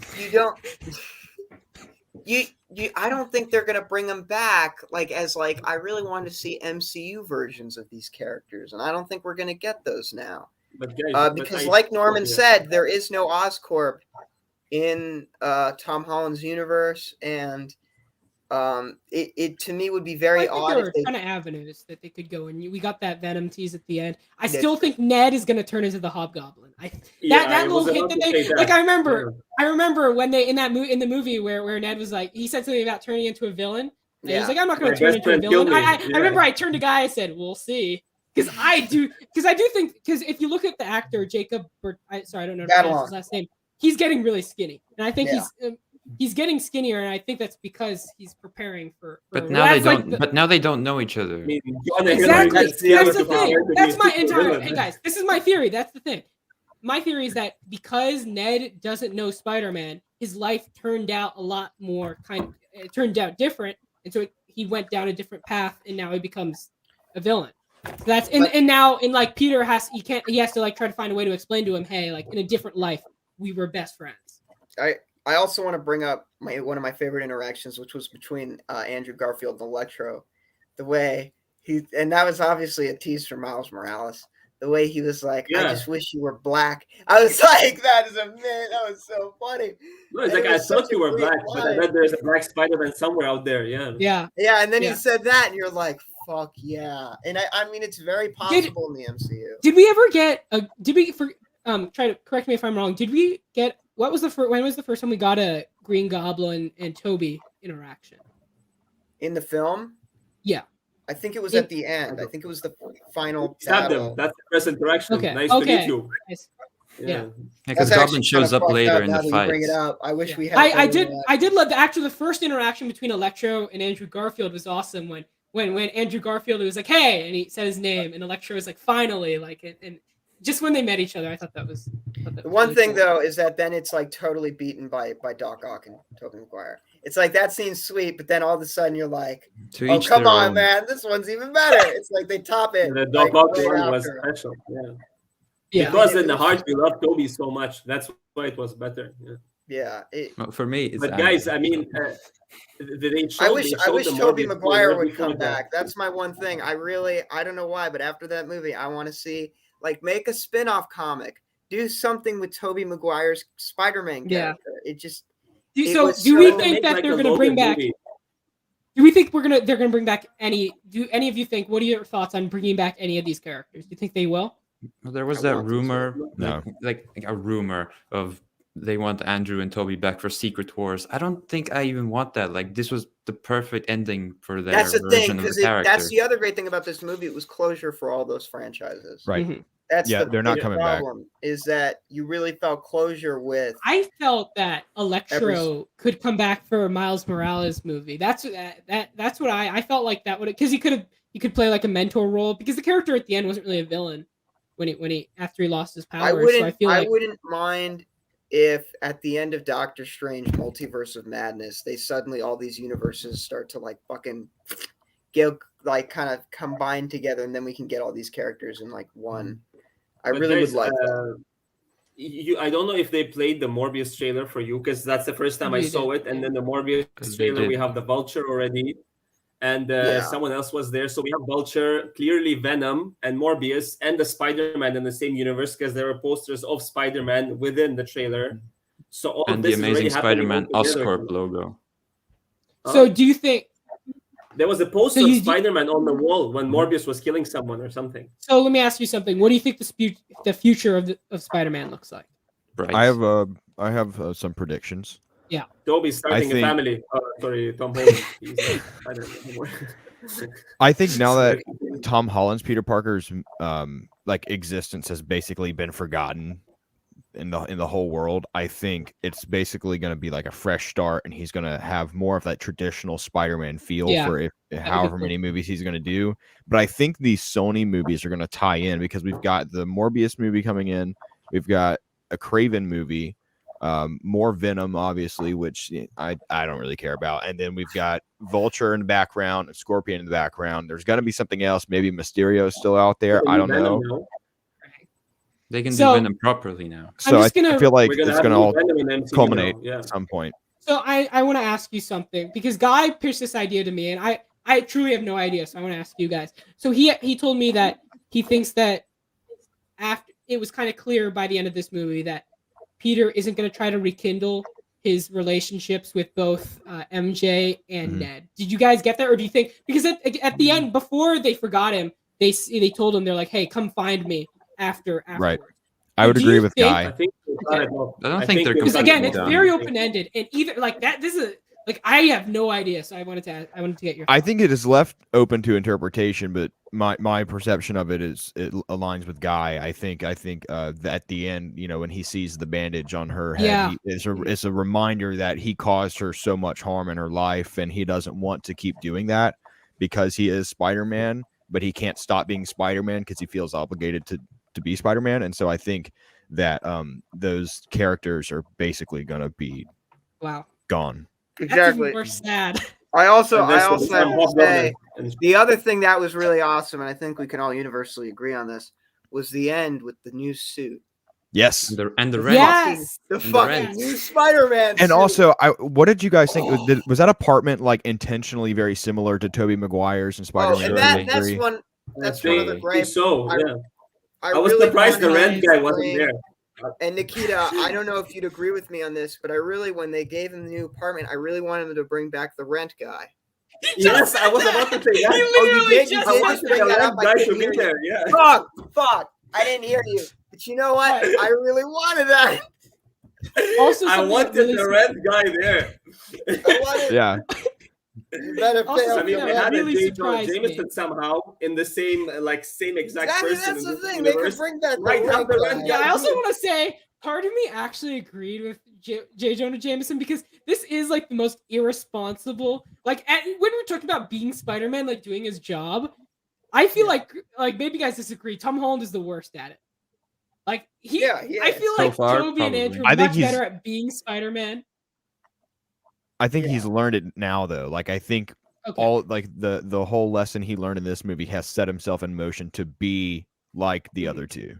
[SPEAKER 2] I don't think they're gonna bring him back I really want to see MCU versions of these characters, and I don't think we're gonna get those now. Because like Norman said, there is no Oscorp in Tom Holland's universe, and it to me would be very odd.
[SPEAKER 1] There are a ton of avenues that they could go in. We got that Venom tease at the end. I still think Ned is going to turn into the Hobgoblin. That little hint that they like. I remember when they in the movie where Ned was like, he said something about turning into a villain. And he was like, I'm not going to turn into a villain. I remember I turned to Guy. I said, we'll see. Because I do think if you look at the actor Jacob, I don't know his last name. He's getting really skinny, and I think he's getting skinnier, and I think that's because he's preparing for.
[SPEAKER 4] But now they don't. But now they don't know each other.
[SPEAKER 1] Exactly. That's the thing. That's my entire. Hey guys, this is my theory. That's the thing. My theory is that because Ned doesn't know Spider-Man, his life turned out a lot more it turned out different, and so he went down a different path, and now he becomes a villain. So that's and now like Peter has to like try to find a way to explain to him, hey, like in a different life, we were best friends.
[SPEAKER 2] I also want to bring up one of my favorite interactions, which was between Andrew Garfield and Electro. The way and that was obviously a tease for Miles Morales. The way he was like, I just wish you were black. I was like, that was so funny.
[SPEAKER 5] No, it's like, I thought you were black, but I bet there's a black Spider-Man somewhere out there. Yeah.
[SPEAKER 1] Yeah.
[SPEAKER 2] Yeah. And then he said that, and you're like, fuck yeah. And I mean, it's very possible in the MCU.
[SPEAKER 1] Did we ever get a? Did we try to correct me if I'm wrong? Did we get when was the first time we got a Green Goblin and Toby interaction
[SPEAKER 2] in the film?
[SPEAKER 1] Yeah,
[SPEAKER 2] I think it was at the end. I think it was the final
[SPEAKER 5] Stab
[SPEAKER 2] battle.
[SPEAKER 5] them. That's the first interaction.
[SPEAKER 1] Okay.
[SPEAKER 5] Nice to meet you.
[SPEAKER 1] Nice.
[SPEAKER 5] Yeah.
[SPEAKER 4] Because
[SPEAKER 2] That's
[SPEAKER 4] Goblin
[SPEAKER 2] actually
[SPEAKER 4] shows
[SPEAKER 2] kinda
[SPEAKER 4] up
[SPEAKER 2] fucked
[SPEAKER 4] later
[SPEAKER 2] up
[SPEAKER 4] in
[SPEAKER 2] now
[SPEAKER 4] the
[SPEAKER 2] that you
[SPEAKER 4] fight.
[SPEAKER 2] bring it up. I wish we had.
[SPEAKER 1] I did love the first interaction between Electro and Andrew Garfield was awesome when Andrew Garfield was like, hey, and he said his name, and Electro was like, finally, like, and just when they met each other, I thought that was.
[SPEAKER 2] The one thing though is that then it's like totally beaten by Doc Ock and Tobey Maguire. It's like that scene's sweet, but then all of a sudden you're like, oh come on, man, this one's even better. It's like they top it.
[SPEAKER 5] And the Doc Ock one was special. Yeah. Because in the heart we love Toby so much. That's why it was better.
[SPEAKER 2] Yeah.
[SPEAKER 4] For me, it's
[SPEAKER 5] but guys, I mean,
[SPEAKER 2] I wish Tobey Maguire would come back. That's my one thing. I don't know why, but after that movie, I want to see make a spin-off comic. Do something with Tobey Maguire's Spider-Man character. It just
[SPEAKER 1] do we think that they're going to bring back? Do we think they're going to bring back any? Do any of you think? What are your thoughts on bringing back any of these characters? Do you think they will?
[SPEAKER 4] Well, there was that rumor, like a rumor of they want Andrew and Toby back for Secret Wars. I don't think I even want that. Like this was the perfect ending for their
[SPEAKER 2] that's the thing,
[SPEAKER 4] version of the
[SPEAKER 2] because
[SPEAKER 4] character.
[SPEAKER 2] That's the other great thing about this movie. It was closure for all those franchises.
[SPEAKER 3] Right.
[SPEAKER 1] Mm-hmm.
[SPEAKER 2] That's
[SPEAKER 3] they're not coming
[SPEAKER 2] problem,
[SPEAKER 3] back.
[SPEAKER 2] Is that you really felt closure with.
[SPEAKER 1] I felt that Electro could come back for a Miles Morales movie. That's what I felt like that would, because he could play like a mentor role, because the character at the end wasn't really a villain when he after he lost his power. I wouldn't
[SPEAKER 2] mind if at the end of Doctor Strange Multiverse of Madness they suddenly all these universes start to like fucking get like kind of combine together, and then we can get all these characters in like one. I really would like that.
[SPEAKER 5] I don't know if they played the Morbius trailer for you, because that's the first time I saw it, and then the Morbius trailer we have the Vulture already, and someone else was there, so we have Vulture, clearly Venom, and Morbius, and the Spider-Man in the same universe, because there were posters of Spider-Man within the trailer. So all
[SPEAKER 4] and
[SPEAKER 5] this
[SPEAKER 4] the Amazing
[SPEAKER 5] is
[SPEAKER 4] Spider-Man Oscorp logo.
[SPEAKER 1] So do you think?
[SPEAKER 5] There was a poster of Spider-Man on the wall when Morbius was killing someone or something.
[SPEAKER 1] So let me ask you something. What do you think the future of Spider-Man looks like?
[SPEAKER 3] Right. I have some predictions.
[SPEAKER 1] Yeah.
[SPEAKER 5] Toby's starting a family. Sorry, Tom Holland.
[SPEAKER 3] I think now that Tom Holland's Peter Parker's existence has basically been forgotten in the whole world, I think it's basically going to be like a fresh start, and he's going to have more of that traditional Spider-Man feel for however many movies he's going to do. But I think these Sony movies are going to tie in, because we've got the Morbius movie coming in, we've got a Craven movie, more Venom, obviously, which I don't really care about, and then we've got Vulture in the background and Scorpion in the background. There's going to be something else. Maybe Mysterio is still out there. I don't know.
[SPEAKER 4] They can do Venom properly now.
[SPEAKER 3] So I feel like it's going to all culminate at some point.
[SPEAKER 1] So I want to ask you something, because Guy pitched this idea to me, and I truly have no idea. So I want to ask you guys. So he told me that he thinks that after it was kind of clear by the end of this movie that Peter isn't going to try to rekindle his relationships with both MJ and Ned. Did you guys get that, or do you think, because at the end, before they forgot him, they told him, they're like, hey, come find me afterwards.
[SPEAKER 3] Right. I would agree with Guy.
[SPEAKER 5] I
[SPEAKER 4] don't think they're,
[SPEAKER 1] because again, it's very open-ended, and either like that. This is like, I have no idea, so I wanted to get your thoughts.
[SPEAKER 3] I think it is left open to interpretation, but my perception of it aligns with Guy. I think at the end, when he sees the bandage on her head, it's a reminder that he caused her so much harm in her life, and he doesn't want to keep doing that because he is Spider-Man, but he can't stop being Spider-Man because he feels obligated to be Spider-Man. And so I think that those characters are basically going to be gone.
[SPEAKER 2] Exactly.
[SPEAKER 1] That's even more sad.
[SPEAKER 2] I also have to say, the other thing that was really awesome, and I think we can all universally agree on this, was the end with the new suit.
[SPEAKER 3] Yes.
[SPEAKER 4] And the red.
[SPEAKER 1] Yes.
[SPEAKER 2] The fucking new Spider-Man
[SPEAKER 3] And
[SPEAKER 2] suit.
[SPEAKER 3] also, what did you guys think? Was that apartment like intentionally very similar to Tobey Maguire's and Spider-Man?
[SPEAKER 2] That's one of the great.
[SPEAKER 5] So yeah. I was
[SPEAKER 2] really
[SPEAKER 5] surprised the red guy wasn't there.
[SPEAKER 2] And Nikita, I don't know if you'd agree with me on this, but when they gave him the new apartment, I really wanted them to bring back the rent guy.
[SPEAKER 5] Yes, I was about to say
[SPEAKER 1] He
[SPEAKER 5] that.
[SPEAKER 1] literally
[SPEAKER 2] did?
[SPEAKER 1] just
[SPEAKER 2] You
[SPEAKER 5] I
[SPEAKER 2] did
[SPEAKER 1] said
[SPEAKER 5] wanted
[SPEAKER 2] just
[SPEAKER 5] the
[SPEAKER 2] bring that
[SPEAKER 5] red
[SPEAKER 2] up. I
[SPEAKER 5] guy
[SPEAKER 2] couldn't
[SPEAKER 5] to be
[SPEAKER 2] hear you.
[SPEAKER 5] there. Yeah.
[SPEAKER 2] Fuck. I didn't hear you. But you know what? I really wanted that.
[SPEAKER 1] Also,
[SPEAKER 5] I
[SPEAKER 1] something that
[SPEAKER 5] wanted
[SPEAKER 1] really
[SPEAKER 5] the red guy there.
[SPEAKER 2] I wanted.
[SPEAKER 3] Yeah.
[SPEAKER 2] You better
[SPEAKER 1] Also,
[SPEAKER 2] fail.
[SPEAKER 5] I
[SPEAKER 1] something
[SPEAKER 5] mean,
[SPEAKER 1] that
[SPEAKER 5] they had
[SPEAKER 1] really
[SPEAKER 5] a J. Jonah
[SPEAKER 1] surprised
[SPEAKER 5] Jameson
[SPEAKER 1] me.
[SPEAKER 5] somehow in the same exact
[SPEAKER 2] Exactly,
[SPEAKER 5] person
[SPEAKER 2] that's
[SPEAKER 5] in
[SPEAKER 2] the
[SPEAKER 5] this
[SPEAKER 2] thing. They could
[SPEAKER 5] universe.
[SPEAKER 2] bring back the
[SPEAKER 5] Right, have
[SPEAKER 2] red
[SPEAKER 5] the red
[SPEAKER 2] guy.
[SPEAKER 1] Yeah,
[SPEAKER 5] guy.
[SPEAKER 1] I also want to say part of me actually agreed with J. Jonah Jameson because this is like the most irresponsible. Like when we're talking about being Spider-Man, like doing his job, I feel like maybe you guys disagree. Tom Holland is the worst at it. Like I feel
[SPEAKER 4] So
[SPEAKER 1] like
[SPEAKER 4] far,
[SPEAKER 1] Toby and
[SPEAKER 4] probably.
[SPEAKER 1] Andrew
[SPEAKER 3] I
[SPEAKER 1] are
[SPEAKER 3] think
[SPEAKER 1] much
[SPEAKER 3] he's-
[SPEAKER 1] better at being Spider-Man.
[SPEAKER 3] I think he's learned it now, though. Like, I think
[SPEAKER 1] Okay.
[SPEAKER 3] all like the whole lesson he learned in this movie has set himself in motion to be like the other two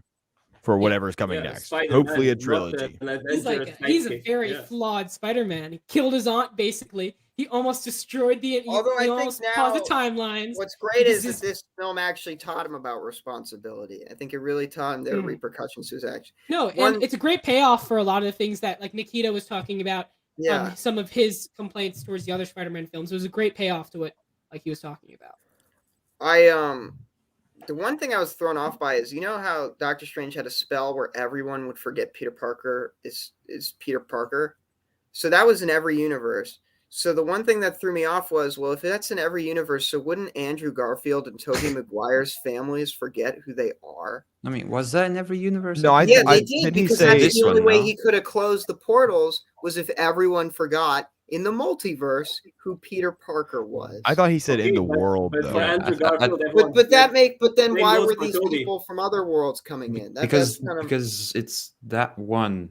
[SPEAKER 3] for whatever is coming next.
[SPEAKER 5] Spider-Man,
[SPEAKER 3] Hopefully, a
[SPEAKER 5] not
[SPEAKER 3] trilogy.
[SPEAKER 5] an
[SPEAKER 1] He's
[SPEAKER 5] Avenger
[SPEAKER 1] he's a
[SPEAKER 5] sidekick.
[SPEAKER 1] very
[SPEAKER 5] Yeah.
[SPEAKER 1] flawed Spider-Man. He killed his aunt basically. He almost destroyed the.
[SPEAKER 2] Although I
[SPEAKER 1] he
[SPEAKER 2] think
[SPEAKER 1] almost
[SPEAKER 2] now
[SPEAKER 1] caused the timelines.
[SPEAKER 2] What's great
[SPEAKER 1] This
[SPEAKER 2] is
[SPEAKER 1] is-
[SPEAKER 2] that this film actually taught him about responsibility. I think it really taught him there are
[SPEAKER 1] Mhm.
[SPEAKER 2] repercussions to his action.
[SPEAKER 1] No, and it's a great payoff for a lot of the things that like Nikita was talking about.
[SPEAKER 2] Yeah.
[SPEAKER 1] Some of his complaints towards the other Spider-Man films. It was a great payoff to what like he was talking about.
[SPEAKER 2] The one thing I was thrown off by is, you know how Doctor Strange had a spell where everyone would forget Peter Parker is Peter Parker? So that was in every universe. So the one thing that threw me off was, well, if that's in every universe, so wouldn't Andrew Garfield and Tobey Maguire's families forget who they are?
[SPEAKER 4] I mean, was that in every universe?
[SPEAKER 3] No,
[SPEAKER 2] Yeah, they did,
[SPEAKER 3] didn't he
[SPEAKER 2] because
[SPEAKER 3] say-
[SPEAKER 2] that's
[SPEAKER 4] This
[SPEAKER 2] the only
[SPEAKER 4] one,
[SPEAKER 2] way
[SPEAKER 4] no?
[SPEAKER 2] he could have closed the portals was if everyone forgot in the multiverse who Peter Parker was.
[SPEAKER 3] I thought he said in
[SPEAKER 5] Okay,
[SPEAKER 3] the
[SPEAKER 5] but-
[SPEAKER 3] world,
[SPEAKER 5] But
[SPEAKER 3] though.
[SPEAKER 5] for Andrew
[SPEAKER 4] I-
[SPEAKER 5] Garfield, everyone
[SPEAKER 2] But then
[SPEAKER 5] Same
[SPEAKER 2] why
[SPEAKER 5] goes
[SPEAKER 2] were
[SPEAKER 5] for
[SPEAKER 2] these
[SPEAKER 5] Tobey.
[SPEAKER 2] people from other worlds coming in?
[SPEAKER 4] because
[SPEAKER 2] That's kind of,
[SPEAKER 4] it's that one,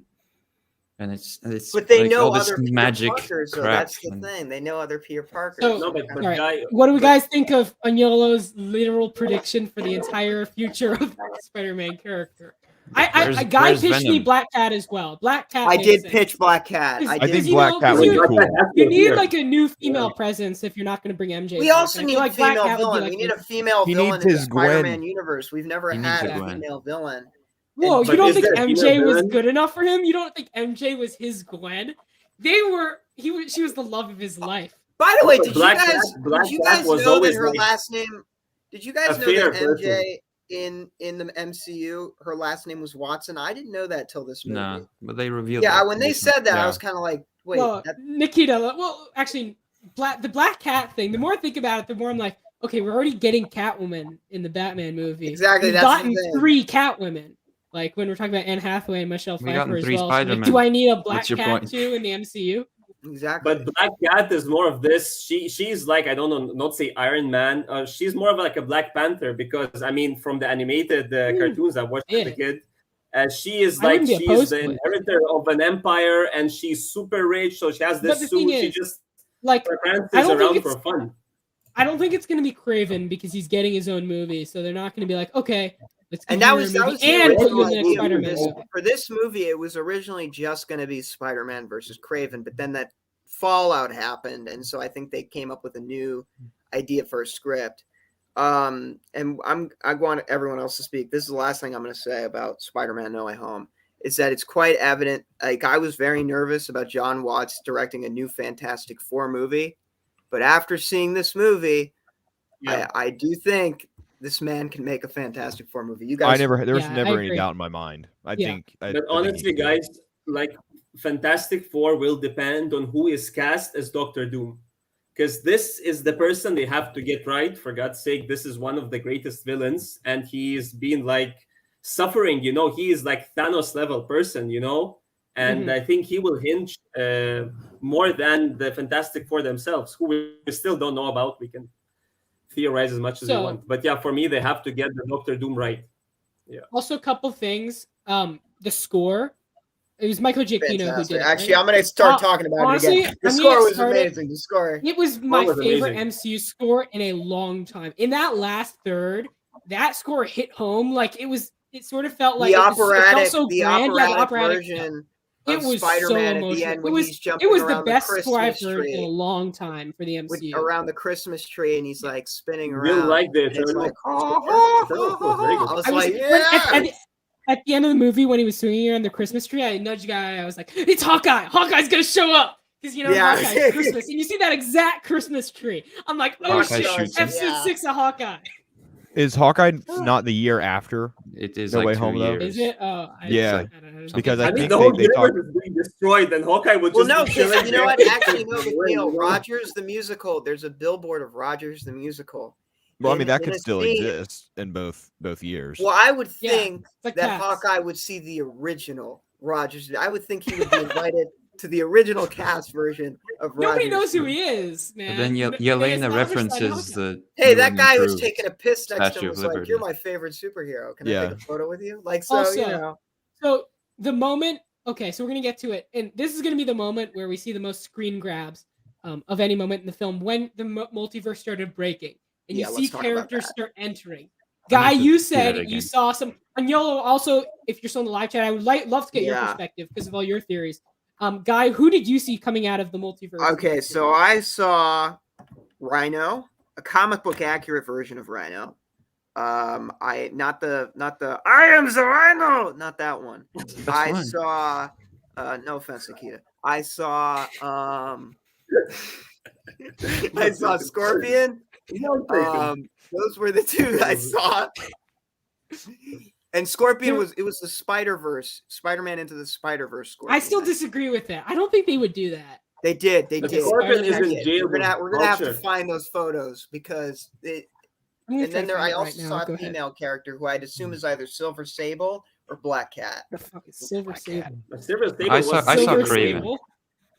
[SPEAKER 4] and it's
[SPEAKER 2] but they
[SPEAKER 4] like
[SPEAKER 2] know
[SPEAKER 4] all this
[SPEAKER 2] other Peter
[SPEAKER 4] magic
[SPEAKER 2] Parkers, so
[SPEAKER 4] crap.
[SPEAKER 2] that's the thing. They know other Peter Parkers.
[SPEAKER 1] So-
[SPEAKER 5] No, but
[SPEAKER 1] All right.
[SPEAKER 5] guy,
[SPEAKER 1] What do we
[SPEAKER 5] but-
[SPEAKER 1] guys think of Agnolo's literal prediction for the entire future of the Spider-Man character? A guy
[SPEAKER 4] Where's
[SPEAKER 1] pitched me
[SPEAKER 4] Venom?
[SPEAKER 1] Black Cat as well. Black Cat.
[SPEAKER 2] I
[SPEAKER 1] makes
[SPEAKER 2] did
[SPEAKER 1] sense.
[SPEAKER 2] pitch Black Cat.
[SPEAKER 1] I
[SPEAKER 2] I
[SPEAKER 3] I
[SPEAKER 2] did.
[SPEAKER 3] think
[SPEAKER 1] you
[SPEAKER 3] Black
[SPEAKER 1] know,
[SPEAKER 3] Cat
[SPEAKER 1] because
[SPEAKER 3] would
[SPEAKER 1] you-
[SPEAKER 3] be
[SPEAKER 5] Black
[SPEAKER 3] cool.
[SPEAKER 5] Cat has to
[SPEAKER 1] You need
[SPEAKER 5] appear.
[SPEAKER 1] like a new female presence if you're not going to bring MJ.
[SPEAKER 2] We
[SPEAKER 1] back.
[SPEAKER 2] also
[SPEAKER 1] And I
[SPEAKER 2] need
[SPEAKER 1] feel
[SPEAKER 2] a
[SPEAKER 1] like Black
[SPEAKER 2] female
[SPEAKER 1] Cat would be,
[SPEAKER 2] villain.
[SPEAKER 1] like,
[SPEAKER 2] We need
[SPEAKER 1] the-
[SPEAKER 2] a female
[SPEAKER 3] He
[SPEAKER 2] villain
[SPEAKER 3] needs
[SPEAKER 2] in the
[SPEAKER 3] his Gwen.
[SPEAKER 2] Spider-Man universe. We've never
[SPEAKER 4] He needs
[SPEAKER 2] had
[SPEAKER 4] a
[SPEAKER 2] a
[SPEAKER 4] Gwen.
[SPEAKER 2] female villain.
[SPEAKER 1] Whoa,
[SPEAKER 5] But
[SPEAKER 1] you don't
[SPEAKER 5] is
[SPEAKER 1] think
[SPEAKER 5] there a female
[SPEAKER 1] MJ was
[SPEAKER 5] villain?
[SPEAKER 1] good enough for him? You don't think MJ was his Gwen? She was the love of his life.
[SPEAKER 2] By the way, did
[SPEAKER 5] Black
[SPEAKER 2] you
[SPEAKER 5] Cat-
[SPEAKER 2] guys
[SPEAKER 5] Black
[SPEAKER 2] did you
[SPEAKER 5] Cat
[SPEAKER 2] guys
[SPEAKER 5] was
[SPEAKER 2] know that
[SPEAKER 5] always
[SPEAKER 2] her
[SPEAKER 5] like
[SPEAKER 2] last name? Did you guys
[SPEAKER 5] a
[SPEAKER 2] know
[SPEAKER 5] fair
[SPEAKER 2] that MJ in the MCU her last name was Watson? I didn't know that till this movie.
[SPEAKER 4] No, but they revealed.
[SPEAKER 2] Yeah,
[SPEAKER 4] that
[SPEAKER 2] when they
[SPEAKER 4] this
[SPEAKER 2] said that, I
[SPEAKER 3] Yeah.
[SPEAKER 2] was kind of like, wait,
[SPEAKER 1] Well,
[SPEAKER 2] that,
[SPEAKER 1] Nikita. Well, actually, the Black Cat thing. The more I think about it, the more I'm like, okay, we're already getting Catwoman in the Batman movie.
[SPEAKER 2] Exactly,
[SPEAKER 1] We've
[SPEAKER 2] that's the
[SPEAKER 1] gotten
[SPEAKER 2] thing.
[SPEAKER 1] 3 Catwomen. Like when we're talking about Anne Hathaway and Michelle
[SPEAKER 4] We
[SPEAKER 1] Pfeiffer
[SPEAKER 4] gotten
[SPEAKER 1] as
[SPEAKER 4] 3
[SPEAKER 1] well. So, like,
[SPEAKER 4] Spider-Men.
[SPEAKER 1] do I need a Black
[SPEAKER 4] What's your
[SPEAKER 1] Cat
[SPEAKER 4] point?
[SPEAKER 1] too in the MCU?
[SPEAKER 2] exactly.
[SPEAKER 5] But Black Cat is more of this. She's like, I don't know, not say Iron Man. She's more of like a Black Panther because I mean, from the animated cartoons I watched as a kid, she is
[SPEAKER 1] I
[SPEAKER 5] like
[SPEAKER 1] wouldn't be
[SPEAKER 5] she's
[SPEAKER 1] opposed
[SPEAKER 5] the
[SPEAKER 1] to it.
[SPEAKER 5] inheritor of an empire, and she's super rich. So she has
[SPEAKER 1] But
[SPEAKER 5] this
[SPEAKER 1] the
[SPEAKER 5] suit.
[SPEAKER 1] thing
[SPEAKER 5] She
[SPEAKER 1] is,
[SPEAKER 5] just
[SPEAKER 1] like,
[SPEAKER 5] prances
[SPEAKER 1] I don't think
[SPEAKER 5] around
[SPEAKER 1] it's-
[SPEAKER 5] for fun.
[SPEAKER 1] I don't think it's gonna be Craven because he's getting his own movie, so they're not gonna be like, okay, let's give
[SPEAKER 2] And that
[SPEAKER 1] you
[SPEAKER 2] was
[SPEAKER 1] a
[SPEAKER 2] that
[SPEAKER 1] movie
[SPEAKER 2] was the
[SPEAKER 1] and put you
[SPEAKER 2] original
[SPEAKER 1] in the next
[SPEAKER 2] idea for
[SPEAKER 1] Spider-Man
[SPEAKER 2] this,
[SPEAKER 1] movie.
[SPEAKER 2] for this movie. It was originally just going to be Spider-Man versus Craven, but then that fallout happened, and so I think they came up with a new idea for a script. And I want everyone else to speak. This is the last thing I'm going to say about Spider-Man: No Way Home. Is that it's quite evident. Like I was very nervous about John Watts directing a new Fantastic Four movie, but after seeing this movie,
[SPEAKER 5] Yeah.
[SPEAKER 2] I do think this man can make a Fantastic Four movie. You guys,
[SPEAKER 3] There was
[SPEAKER 1] Yeah, I
[SPEAKER 3] never any
[SPEAKER 1] agree.
[SPEAKER 3] doubt in my mind. I
[SPEAKER 1] Yeah.
[SPEAKER 3] think. I
[SPEAKER 5] But
[SPEAKER 3] think
[SPEAKER 5] honestly,
[SPEAKER 3] he can do it.
[SPEAKER 5] guys, like Fantastic Four will depend on who is cast as Doctor Doom. Because this is the person they have to get right. For God's sake, this is one of the greatest villains, and he's been like suffering. You know, he is like Thanos level person. You know, and I think he will hinge more than the Fantastic Four themselves, who we still don't know about. We can theorize as much as we
[SPEAKER 1] So-
[SPEAKER 5] want, but yeah, for me, they have to get the Doctor Doom right.
[SPEAKER 1] Also, a couple things. The score. It was Michael Giacchino who
[SPEAKER 2] fantastic.
[SPEAKER 1] did it.
[SPEAKER 2] Actually,
[SPEAKER 1] right?
[SPEAKER 2] I'm going to start talking about
[SPEAKER 1] honestly,
[SPEAKER 2] it again. The
[SPEAKER 1] I'm
[SPEAKER 2] score
[SPEAKER 1] gonna
[SPEAKER 2] was
[SPEAKER 1] start it-
[SPEAKER 2] amazing. The score.
[SPEAKER 1] It was my
[SPEAKER 5] was
[SPEAKER 1] favorite
[SPEAKER 5] amazing.
[SPEAKER 1] MCU score in a long time. In that last third, that score hit home. Like it was. It sort of felt like
[SPEAKER 2] The
[SPEAKER 1] it felt
[SPEAKER 2] operatic,
[SPEAKER 1] so
[SPEAKER 2] the
[SPEAKER 1] grand. Yeah, the
[SPEAKER 2] operatic
[SPEAKER 1] operatic
[SPEAKER 2] version
[SPEAKER 1] It
[SPEAKER 2] of
[SPEAKER 1] was
[SPEAKER 2] Spider-Man
[SPEAKER 1] so
[SPEAKER 2] at
[SPEAKER 1] emotional.
[SPEAKER 2] the end
[SPEAKER 1] It
[SPEAKER 2] when
[SPEAKER 1] was.
[SPEAKER 2] he's jumping
[SPEAKER 1] It was the
[SPEAKER 2] around
[SPEAKER 1] best
[SPEAKER 2] the
[SPEAKER 1] score I've
[SPEAKER 2] Christmas
[SPEAKER 1] heard in a
[SPEAKER 2] tree.
[SPEAKER 1] long time for the MCU.
[SPEAKER 2] Around the Christmas tree, and he's like spinning
[SPEAKER 5] You
[SPEAKER 2] around.
[SPEAKER 5] like the
[SPEAKER 2] and it's
[SPEAKER 5] Eternal?
[SPEAKER 2] like,
[SPEAKER 5] Eternal was very good.
[SPEAKER 2] I was
[SPEAKER 1] I was
[SPEAKER 2] like,
[SPEAKER 1] when-
[SPEAKER 2] yeah.
[SPEAKER 1] at the end of the movie when he was swinging around the Christmas tree, I nudged guy. I was like, "It's Hawkeye! Hawkeye's gonna show up!" because you know
[SPEAKER 2] Yeah.
[SPEAKER 1] Hawkeye's Christmas, and you see that exact Christmas tree. I'm like, oh
[SPEAKER 4] Hawkeye
[SPEAKER 1] shit,
[SPEAKER 4] shoots him.
[SPEAKER 1] episode
[SPEAKER 2] Yeah.
[SPEAKER 1] 6 of Hawkeye.
[SPEAKER 3] Is Hawkeye not the year after?
[SPEAKER 4] It is
[SPEAKER 3] No
[SPEAKER 4] like
[SPEAKER 3] Way
[SPEAKER 4] 2
[SPEAKER 3] Home, though?
[SPEAKER 4] years.
[SPEAKER 1] Is it? Oh,
[SPEAKER 3] Yeah,
[SPEAKER 4] like-
[SPEAKER 1] I don't know.
[SPEAKER 3] because
[SPEAKER 5] I
[SPEAKER 3] I
[SPEAKER 5] think
[SPEAKER 3] think
[SPEAKER 5] the whole
[SPEAKER 3] they talk.
[SPEAKER 5] universe is being destroyed, and Hawkeye would
[SPEAKER 2] Well,
[SPEAKER 5] just
[SPEAKER 2] no,
[SPEAKER 5] be chilling
[SPEAKER 2] you know what?
[SPEAKER 5] there.
[SPEAKER 2] Actually, no,
[SPEAKER 5] Away,
[SPEAKER 2] McNeil.
[SPEAKER 5] you know?
[SPEAKER 2] Rogers the musical. There's a billboard of Rogers the musical.
[SPEAKER 3] Well, I mean, that
[SPEAKER 2] in
[SPEAKER 3] could
[SPEAKER 2] a
[SPEAKER 3] still
[SPEAKER 2] scene-
[SPEAKER 3] exist in both years.
[SPEAKER 2] Well, I would
[SPEAKER 1] Yeah.
[SPEAKER 2] think
[SPEAKER 1] It's like
[SPEAKER 2] that
[SPEAKER 1] Cats.
[SPEAKER 2] Hawkeye would see the original Rogers. I would think he would be invited to the original cast version of
[SPEAKER 1] Nobody
[SPEAKER 2] Rogers.
[SPEAKER 1] knows who he is, man.
[SPEAKER 4] But then
[SPEAKER 1] They
[SPEAKER 4] Yelena
[SPEAKER 1] established that
[SPEAKER 4] references
[SPEAKER 1] Hawkeye.
[SPEAKER 4] the.
[SPEAKER 2] Hey,
[SPEAKER 4] new
[SPEAKER 2] that
[SPEAKER 4] and
[SPEAKER 2] guy was
[SPEAKER 4] improved
[SPEAKER 2] taking a piss next to
[SPEAKER 4] Statue
[SPEAKER 2] him.
[SPEAKER 4] of
[SPEAKER 2] Was like,
[SPEAKER 4] Liberty.
[SPEAKER 2] "You're my favorite superhero. Can I
[SPEAKER 3] Yeah.
[SPEAKER 2] take a photo with you?" Like, so
[SPEAKER 1] Also,
[SPEAKER 2] you know.
[SPEAKER 1] So the moment, okay, so we're gonna get to it, and this is gonna be the moment where we see the most screen grabs of any moment in the film when the multiverse started breaking, and you
[SPEAKER 2] Yeah,
[SPEAKER 1] see
[SPEAKER 2] let's talk about
[SPEAKER 1] characters
[SPEAKER 2] that.
[SPEAKER 1] start entering.
[SPEAKER 4] I
[SPEAKER 1] Guy,
[SPEAKER 4] need to
[SPEAKER 1] you
[SPEAKER 4] see
[SPEAKER 1] said
[SPEAKER 4] that
[SPEAKER 1] you
[SPEAKER 4] again.
[SPEAKER 1] saw some, and Yolo also, if you're still in the live chat, I would love to get your
[SPEAKER 2] Yeah.
[SPEAKER 1] perspective because of all your theories. Guy, who did you see coming out of the multiverse?
[SPEAKER 2] Okay, so I saw Rhino, a comic book accurate version of Rhino. I not the I am the Rhino, not that one. I
[SPEAKER 4] fine.
[SPEAKER 2] saw no offense, Nikita. I saw I saw Scorpion. Those were the two I saw. And Scorpion was the Spider-Verse, Spider-Man into the Spider-Verse Scorpion.
[SPEAKER 1] I still disagree with that. I don't think they would do that.
[SPEAKER 2] They did. They
[SPEAKER 5] The
[SPEAKER 2] did.
[SPEAKER 5] Scorpion is
[SPEAKER 1] They
[SPEAKER 5] in
[SPEAKER 1] did.
[SPEAKER 5] jail.
[SPEAKER 2] We're gonna
[SPEAKER 5] with
[SPEAKER 2] have to
[SPEAKER 5] culture.
[SPEAKER 2] find those photos because it.
[SPEAKER 1] I'm gonna
[SPEAKER 2] And then
[SPEAKER 1] try to
[SPEAKER 2] I
[SPEAKER 1] find it
[SPEAKER 2] also
[SPEAKER 1] right
[SPEAKER 2] saw
[SPEAKER 1] now.
[SPEAKER 2] a
[SPEAKER 1] Go ahead.
[SPEAKER 2] female character who I'd assume is either Silver Sable or Black Cat.
[SPEAKER 1] The fuck is Silver Sable?
[SPEAKER 5] But Silver Sable
[SPEAKER 4] I saw-
[SPEAKER 5] was
[SPEAKER 4] I saw
[SPEAKER 1] Silver
[SPEAKER 4] Craven.
[SPEAKER 1] Sable?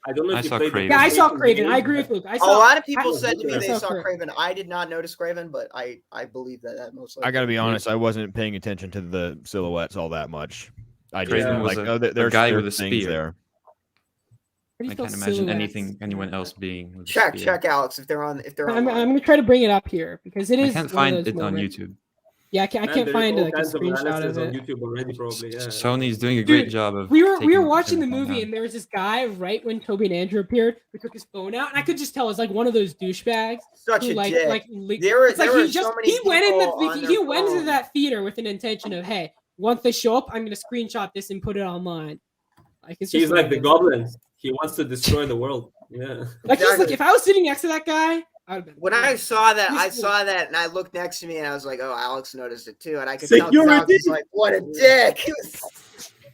[SPEAKER 5] I don't know
[SPEAKER 4] I
[SPEAKER 5] if you
[SPEAKER 4] saw
[SPEAKER 5] played the
[SPEAKER 4] Craven.
[SPEAKER 1] Yeah, I saw
[SPEAKER 5] PlayStation
[SPEAKER 1] Craven. I
[SPEAKER 5] game.
[SPEAKER 1] agree with Luke. I
[SPEAKER 2] A
[SPEAKER 1] saw.
[SPEAKER 2] lot of people
[SPEAKER 5] I-
[SPEAKER 2] said to me
[SPEAKER 5] I
[SPEAKER 2] they
[SPEAKER 1] saw
[SPEAKER 2] saw
[SPEAKER 1] Craven.
[SPEAKER 2] Craven. I did not notice Craven, but I believe that most likely.
[SPEAKER 3] I gotta be honest, I wasn't paying attention to the silhouettes all that much. I just
[SPEAKER 4] Craven was
[SPEAKER 3] like,
[SPEAKER 4] a-
[SPEAKER 3] oh, there's
[SPEAKER 4] guy
[SPEAKER 3] there's
[SPEAKER 4] with a
[SPEAKER 3] things
[SPEAKER 4] spear.
[SPEAKER 3] there.
[SPEAKER 1] How do you
[SPEAKER 4] I
[SPEAKER 1] spell
[SPEAKER 4] can't imagine
[SPEAKER 1] silhouettes?
[SPEAKER 4] anyone else being. with a
[SPEAKER 2] Check,
[SPEAKER 4] spear.
[SPEAKER 2] check, Alex, if they're on.
[SPEAKER 1] I'm gonna try to bring it up here because it
[SPEAKER 4] I
[SPEAKER 1] is.
[SPEAKER 4] can't
[SPEAKER 1] one of
[SPEAKER 4] find
[SPEAKER 1] those
[SPEAKER 4] it on
[SPEAKER 1] moments.
[SPEAKER 4] YouTube.
[SPEAKER 1] Yeah, I can't
[SPEAKER 5] Man, there's
[SPEAKER 1] find
[SPEAKER 5] all
[SPEAKER 1] like a
[SPEAKER 5] kinds of
[SPEAKER 1] screenshot
[SPEAKER 5] analysis
[SPEAKER 1] of
[SPEAKER 5] on
[SPEAKER 1] it.
[SPEAKER 5] YouTube already, probably. Yeah.
[SPEAKER 4] Sony's doing a
[SPEAKER 1] Dude,
[SPEAKER 4] great job of.
[SPEAKER 1] We were
[SPEAKER 4] taking
[SPEAKER 1] watching the
[SPEAKER 4] everything
[SPEAKER 1] movie
[SPEAKER 4] down.
[SPEAKER 1] and there was this guy right when Toby and Andrew appeared who took his phone out and I could just tell it's like one of those douchebags
[SPEAKER 2] Such
[SPEAKER 1] who
[SPEAKER 2] a
[SPEAKER 1] like
[SPEAKER 2] dick.
[SPEAKER 1] like
[SPEAKER 2] There were-
[SPEAKER 1] it's like
[SPEAKER 2] there
[SPEAKER 1] he
[SPEAKER 2] were
[SPEAKER 1] just
[SPEAKER 2] so many
[SPEAKER 1] he went in
[SPEAKER 2] people
[SPEAKER 1] the
[SPEAKER 2] on
[SPEAKER 1] he
[SPEAKER 2] their
[SPEAKER 1] went into
[SPEAKER 2] phone.
[SPEAKER 1] that theater with an intention of hey once they show up I'm gonna screenshot this and put it online. Like it's just
[SPEAKER 5] He's like the
[SPEAKER 1] ridiculous.
[SPEAKER 5] goblin. He wants to destroy the world. Yeah.
[SPEAKER 1] Like he's like
[SPEAKER 2] Exactly.
[SPEAKER 1] if I was sitting next to that guy, I would have been.
[SPEAKER 2] When I saw that,
[SPEAKER 1] He's cool.
[SPEAKER 2] and I looked next to me, and I was like, "Oh, Alex noticed it too." And I could tell 'cause Alex
[SPEAKER 5] Security!
[SPEAKER 2] was like, "What a dick!"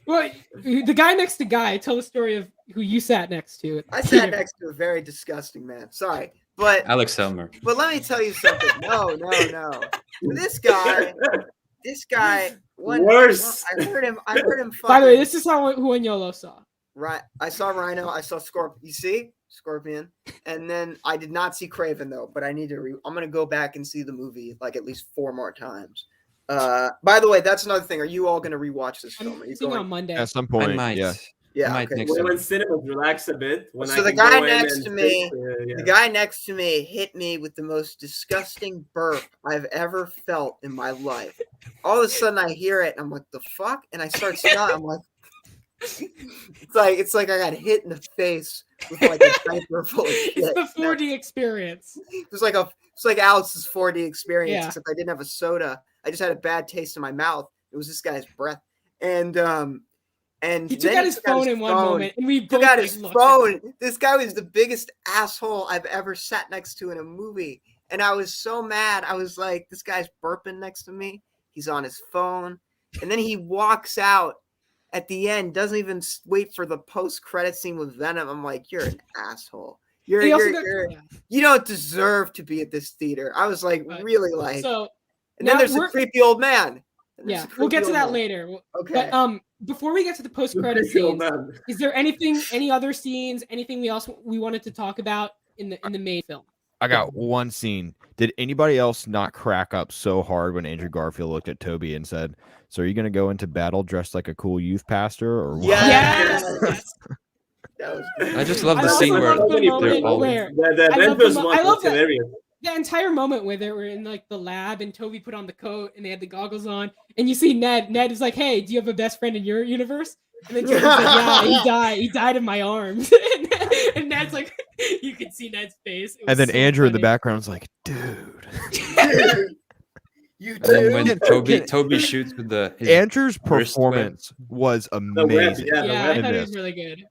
[SPEAKER 1] Well, the guy next to Guy, tell the story of who you sat next to.
[SPEAKER 2] I sat next to a very disgusting man. Sorry, but
[SPEAKER 4] Alex Helmer.
[SPEAKER 2] let me tell you something. No. This guy.
[SPEAKER 5] Worse.
[SPEAKER 2] I heard him.
[SPEAKER 1] By the way,
[SPEAKER 2] fucking-
[SPEAKER 1] this is who Yolo saw.
[SPEAKER 2] Right. I saw Rhino. I saw Scorpion. You see Scorpion, and then I did not see Craven though. But I need to. I'm gonna go back and see the movie like at least 4 more times. By the way, that's another thing. Are you all gonna rewatch this film? Are you
[SPEAKER 1] I'm seeing on
[SPEAKER 2] going?
[SPEAKER 1] Monday.
[SPEAKER 3] At some
[SPEAKER 4] I
[SPEAKER 3] point,
[SPEAKER 4] might.
[SPEAKER 3] yeah.
[SPEAKER 2] Yeah.
[SPEAKER 4] might
[SPEAKER 2] Okay.
[SPEAKER 4] next
[SPEAKER 5] When
[SPEAKER 4] time.
[SPEAKER 5] cinemas relax a bit. When
[SPEAKER 2] So
[SPEAKER 5] I
[SPEAKER 2] the
[SPEAKER 5] can
[SPEAKER 2] guy
[SPEAKER 5] go in
[SPEAKER 2] next
[SPEAKER 5] and
[SPEAKER 2] to me-
[SPEAKER 5] sit, yeah.
[SPEAKER 2] The guy next to me hit me with the most disgusting burp I've ever felt in my life. All of a sudden, I hear it, and I'm like, "The fuck!" And I start smelling. I'm like, "It's like I got hit in the face with like a diaper full of shit."
[SPEAKER 1] It's the 4D experience.
[SPEAKER 2] It's like Alex's 4D experience,
[SPEAKER 1] Yeah.
[SPEAKER 2] except I didn't have a soda. I just had a bad taste in my mouth. It was this guy's breath, and
[SPEAKER 1] He took
[SPEAKER 2] then
[SPEAKER 1] out his phone in one moment, and we
[SPEAKER 2] Took
[SPEAKER 1] both
[SPEAKER 2] out
[SPEAKER 1] like,
[SPEAKER 2] his
[SPEAKER 1] looked at
[SPEAKER 2] phone.
[SPEAKER 1] him.
[SPEAKER 2] This guy was the biggest asshole I've ever sat next to in a movie, and I was so mad. I was like, "This guy's burping next to me. He's on his phone," and then he walks out at the end. Doesn't even wait for the post-credit scene with Venom. I'm like, "You're an asshole. You're
[SPEAKER 1] He also
[SPEAKER 2] you're,
[SPEAKER 1] got-
[SPEAKER 2] you're
[SPEAKER 1] yeah.
[SPEAKER 2] you don't deserve to be at this theater." I was like,
[SPEAKER 1] Right.
[SPEAKER 2] really like.
[SPEAKER 1] So
[SPEAKER 2] And then
[SPEAKER 1] now
[SPEAKER 2] there's a
[SPEAKER 1] we're-
[SPEAKER 2] creepy old man. And there's
[SPEAKER 1] yeah,
[SPEAKER 2] a
[SPEAKER 1] we'll get
[SPEAKER 2] creepy
[SPEAKER 1] to
[SPEAKER 2] old
[SPEAKER 1] that
[SPEAKER 2] man.
[SPEAKER 1] later.
[SPEAKER 2] Okay.
[SPEAKER 1] But before we get to the post-credit
[SPEAKER 5] Creepy old
[SPEAKER 1] scenes,
[SPEAKER 5] man.
[SPEAKER 1] is there any other scenes, anything we wanted to talk about in the main film?
[SPEAKER 3] I got one scene. Did anybody else not crack up so hard when Andrew Garfield looked at Toby and said, "So are you gonna go into battle dressed like a cool youth pastor, or what?"
[SPEAKER 2] Yes.
[SPEAKER 1] Yes.
[SPEAKER 2] That was good.
[SPEAKER 4] I just love
[SPEAKER 1] I
[SPEAKER 4] the
[SPEAKER 1] also
[SPEAKER 4] scene
[SPEAKER 1] love
[SPEAKER 4] where
[SPEAKER 1] the
[SPEAKER 4] they're
[SPEAKER 1] moment
[SPEAKER 4] all.
[SPEAKER 1] where-
[SPEAKER 5] The
[SPEAKER 1] I love
[SPEAKER 5] Avengers
[SPEAKER 1] the mo-
[SPEAKER 5] one
[SPEAKER 1] I love
[SPEAKER 5] was
[SPEAKER 1] that-
[SPEAKER 5] hilarious.
[SPEAKER 1] The entire moment where they were in like the lab and Toby put on the coat and they had the goggles on, and you see Ned. Ned is like, "Hey, do you have a best friend in your universe?" And then Toby's like, "Yeah, he died. He died in my arms." and Ned's like, you can see Ned's face. It was
[SPEAKER 3] And then
[SPEAKER 1] so
[SPEAKER 3] Andrew in the
[SPEAKER 1] funny.
[SPEAKER 3] background's like, "Dude."
[SPEAKER 2] You
[SPEAKER 4] And then when
[SPEAKER 2] do.
[SPEAKER 4] Toby shoots with the his
[SPEAKER 3] Andrew's
[SPEAKER 4] wrist web.
[SPEAKER 3] performance was
[SPEAKER 5] web,
[SPEAKER 3] amazing.
[SPEAKER 5] yeah.
[SPEAKER 1] Yeah, I
[SPEAKER 3] in
[SPEAKER 1] thought it
[SPEAKER 3] this.
[SPEAKER 1] was really good.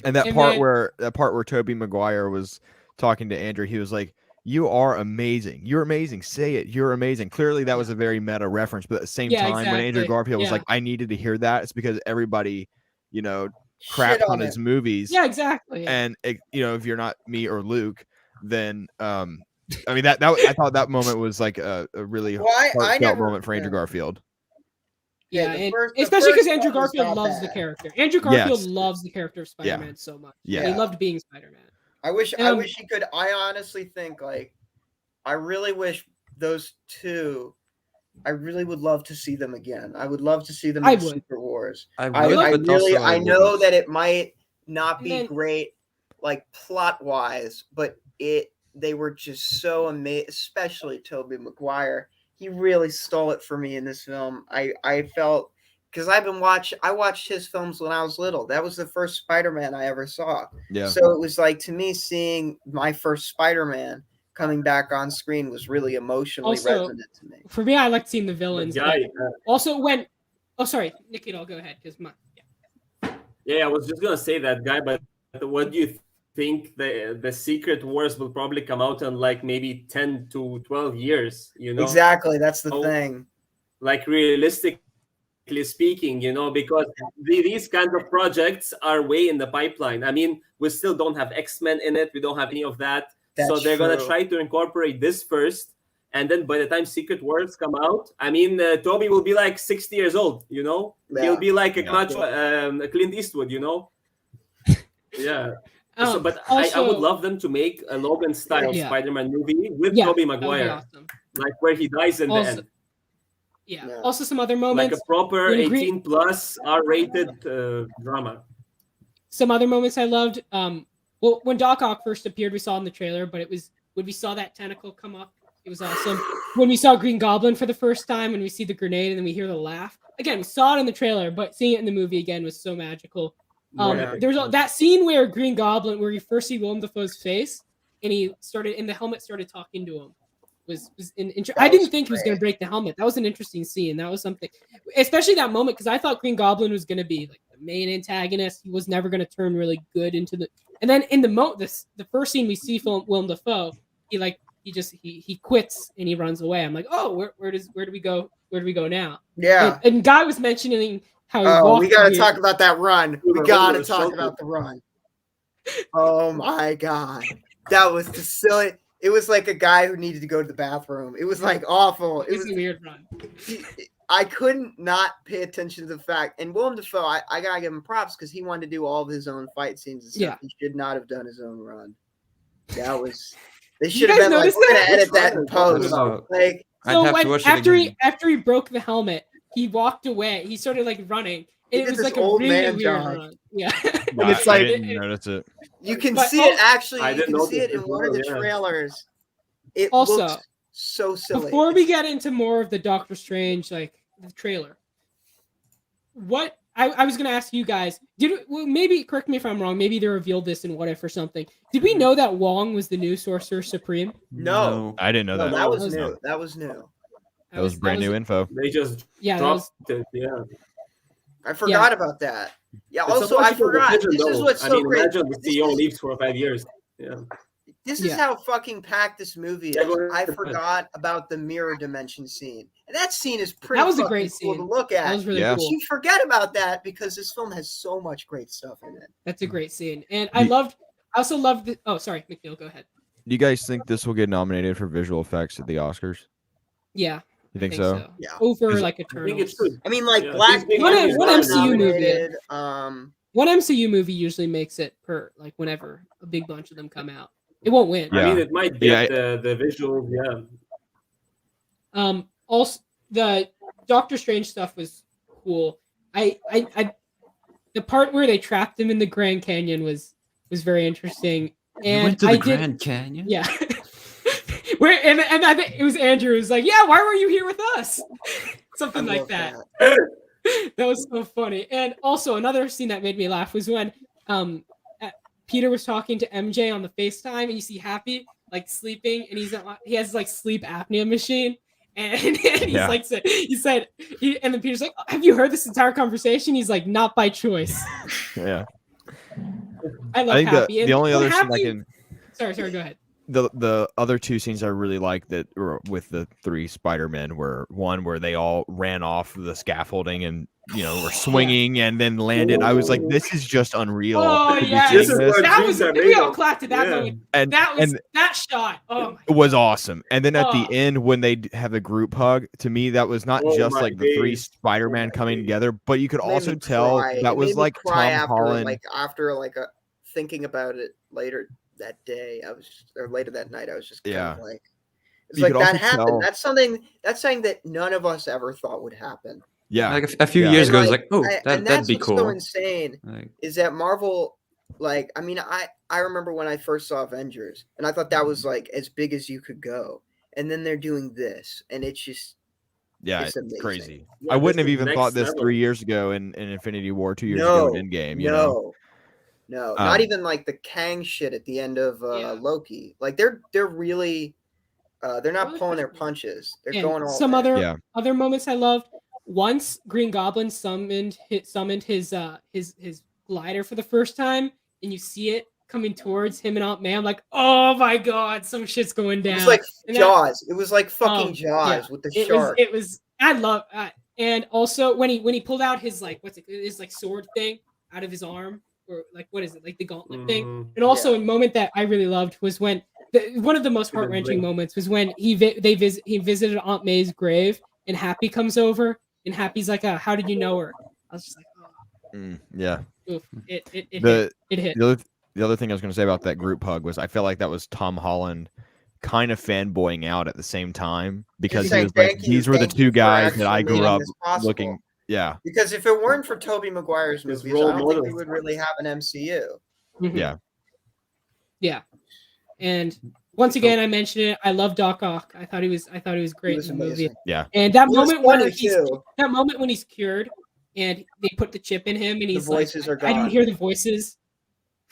[SPEAKER 3] And that
[SPEAKER 1] And
[SPEAKER 3] part
[SPEAKER 1] then-
[SPEAKER 3] where Tobey Maguire was talking to Andrew, he was like, "You are amazing. You're amazing. Say it. You're amazing." Clearly, that was a very meta reference, but at the same
[SPEAKER 1] Yeah,
[SPEAKER 3] time, when Andrew
[SPEAKER 1] exactly.
[SPEAKER 3] Garfield was
[SPEAKER 1] Yeah.
[SPEAKER 3] like, "I needed to hear that," it's because everybody,
[SPEAKER 2] Shit
[SPEAKER 3] crapped on
[SPEAKER 2] on
[SPEAKER 3] his
[SPEAKER 2] it.
[SPEAKER 3] movies.
[SPEAKER 1] Yeah, exactly.
[SPEAKER 3] And if you're not me or Luke, then I mean that I thought that moment was like a really
[SPEAKER 2] Well, I
[SPEAKER 3] heartfelt
[SPEAKER 2] never-
[SPEAKER 3] moment for Andrew
[SPEAKER 2] yeah.
[SPEAKER 3] Garfield.
[SPEAKER 1] Yeah,
[SPEAKER 2] the
[SPEAKER 1] and
[SPEAKER 2] first- the
[SPEAKER 1] especially because
[SPEAKER 2] first
[SPEAKER 1] Andrew
[SPEAKER 2] one was
[SPEAKER 1] Garfield
[SPEAKER 2] not
[SPEAKER 1] loves the
[SPEAKER 2] bad.
[SPEAKER 1] character. Andrew Garfield
[SPEAKER 3] Yes.
[SPEAKER 1] loves the character of Spider-Man so much.
[SPEAKER 2] Yeah.
[SPEAKER 1] He loved being Spider-Man.
[SPEAKER 2] I wish
[SPEAKER 1] Um,
[SPEAKER 2] he could. I honestly think like I really wish those two. I really would love to see them again. I would love to see them
[SPEAKER 1] I
[SPEAKER 2] in
[SPEAKER 1] would.
[SPEAKER 2] Secret Wars.
[SPEAKER 4] I
[SPEAKER 2] I
[SPEAKER 4] would, but also
[SPEAKER 2] I know
[SPEAKER 4] wouldn't.
[SPEAKER 2] that it might not
[SPEAKER 1] And
[SPEAKER 2] be
[SPEAKER 1] then-
[SPEAKER 2] great, like plot wise, but they were just so amazing. Especially Tobey Maguire, he really stole it for me in this film. I felt because I watched his films when I was little. That was the first Spider-Man I ever saw.
[SPEAKER 3] Yeah.
[SPEAKER 2] So it was like to me seeing my first Spider-Man coming back on screen was really emotionally
[SPEAKER 1] Also,
[SPEAKER 2] resonant to me.
[SPEAKER 1] For me, I like seeing the villains.
[SPEAKER 5] Yeah,
[SPEAKER 1] but also when, oh sorry, Nikki, I'll go ahead because my
[SPEAKER 5] I was just gonna say that, guy. But what do you think the Secret Wars will probably come out in like maybe 10 to 12 years?
[SPEAKER 2] Exactly, that's the
[SPEAKER 5] Oh,
[SPEAKER 2] thing.
[SPEAKER 5] Like realistically speaking, because these kinds of projects are way in the pipeline. I mean, we still don't have X-Men in it. We don't have any of that. So
[SPEAKER 2] That's
[SPEAKER 5] they're gonna
[SPEAKER 2] true.
[SPEAKER 5] try to incorporate this first, and then by the time Secret Wars come out, I mean, Toby will be like 60 years old. He'll
[SPEAKER 2] Yeah.
[SPEAKER 5] be like a
[SPEAKER 3] Yeah.
[SPEAKER 5] macho, Clint Eastwood. Yeah. But I would
[SPEAKER 1] also-
[SPEAKER 5] love them to make a Logan style
[SPEAKER 1] Yeah.
[SPEAKER 5] Spider-Man movie with
[SPEAKER 1] Yeah,
[SPEAKER 5] Tobey
[SPEAKER 1] that would be
[SPEAKER 5] Maguire,
[SPEAKER 1] awesome.
[SPEAKER 5] like where he dies in
[SPEAKER 1] Also-
[SPEAKER 5] the end,
[SPEAKER 1] Yeah.
[SPEAKER 2] Yeah.
[SPEAKER 1] Also, some other
[SPEAKER 5] like
[SPEAKER 1] moments.
[SPEAKER 5] a proper
[SPEAKER 1] when
[SPEAKER 5] 18 plus R-rated drama.
[SPEAKER 1] Some other moments I loved. Well, when Doc Ock first appeared, we saw in the trailer, but it was when we saw that tentacle come up. It was awesome. When we saw Green Goblin for the first time, when we see the grenade and then we hear the laugh. Again, we saw it in the trailer, but seeing it in the movie again was so magical.
[SPEAKER 5] Yeah.
[SPEAKER 1] There's that scene where Green Goblin, where you first see Willem Dafoe's face, and the helmet started talking to him. I didn't think he was going to break the helmet. That was an interesting scene. That was something, especially that moment, because I thought Green Goblin was going to be like the main antagonist. He was never going to turn really good into the. And then in the first scene we see from Willem Dafoe, he quits and he runs away. I'm like, oh, where do we go? Where do we go now?
[SPEAKER 2] Yeah.
[SPEAKER 1] And Guy was mentioning how he
[SPEAKER 2] Oh, we
[SPEAKER 1] walked
[SPEAKER 2] got to
[SPEAKER 1] here.
[SPEAKER 2] talk about that run. We
[SPEAKER 5] Over
[SPEAKER 2] got to
[SPEAKER 5] the
[SPEAKER 2] talk
[SPEAKER 5] shoulder.
[SPEAKER 2] about the run. Oh my god, that was the silly. It was like a guy who needed to go to the bathroom. It was like awful.
[SPEAKER 1] It was a weird run.
[SPEAKER 2] I couldn't not pay attention to the fact. And Willem Dafoe, I gotta give him props because he wanted to do all of his own fight scenes and stuff.
[SPEAKER 1] Yeah.
[SPEAKER 2] He should not have done his own run. That was. They
[SPEAKER 1] You
[SPEAKER 2] should have
[SPEAKER 1] guys
[SPEAKER 2] been like,
[SPEAKER 1] notice
[SPEAKER 2] we're gonna
[SPEAKER 1] that?
[SPEAKER 2] edit that in post.
[SPEAKER 4] No,
[SPEAKER 2] Like,
[SPEAKER 4] I'd
[SPEAKER 1] So
[SPEAKER 4] have to
[SPEAKER 1] when,
[SPEAKER 4] watch
[SPEAKER 1] after
[SPEAKER 4] it again.
[SPEAKER 1] after he broke the helmet, he walked away. He started like running.
[SPEAKER 2] He
[SPEAKER 1] And it
[SPEAKER 2] did
[SPEAKER 1] was
[SPEAKER 2] this
[SPEAKER 1] like a
[SPEAKER 2] old
[SPEAKER 1] really
[SPEAKER 2] man
[SPEAKER 1] weird
[SPEAKER 2] jog.
[SPEAKER 1] run. Yeah.
[SPEAKER 3] No,
[SPEAKER 2] it's
[SPEAKER 3] I
[SPEAKER 2] like-
[SPEAKER 3] didn't notice it.
[SPEAKER 2] you can
[SPEAKER 1] But
[SPEAKER 2] see it
[SPEAKER 1] also-
[SPEAKER 2] actually.
[SPEAKER 5] I
[SPEAKER 2] You
[SPEAKER 5] didn't
[SPEAKER 2] can see
[SPEAKER 5] notice
[SPEAKER 2] it in
[SPEAKER 5] it
[SPEAKER 2] one of the
[SPEAKER 5] as well, yeah.
[SPEAKER 2] trailers. It
[SPEAKER 1] Also,
[SPEAKER 2] looks so silly.
[SPEAKER 1] Before we get into more of the Doctor Strange, like the trailer, what I was gonna ask you guys, maybe correct me if I'm wrong, maybe they revealed this in What If or something. Did we know that Wong was the new Sorcerer Supreme?
[SPEAKER 2] No.
[SPEAKER 3] I didn't know
[SPEAKER 2] No,
[SPEAKER 3] that.
[SPEAKER 2] that was
[SPEAKER 1] No.
[SPEAKER 2] new. That was new.
[SPEAKER 3] That was brand new info.
[SPEAKER 5] They just
[SPEAKER 1] Yeah, that was,
[SPEAKER 5] dropped it. Yeah.
[SPEAKER 2] I forgot about that. Yeah.
[SPEAKER 5] It's a
[SPEAKER 2] Also, I
[SPEAKER 5] logical
[SPEAKER 2] forgot.
[SPEAKER 5] decision,
[SPEAKER 2] This is
[SPEAKER 5] though.
[SPEAKER 2] what's
[SPEAKER 5] I
[SPEAKER 2] so
[SPEAKER 5] mean,
[SPEAKER 2] great.
[SPEAKER 5] imagine the
[SPEAKER 2] This
[SPEAKER 5] CEO
[SPEAKER 2] is-
[SPEAKER 5] leaves for 5 years. Yeah.
[SPEAKER 2] This is
[SPEAKER 1] Yeah.
[SPEAKER 2] how fucking packed this movie is.
[SPEAKER 5] Yeah, go ahead.
[SPEAKER 2] I forgot about the mirror dimension scene, and that scene is pretty.
[SPEAKER 1] That was a
[SPEAKER 2] fucking
[SPEAKER 1] great
[SPEAKER 2] cool
[SPEAKER 1] scene.
[SPEAKER 2] to look
[SPEAKER 1] that
[SPEAKER 2] at.
[SPEAKER 1] was really
[SPEAKER 3] Yeah.
[SPEAKER 1] cool.
[SPEAKER 2] You forget about that because this film has so much great stuff in it.
[SPEAKER 1] That's a great scene. And I also loved the, oh sorry, McNeil, go ahead.
[SPEAKER 3] Do you guys think this will get nominated for visual effects at the Oscars?
[SPEAKER 1] Yeah.
[SPEAKER 3] You
[SPEAKER 1] I
[SPEAKER 3] think so?
[SPEAKER 2] Yeah.
[SPEAKER 1] Over
[SPEAKER 3] Is-
[SPEAKER 1] like
[SPEAKER 5] I think
[SPEAKER 1] Eternals.
[SPEAKER 5] it's good.
[SPEAKER 2] I mean, like
[SPEAKER 5] Yeah,
[SPEAKER 2] Black
[SPEAKER 5] he's been-
[SPEAKER 2] Panther
[SPEAKER 5] What-
[SPEAKER 2] was
[SPEAKER 5] what
[SPEAKER 1] MCU movie?
[SPEAKER 2] nominated,
[SPEAKER 1] One MCU movie usually makes it per like whenever a big bunch of them come out. It won't win.
[SPEAKER 3] Yeah.
[SPEAKER 5] I mean, it might
[SPEAKER 3] Yeah,
[SPEAKER 5] get the visuals. Yeah.
[SPEAKER 1] Also the Doctor Strange stuff was cool. I the part where they trapped him in the Grand Canyon was very interesting.
[SPEAKER 4] You
[SPEAKER 1] And
[SPEAKER 4] went to the
[SPEAKER 1] I did,
[SPEAKER 4] Grand Canyon?
[SPEAKER 1] yeah. Where and I think it was Andrew who was like, yeah, why were you here with us? Something
[SPEAKER 2] I
[SPEAKER 1] like
[SPEAKER 2] love
[SPEAKER 1] that.
[SPEAKER 2] that.
[SPEAKER 1] That was so funny. And also another scene that made me laugh was when Peter was talking to MJ on the FaceTime and you see Happy like sleeping and he has like sleep apnea machine and he's
[SPEAKER 3] Yeah.
[SPEAKER 1] like and then Peter's like, have you heard this entire conversation? He's like, not by choice.
[SPEAKER 3] Yeah.
[SPEAKER 1] I love
[SPEAKER 3] I think
[SPEAKER 1] Happy.
[SPEAKER 3] the only other scene I
[SPEAKER 1] Happy...
[SPEAKER 3] can.
[SPEAKER 1] Sorry, go ahead.
[SPEAKER 3] The other two scenes I really like that were with the three Spider-Men were one where they all ran off the scaffolding and were swinging and then landed. I was like, this is just unreal.
[SPEAKER 1] Oh
[SPEAKER 3] to be
[SPEAKER 1] yeah,
[SPEAKER 3] seeing
[SPEAKER 5] This is
[SPEAKER 3] this.
[SPEAKER 5] what
[SPEAKER 1] that was.
[SPEAKER 5] dreams are
[SPEAKER 1] We
[SPEAKER 5] made
[SPEAKER 1] all
[SPEAKER 5] of.
[SPEAKER 1] clapped at that
[SPEAKER 5] Yeah.
[SPEAKER 1] moment.
[SPEAKER 3] And
[SPEAKER 1] That shot. Oh my.
[SPEAKER 3] it was awesome. And then at the
[SPEAKER 1] Oh.
[SPEAKER 3] end when they have a group hug, to me that was not
[SPEAKER 5] Oh
[SPEAKER 3] just
[SPEAKER 5] my
[SPEAKER 3] like the three
[SPEAKER 5] days.
[SPEAKER 3] Spider-Man
[SPEAKER 5] Oh my
[SPEAKER 3] coming
[SPEAKER 5] days.
[SPEAKER 3] together, but you could
[SPEAKER 2] It made
[SPEAKER 3] also
[SPEAKER 2] me
[SPEAKER 3] tell
[SPEAKER 2] cry.
[SPEAKER 3] that
[SPEAKER 2] It
[SPEAKER 3] was
[SPEAKER 2] made me
[SPEAKER 3] like
[SPEAKER 2] cry
[SPEAKER 3] Tom Holland.
[SPEAKER 2] after thinking about it later that day. Or later that night. I was just kind of like, it's
[SPEAKER 3] You
[SPEAKER 2] like
[SPEAKER 3] could
[SPEAKER 2] that
[SPEAKER 3] also
[SPEAKER 2] happened.
[SPEAKER 3] tell-
[SPEAKER 2] That's something that none of us ever thought would happen.
[SPEAKER 3] Yeah.
[SPEAKER 4] Like a few
[SPEAKER 3] Yeah.
[SPEAKER 4] years
[SPEAKER 2] And,
[SPEAKER 4] ago, it's like, oh,
[SPEAKER 2] and
[SPEAKER 4] that'd
[SPEAKER 2] that's
[SPEAKER 4] be
[SPEAKER 2] what's
[SPEAKER 4] cool.
[SPEAKER 2] so insane
[SPEAKER 4] Like,
[SPEAKER 2] is that Marvel, like, I mean, I remember when I first saw Avengers, and I thought that was like as big as you could go, and then they're doing this, and it's just
[SPEAKER 3] Yeah,
[SPEAKER 2] it's amazing.
[SPEAKER 3] crazy.
[SPEAKER 5] Yeah,
[SPEAKER 3] I wouldn't
[SPEAKER 5] this
[SPEAKER 3] have
[SPEAKER 5] is
[SPEAKER 3] even
[SPEAKER 5] next
[SPEAKER 3] thought this
[SPEAKER 5] level.
[SPEAKER 3] 3 years ago in Infinity War, 2 years ago in Endgame.
[SPEAKER 2] No, not
[SPEAKER 3] Um,
[SPEAKER 2] even like the Kang shit at the end of
[SPEAKER 1] Yeah.
[SPEAKER 2] Loki. Like they're really, they're not
[SPEAKER 1] Really
[SPEAKER 2] pulling their
[SPEAKER 1] pushing it.
[SPEAKER 2] punches. They're
[SPEAKER 1] And
[SPEAKER 2] going all
[SPEAKER 1] some
[SPEAKER 2] in.
[SPEAKER 1] other moments I loved. Once Green Goblin summoned his glider for the first time, and you see it coming towards him and Aunt May. I'm like, oh my god, some shit's going down.
[SPEAKER 2] It was like
[SPEAKER 1] And that-
[SPEAKER 2] Jaws. It was like fucking Jaws
[SPEAKER 1] yeah,
[SPEAKER 2] with the
[SPEAKER 1] it
[SPEAKER 2] shark.
[SPEAKER 1] was. I love. And also when he pulled out his his sword thing out of his arm, or like what is it, like the gauntlet thing.
[SPEAKER 5] Mhm.
[SPEAKER 1] And also a moment that I really loved was when one of the most heart wrenching moments was when he visited Aunt May's grave, and Happy comes over, and Happy's like, "How did you know her?" I was just like,
[SPEAKER 3] yeah.
[SPEAKER 1] "Oh, oof, it hit.
[SPEAKER 3] The
[SPEAKER 1] It hit."
[SPEAKER 3] the other thing I was going to say about that group hug was I felt like that was Tom Holland kind of fanboying out at the same time because
[SPEAKER 2] He's
[SPEAKER 3] he
[SPEAKER 2] like,
[SPEAKER 3] was like,
[SPEAKER 2] "Thank you,
[SPEAKER 3] these were the
[SPEAKER 2] thank you
[SPEAKER 3] two
[SPEAKER 2] for
[SPEAKER 3] guys that I
[SPEAKER 2] actually
[SPEAKER 3] grew
[SPEAKER 2] making
[SPEAKER 3] up
[SPEAKER 2] this possible."
[SPEAKER 3] looking. Yeah.
[SPEAKER 2] Because if it weren't for Tobey Maguire's
[SPEAKER 5] His
[SPEAKER 2] movies,
[SPEAKER 5] role
[SPEAKER 2] I don't think we
[SPEAKER 5] models.
[SPEAKER 2] would really have an MCU.
[SPEAKER 1] Mhm.
[SPEAKER 3] Yeah.
[SPEAKER 1] Yeah. And once again, I mentioned it. I love Doc Ock. I thought he was great
[SPEAKER 2] was
[SPEAKER 1] in the movie.
[SPEAKER 2] amazing.
[SPEAKER 3] Yeah.
[SPEAKER 1] And that
[SPEAKER 2] He was
[SPEAKER 1] moment where
[SPEAKER 2] funny,
[SPEAKER 1] he's cured, and they put the chip in him, and
[SPEAKER 2] The
[SPEAKER 1] he's
[SPEAKER 2] voices
[SPEAKER 1] like,
[SPEAKER 2] are
[SPEAKER 1] I didn't
[SPEAKER 2] gone.
[SPEAKER 1] hear the voices.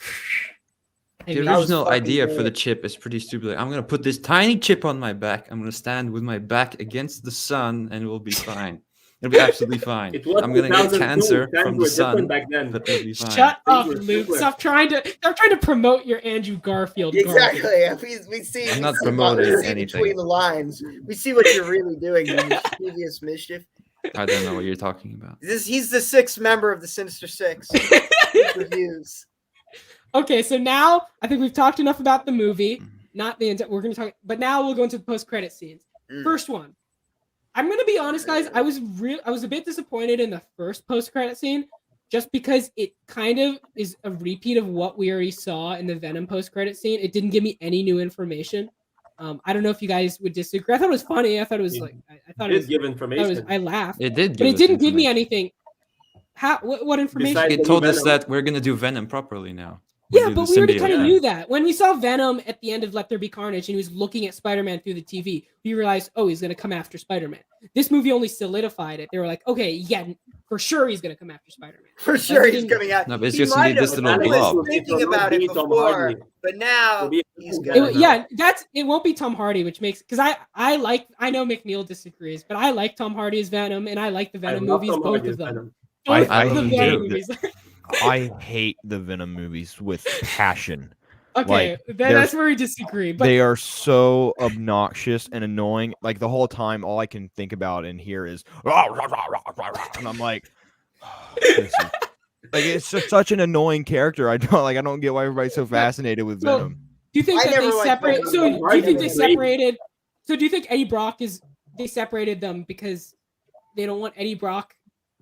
[SPEAKER 1] I
[SPEAKER 4] the
[SPEAKER 1] mean,
[SPEAKER 2] That was
[SPEAKER 4] original
[SPEAKER 2] fucking
[SPEAKER 4] idea for the
[SPEAKER 2] great.
[SPEAKER 4] chip is pretty stupid. Like, I'm gonna put this tiny chip on my back. I'm gonna stand with my back against the sun, and we'll be fine. It'll be absolutely fine.
[SPEAKER 5] It was
[SPEAKER 4] I'm gonna get
[SPEAKER 5] 2002.
[SPEAKER 4] cancer
[SPEAKER 5] Times
[SPEAKER 4] from
[SPEAKER 5] were
[SPEAKER 4] the
[SPEAKER 5] different
[SPEAKER 4] sun,
[SPEAKER 5] back then.
[SPEAKER 4] but it'll be fine.
[SPEAKER 1] Shut up,
[SPEAKER 5] were
[SPEAKER 1] Luke.
[SPEAKER 5] simpler.
[SPEAKER 1] Stop trying to promote your Andrew Garfield. garbage.
[SPEAKER 2] Exactly. We see.
[SPEAKER 4] I'm
[SPEAKER 2] we
[SPEAKER 4] not
[SPEAKER 2] see
[SPEAKER 4] promoting
[SPEAKER 2] what- we see
[SPEAKER 4] anything.
[SPEAKER 2] between the lines. We see what you're really doing, you mischievous mischief.
[SPEAKER 4] I don't know what you're talking about.
[SPEAKER 2] He's the sixth member of the Sinister Six. Reviews.
[SPEAKER 1] Okay, so now I think we've talked enough about the movie, not the end. We're going to talk, but now we'll go into the post-credit scenes.
[SPEAKER 2] Mm.
[SPEAKER 1] First one. I'm going to be honest, guys. I was a bit disappointed in the first post-credit scene, just because it kind of is a repeat of what we already saw in the Venom post-credit scene. It didn't give me any new information. I don't know if you guys would disagree. I thought it was funny. I thought it was like I thought
[SPEAKER 5] It
[SPEAKER 1] it was.
[SPEAKER 5] give
[SPEAKER 1] I, thought
[SPEAKER 5] information.
[SPEAKER 1] I laughed,
[SPEAKER 4] It did,
[SPEAKER 1] but it
[SPEAKER 4] us
[SPEAKER 1] didn't give me
[SPEAKER 4] information.
[SPEAKER 1] anything. What information?
[SPEAKER 5] Besides-
[SPEAKER 4] It told us
[SPEAKER 5] Venom.
[SPEAKER 4] that we're gonna do Venom properly now. We'll
[SPEAKER 1] Yeah,
[SPEAKER 4] do
[SPEAKER 1] but
[SPEAKER 4] the
[SPEAKER 1] we already
[SPEAKER 4] symbiote
[SPEAKER 1] kind of
[SPEAKER 4] thing.
[SPEAKER 1] knew that. When we saw Venom at the end of Let There Be Carnage and he was looking at Spider-Man through the TV, we realized, oh, he's going to come after Spider-Man. This movie only solidified it. They were like, okay, yeah, for sure he's going to come after Spider-Man.
[SPEAKER 2] For sure,
[SPEAKER 1] we
[SPEAKER 2] he's
[SPEAKER 1] didn't-
[SPEAKER 2] coming out.
[SPEAKER 4] No, but it's
[SPEAKER 2] He
[SPEAKER 4] just
[SPEAKER 2] might
[SPEAKER 4] need this
[SPEAKER 2] have-
[SPEAKER 4] little
[SPEAKER 2] I
[SPEAKER 4] blob.
[SPEAKER 2] was thinking about it
[SPEAKER 5] Tom
[SPEAKER 2] before,
[SPEAKER 5] Hardy.
[SPEAKER 2] but now
[SPEAKER 5] It'll be
[SPEAKER 2] he's
[SPEAKER 5] Tom
[SPEAKER 2] gonna.
[SPEAKER 5] Hardy.
[SPEAKER 1] Yeah, it won't be Tom Hardy, which makes because I know McNeil disagrees, but I like Tom Hardy as Venom and I like the
[SPEAKER 5] I
[SPEAKER 1] Venom
[SPEAKER 5] love
[SPEAKER 1] movies,
[SPEAKER 5] Tom
[SPEAKER 1] both
[SPEAKER 5] Hardy
[SPEAKER 1] of
[SPEAKER 5] as
[SPEAKER 1] them.
[SPEAKER 5] Venom.
[SPEAKER 1] Both
[SPEAKER 3] I
[SPEAKER 1] of the
[SPEAKER 3] hate
[SPEAKER 1] Venom
[SPEAKER 3] the-
[SPEAKER 1] movies.
[SPEAKER 3] I hate the Venom movies with passion.
[SPEAKER 1] Okay,
[SPEAKER 3] Like,
[SPEAKER 1] that's where we disagree. But
[SPEAKER 3] They are so obnoxious and annoying. Like the whole time, all I can think about and hear is "Rah, rah, rah, rah, rah, rah," and I'm like, like it's just such an annoying character. I don't get why everybody's so fascinated with
[SPEAKER 1] So-
[SPEAKER 3] Venom.
[SPEAKER 1] do you think
[SPEAKER 2] I
[SPEAKER 1] that
[SPEAKER 2] never
[SPEAKER 1] they
[SPEAKER 2] liked
[SPEAKER 1] separate?
[SPEAKER 2] Venom.
[SPEAKER 1] So do
[SPEAKER 5] Hardy
[SPEAKER 1] you think they
[SPEAKER 5] was great.
[SPEAKER 1] separated? So do you think Eddie Brock they separated them because they don't want Eddie Brock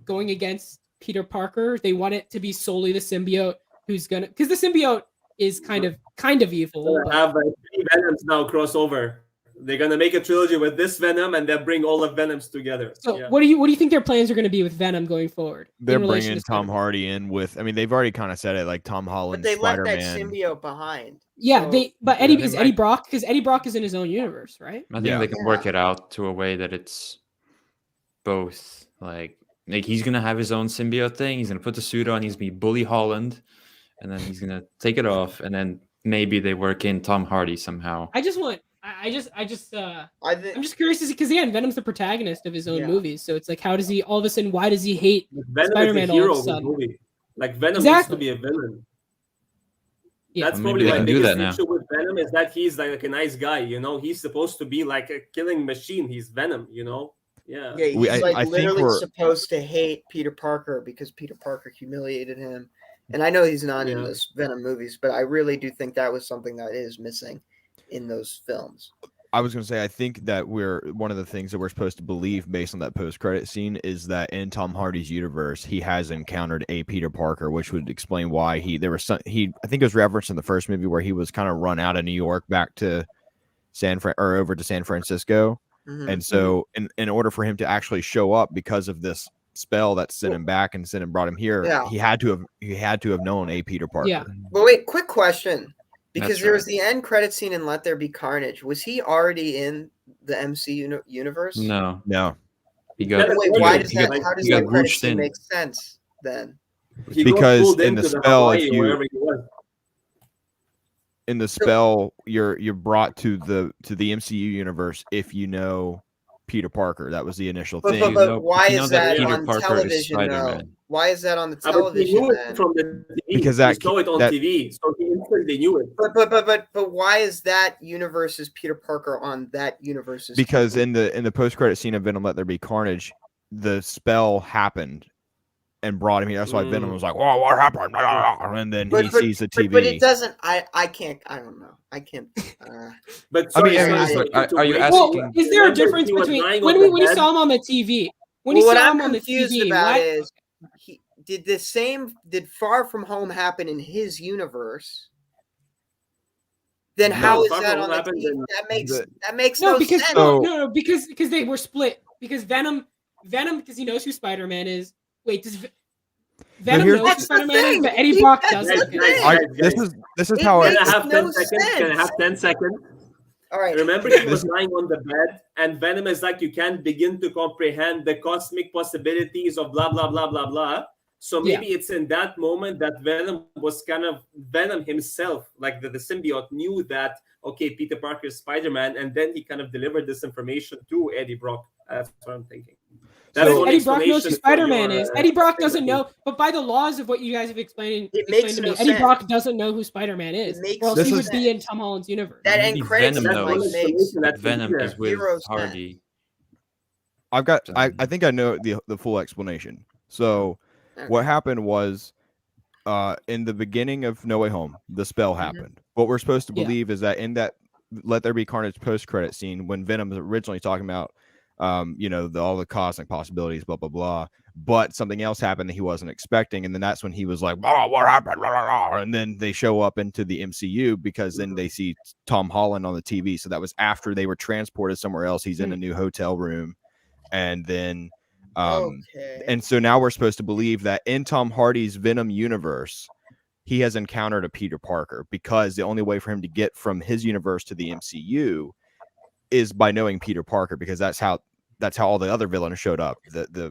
[SPEAKER 1] going against Peter Parker? They want it to be solely the symbiote who's gonna, because the symbiote is kind of evil.
[SPEAKER 5] Gonna
[SPEAKER 1] but-
[SPEAKER 5] have 3 Venoms now crossover. They're gonna make a trilogy with this Venom and then bring all of Venoms together.
[SPEAKER 1] So
[SPEAKER 5] Yeah.
[SPEAKER 1] what do you think their plans are going to be with Venom going forward?
[SPEAKER 3] They're
[SPEAKER 1] in relation
[SPEAKER 3] bringing
[SPEAKER 1] to
[SPEAKER 3] Tom
[SPEAKER 1] Spider-Man?
[SPEAKER 3] Hardy in with. I mean, they've already kind of said it, like Tom
[SPEAKER 2] But
[SPEAKER 3] Holland,
[SPEAKER 2] they left
[SPEAKER 3] Spider-Man.
[SPEAKER 2] that symbiote behind.
[SPEAKER 1] Yeah,
[SPEAKER 2] So-
[SPEAKER 1] but
[SPEAKER 4] Yeah,
[SPEAKER 1] Eddie
[SPEAKER 4] they
[SPEAKER 1] is
[SPEAKER 4] might-
[SPEAKER 1] Eddie Brock, because Eddie Brock is in his own universe, right?
[SPEAKER 4] I think
[SPEAKER 3] Yeah.
[SPEAKER 4] they can work it out to a way that it's both. Like he's gonna have his own symbiote thing. He's gonna put the suit on. He's gonna be Bully Holland, and then he's gonna take it off, and then maybe they work in Tom Hardy somehow.
[SPEAKER 1] I just want, I'm just curious to see, because again, Venom's the protagonist of his own
[SPEAKER 2] Yeah.
[SPEAKER 1] movies, so it's like, how does he all of a sudden? Why does he hate?
[SPEAKER 5] Venom
[SPEAKER 1] Spider-Man
[SPEAKER 5] is a
[SPEAKER 1] all of a
[SPEAKER 5] hero of the
[SPEAKER 1] sudden.
[SPEAKER 5] movie. Like Venom
[SPEAKER 1] Exactly.
[SPEAKER 5] needs to be a villain.
[SPEAKER 1] Yeah.
[SPEAKER 5] That's
[SPEAKER 4] Well, maybe
[SPEAKER 5] probably
[SPEAKER 4] they
[SPEAKER 5] my
[SPEAKER 4] can do
[SPEAKER 5] biggest
[SPEAKER 4] that now.
[SPEAKER 5] issue with Venom is that he's like a nice guy. You know, he's supposed to be like a killing machine. He's Venom. You know. Yeah.
[SPEAKER 2] Yeah, he's
[SPEAKER 3] I think
[SPEAKER 2] literally
[SPEAKER 3] we're-
[SPEAKER 2] supposed to hate Peter Parker because Peter Parker humiliated him. And I know he's not in
[SPEAKER 5] Yeah.
[SPEAKER 2] those Venom movies, but I really do think that was something that is missing in those films.
[SPEAKER 3] I was going to say, I think that one of the things that we're supposed to believe based on that post-credit scene is that in Tom Hardy's universe, he has encountered a Peter Parker, which would explain why I think it was referenced in the first movie where he was kind of run out of New York back to over to San Francisco.
[SPEAKER 2] Mhm.
[SPEAKER 3] And so in order for him to actually show up because of this spell that sent him back and brought him here,
[SPEAKER 2] Yeah.
[SPEAKER 3] he had to have known a Peter Parker.
[SPEAKER 1] Yeah.
[SPEAKER 2] But wait, quick question. Because
[SPEAKER 4] That's
[SPEAKER 2] there was
[SPEAKER 4] right.
[SPEAKER 2] the end credit scene in Let There Be Carnage. Was he already in the MCU universe?
[SPEAKER 4] No,
[SPEAKER 3] No,
[SPEAKER 4] he got.
[SPEAKER 2] Wait,
[SPEAKER 5] He
[SPEAKER 2] why
[SPEAKER 5] got-
[SPEAKER 2] does
[SPEAKER 5] he
[SPEAKER 2] that?
[SPEAKER 5] got-
[SPEAKER 2] How does
[SPEAKER 4] he got
[SPEAKER 2] that credit
[SPEAKER 4] rooched
[SPEAKER 2] scene
[SPEAKER 4] in.
[SPEAKER 2] make sense then?
[SPEAKER 5] He got
[SPEAKER 3] Because
[SPEAKER 5] pulled
[SPEAKER 3] in the
[SPEAKER 5] into
[SPEAKER 3] spell, if
[SPEAKER 5] Hawaii or
[SPEAKER 3] you-
[SPEAKER 5] wherever he was.
[SPEAKER 3] in the spell, you're brought to the MCU universe if you know Peter Parker. That was the initial
[SPEAKER 2] But,
[SPEAKER 3] thing.
[SPEAKER 2] but,
[SPEAKER 4] You
[SPEAKER 2] but
[SPEAKER 4] know-
[SPEAKER 2] why
[SPEAKER 4] you know
[SPEAKER 2] is
[SPEAKER 4] that
[SPEAKER 2] that
[SPEAKER 4] Peter
[SPEAKER 2] on
[SPEAKER 4] Parker is
[SPEAKER 2] television though?
[SPEAKER 4] Spider-Man.
[SPEAKER 2] Why is that on the
[SPEAKER 5] But he
[SPEAKER 2] television
[SPEAKER 5] knew it
[SPEAKER 2] then?
[SPEAKER 5] from the TV.
[SPEAKER 3] Because
[SPEAKER 5] He saw it on
[SPEAKER 3] that-
[SPEAKER 5] TV, so he instantly knew it.
[SPEAKER 2] But why is that universe's Peter Parker on that universe's
[SPEAKER 3] Because
[SPEAKER 2] TV?
[SPEAKER 3] in the post credit scene of Venom Let There Be Carnage, the spell happened and brought him here. That's why Venom was like, "Whoa, what happened?" And then he sees the TV.
[SPEAKER 2] But it doesn't. I can't. I don't know. I can't.
[SPEAKER 5] But
[SPEAKER 3] I mean,
[SPEAKER 5] sorry,
[SPEAKER 3] I mean,
[SPEAKER 5] sorry,
[SPEAKER 4] are-
[SPEAKER 5] to
[SPEAKER 4] are you
[SPEAKER 5] break
[SPEAKER 4] asking-
[SPEAKER 5] it,
[SPEAKER 1] Well, is there a
[SPEAKER 5] remember
[SPEAKER 1] difference
[SPEAKER 5] he was
[SPEAKER 1] between
[SPEAKER 5] lying
[SPEAKER 1] when
[SPEAKER 5] on
[SPEAKER 1] we
[SPEAKER 5] the
[SPEAKER 1] when you
[SPEAKER 5] bed?
[SPEAKER 1] saw him on the TV? When
[SPEAKER 2] Well,
[SPEAKER 1] you
[SPEAKER 2] what
[SPEAKER 1] saw
[SPEAKER 2] I'm
[SPEAKER 1] him on the
[SPEAKER 2] confused
[SPEAKER 1] TV,
[SPEAKER 2] about
[SPEAKER 1] why-
[SPEAKER 2] is did Far From Home happen in his universe? Then
[SPEAKER 5] No,
[SPEAKER 2] how is
[SPEAKER 5] Far
[SPEAKER 2] that
[SPEAKER 5] From
[SPEAKER 2] on
[SPEAKER 5] Home
[SPEAKER 2] the
[SPEAKER 5] happened
[SPEAKER 2] TV?
[SPEAKER 5] in
[SPEAKER 2] That makes
[SPEAKER 1] No,
[SPEAKER 2] no
[SPEAKER 1] because
[SPEAKER 2] sense.
[SPEAKER 1] no, because they were split. Because Venom, because he knows who Spider-Man is. Wait, does Venom
[SPEAKER 3] here's-
[SPEAKER 1] knows who
[SPEAKER 2] That's the
[SPEAKER 1] Spider-Man is,
[SPEAKER 2] thing.
[SPEAKER 1] but Eddie Brock
[SPEAKER 2] That's
[SPEAKER 1] doesn't.
[SPEAKER 2] the
[SPEAKER 5] Guys,
[SPEAKER 2] thing.
[SPEAKER 5] guys,
[SPEAKER 3] This is
[SPEAKER 2] It
[SPEAKER 3] how
[SPEAKER 2] makes
[SPEAKER 5] Can I
[SPEAKER 3] I
[SPEAKER 5] have
[SPEAKER 2] no
[SPEAKER 5] 10 seconds? Can I
[SPEAKER 2] sense.
[SPEAKER 5] have 10 seconds?
[SPEAKER 2] All right.
[SPEAKER 5] Remember, he was lying on the bed, and Venom is like, you can't begin to comprehend the cosmic possibilities of blah, blah, blah, blah, blah. So maybe it's in that moment that Venom was kind of Venom himself, like the symbiote knew that, okay, Peter Parker is Spider-Man, and then he kind of delivered this information to Eddie Brock. That's what I'm thinking. That's
[SPEAKER 1] But
[SPEAKER 5] one
[SPEAKER 1] Eddie Brock knows who
[SPEAKER 5] explanation for
[SPEAKER 1] Spider-Man
[SPEAKER 5] your,
[SPEAKER 1] is. Eddie Brock doesn't
[SPEAKER 5] sympathy.
[SPEAKER 1] know, but by the laws of what you guys have explained
[SPEAKER 2] makes
[SPEAKER 1] to
[SPEAKER 2] no
[SPEAKER 1] me, Eddie
[SPEAKER 2] sense.
[SPEAKER 1] Brock doesn't know who Spider-Man is.
[SPEAKER 2] It makes
[SPEAKER 1] Or else
[SPEAKER 3] This
[SPEAKER 1] he
[SPEAKER 3] is-
[SPEAKER 1] would be in Tom Holland's universe.
[SPEAKER 2] That
[SPEAKER 4] Maybe
[SPEAKER 2] end credit
[SPEAKER 4] Venom
[SPEAKER 2] scene
[SPEAKER 5] That's one
[SPEAKER 4] knows.
[SPEAKER 2] makes
[SPEAKER 5] explanation that's
[SPEAKER 4] Venom
[SPEAKER 5] there.
[SPEAKER 4] is with
[SPEAKER 2] Zero
[SPEAKER 4] Hardy.
[SPEAKER 3] I think I know the full explanation. So what happened was in the beginning of No Way Home, the spell happened. What we're supposed to
[SPEAKER 1] Yeah.
[SPEAKER 3] believe is that in that Let There Be Carnage post-credit scene, when Venom was originally talking about all the cosmic possibilities, blah blah blah, but something else happened that he wasn't expecting, and then that's when he was like, "Oh, what happened?" Blah, blah, blah. And then they show up into the MCU because then they see Tom Holland on the TV. So that was after they were transported somewhere else. He's in a new hotel room, and then
[SPEAKER 2] Okay.
[SPEAKER 3] and so now we're supposed to believe that in Tom Hardy's Venom universe, he has encountered a Peter Parker, because the only way for him to get from his universe to the MCU is by knowing Peter Parker, because that's how all the other villains showed up.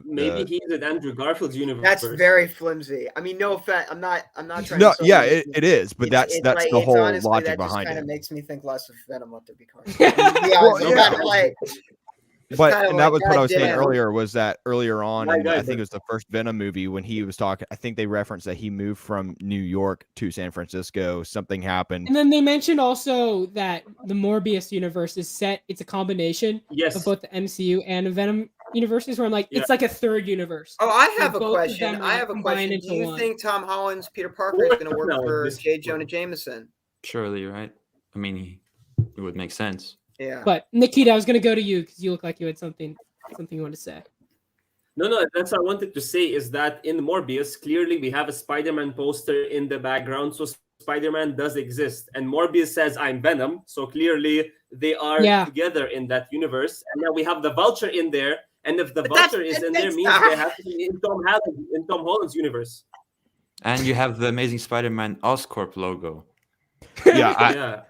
[SPEAKER 5] Maybe he's in Andrew Garfield's universe.
[SPEAKER 2] That's very flimsy. I mean, no offense. I'm not trying.
[SPEAKER 3] no,
[SPEAKER 2] to
[SPEAKER 3] yeah, it is, but
[SPEAKER 2] It's-
[SPEAKER 3] that's
[SPEAKER 2] like,
[SPEAKER 3] the
[SPEAKER 2] it's
[SPEAKER 3] whole
[SPEAKER 2] honestly,
[SPEAKER 3] logic
[SPEAKER 2] that
[SPEAKER 3] behind
[SPEAKER 2] just kind
[SPEAKER 3] it.
[SPEAKER 2] of makes me think less of Venom. Let There Be Carnage.
[SPEAKER 3] Well,
[SPEAKER 2] I'm
[SPEAKER 3] yeah.
[SPEAKER 2] kind of like.
[SPEAKER 3] But
[SPEAKER 2] kinda
[SPEAKER 3] and that
[SPEAKER 2] like,
[SPEAKER 3] was what I was saying
[SPEAKER 2] goddamn.
[SPEAKER 3] earlier, was that earlier on,
[SPEAKER 5] My
[SPEAKER 3] in,
[SPEAKER 5] God,
[SPEAKER 3] I think it was the first Venom movie, when he was talking, I think they referenced that he moved from New York to San Francisco. Something happened.
[SPEAKER 1] And then they mentioned also that the Morbius universe is set. It's a combination of both the MCU and the Venom universes. Where I'm like, it's like a third universe.
[SPEAKER 2] Oh, I
[SPEAKER 1] So
[SPEAKER 2] have a
[SPEAKER 1] both of
[SPEAKER 2] question.
[SPEAKER 1] them
[SPEAKER 2] I
[SPEAKER 1] are
[SPEAKER 2] have a
[SPEAKER 1] combined
[SPEAKER 2] question.
[SPEAKER 1] into
[SPEAKER 2] Do you
[SPEAKER 1] one.
[SPEAKER 2] think Tom Holland's Peter Parker is going to work
[SPEAKER 5] No,
[SPEAKER 2] for
[SPEAKER 5] this-
[SPEAKER 2] J. Jonah Jameson?
[SPEAKER 4] Surely, right? I mean, it would make sense.
[SPEAKER 2] Yeah.
[SPEAKER 1] But Nikita, I was gonna go to you because you look like you had something you wanted to say.
[SPEAKER 5] No, that's what I wanted to say, is that in Morbius, clearly we have a Spider-Man poster in the background, so Spider-Man does exist. And Morbius says, I'm Venom, so clearly they are together in that universe. And now we have the Vulture in there, and if the Vulture is in there, means they have to be in Tom Holland's universe.
[SPEAKER 4] And you have the Amazing Spider-Man Oscorp logo.
[SPEAKER 3] Yeah,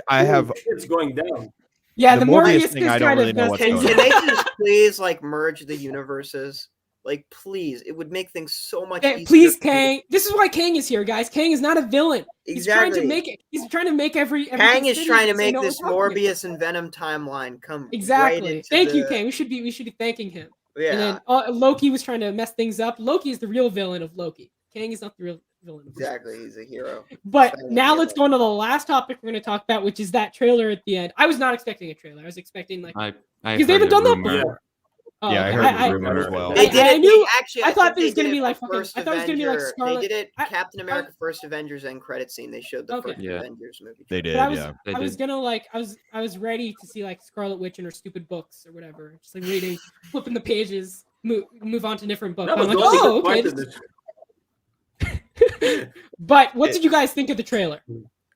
[SPEAKER 3] I have.
[SPEAKER 5] It's going down.
[SPEAKER 1] Yeah,
[SPEAKER 3] The
[SPEAKER 1] the
[SPEAKER 3] Morbius
[SPEAKER 1] Morbius
[SPEAKER 3] thing,
[SPEAKER 1] is
[SPEAKER 3] I don't
[SPEAKER 1] kind
[SPEAKER 3] really
[SPEAKER 1] of
[SPEAKER 3] know
[SPEAKER 1] messed
[SPEAKER 3] what's
[SPEAKER 2] Can,
[SPEAKER 3] going
[SPEAKER 1] things
[SPEAKER 3] on.
[SPEAKER 2] can
[SPEAKER 1] up.
[SPEAKER 2] they just please like merge the universes? Like, please, it would make things so much easier.
[SPEAKER 1] Please, Kang. This is why Kang is here, guys. Kang is not a villain. He's trying to
[SPEAKER 2] Exactly.
[SPEAKER 1] make it. He's trying to make everything
[SPEAKER 2] Kang is trying to
[SPEAKER 1] so
[SPEAKER 2] make
[SPEAKER 1] no
[SPEAKER 2] this
[SPEAKER 1] one's talking about it.
[SPEAKER 2] Morbius and Venom timeline come right
[SPEAKER 1] Exactly.
[SPEAKER 2] into
[SPEAKER 1] Thank you,
[SPEAKER 2] the-
[SPEAKER 1] Kang. We should be thanking him.
[SPEAKER 2] Yeah.
[SPEAKER 1] And then Loki was trying to mess things up. Loki is the real villain of Loki. Kang is not the real. villain.
[SPEAKER 2] Exactly, he's a hero.
[SPEAKER 1] But
[SPEAKER 2] Silent
[SPEAKER 1] now
[SPEAKER 2] hero.
[SPEAKER 1] let's go into the last topic we're going to talk about, which is that trailer at the end. I was not expecting a trailer. I was expecting like
[SPEAKER 4] I
[SPEAKER 1] because they haven't done that
[SPEAKER 5] Yeah.
[SPEAKER 1] before. Oh,
[SPEAKER 3] Yeah, I
[SPEAKER 1] okay.
[SPEAKER 3] heard the rumor as well.
[SPEAKER 2] They did it.
[SPEAKER 1] I knew.
[SPEAKER 2] Actually,
[SPEAKER 1] I thought
[SPEAKER 2] think
[SPEAKER 1] it was
[SPEAKER 2] they
[SPEAKER 1] going to
[SPEAKER 2] did
[SPEAKER 1] be
[SPEAKER 2] it
[SPEAKER 1] like
[SPEAKER 2] for
[SPEAKER 1] fucking.
[SPEAKER 2] First
[SPEAKER 1] I thought it was going to be like
[SPEAKER 2] Avenger.
[SPEAKER 1] Scarlet.
[SPEAKER 2] They did it.
[SPEAKER 1] I-
[SPEAKER 2] Captain America: First Avengers end credit scene. They showed the
[SPEAKER 1] Okay.
[SPEAKER 2] first
[SPEAKER 4] Yeah.
[SPEAKER 2] Avengers movie.
[SPEAKER 3] They did,
[SPEAKER 1] But I was,
[SPEAKER 3] yeah.
[SPEAKER 4] They
[SPEAKER 1] I was
[SPEAKER 4] did.
[SPEAKER 1] gonna like, I was ready to see like Scarlet Witch and her stupid books or whatever, just like reading, flipping the pages, move on to different books.
[SPEAKER 5] That
[SPEAKER 1] I'm
[SPEAKER 5] was
[SPEAKER 1] like,
[SPEAKER 5] the only
[SPEAKER 1] oh,
[SPEAKER 5] good part
[SPEAKER 1] okay.
[SPEAKER 5] of the
[SPEAKER 1] But what did you guys think of the trailer?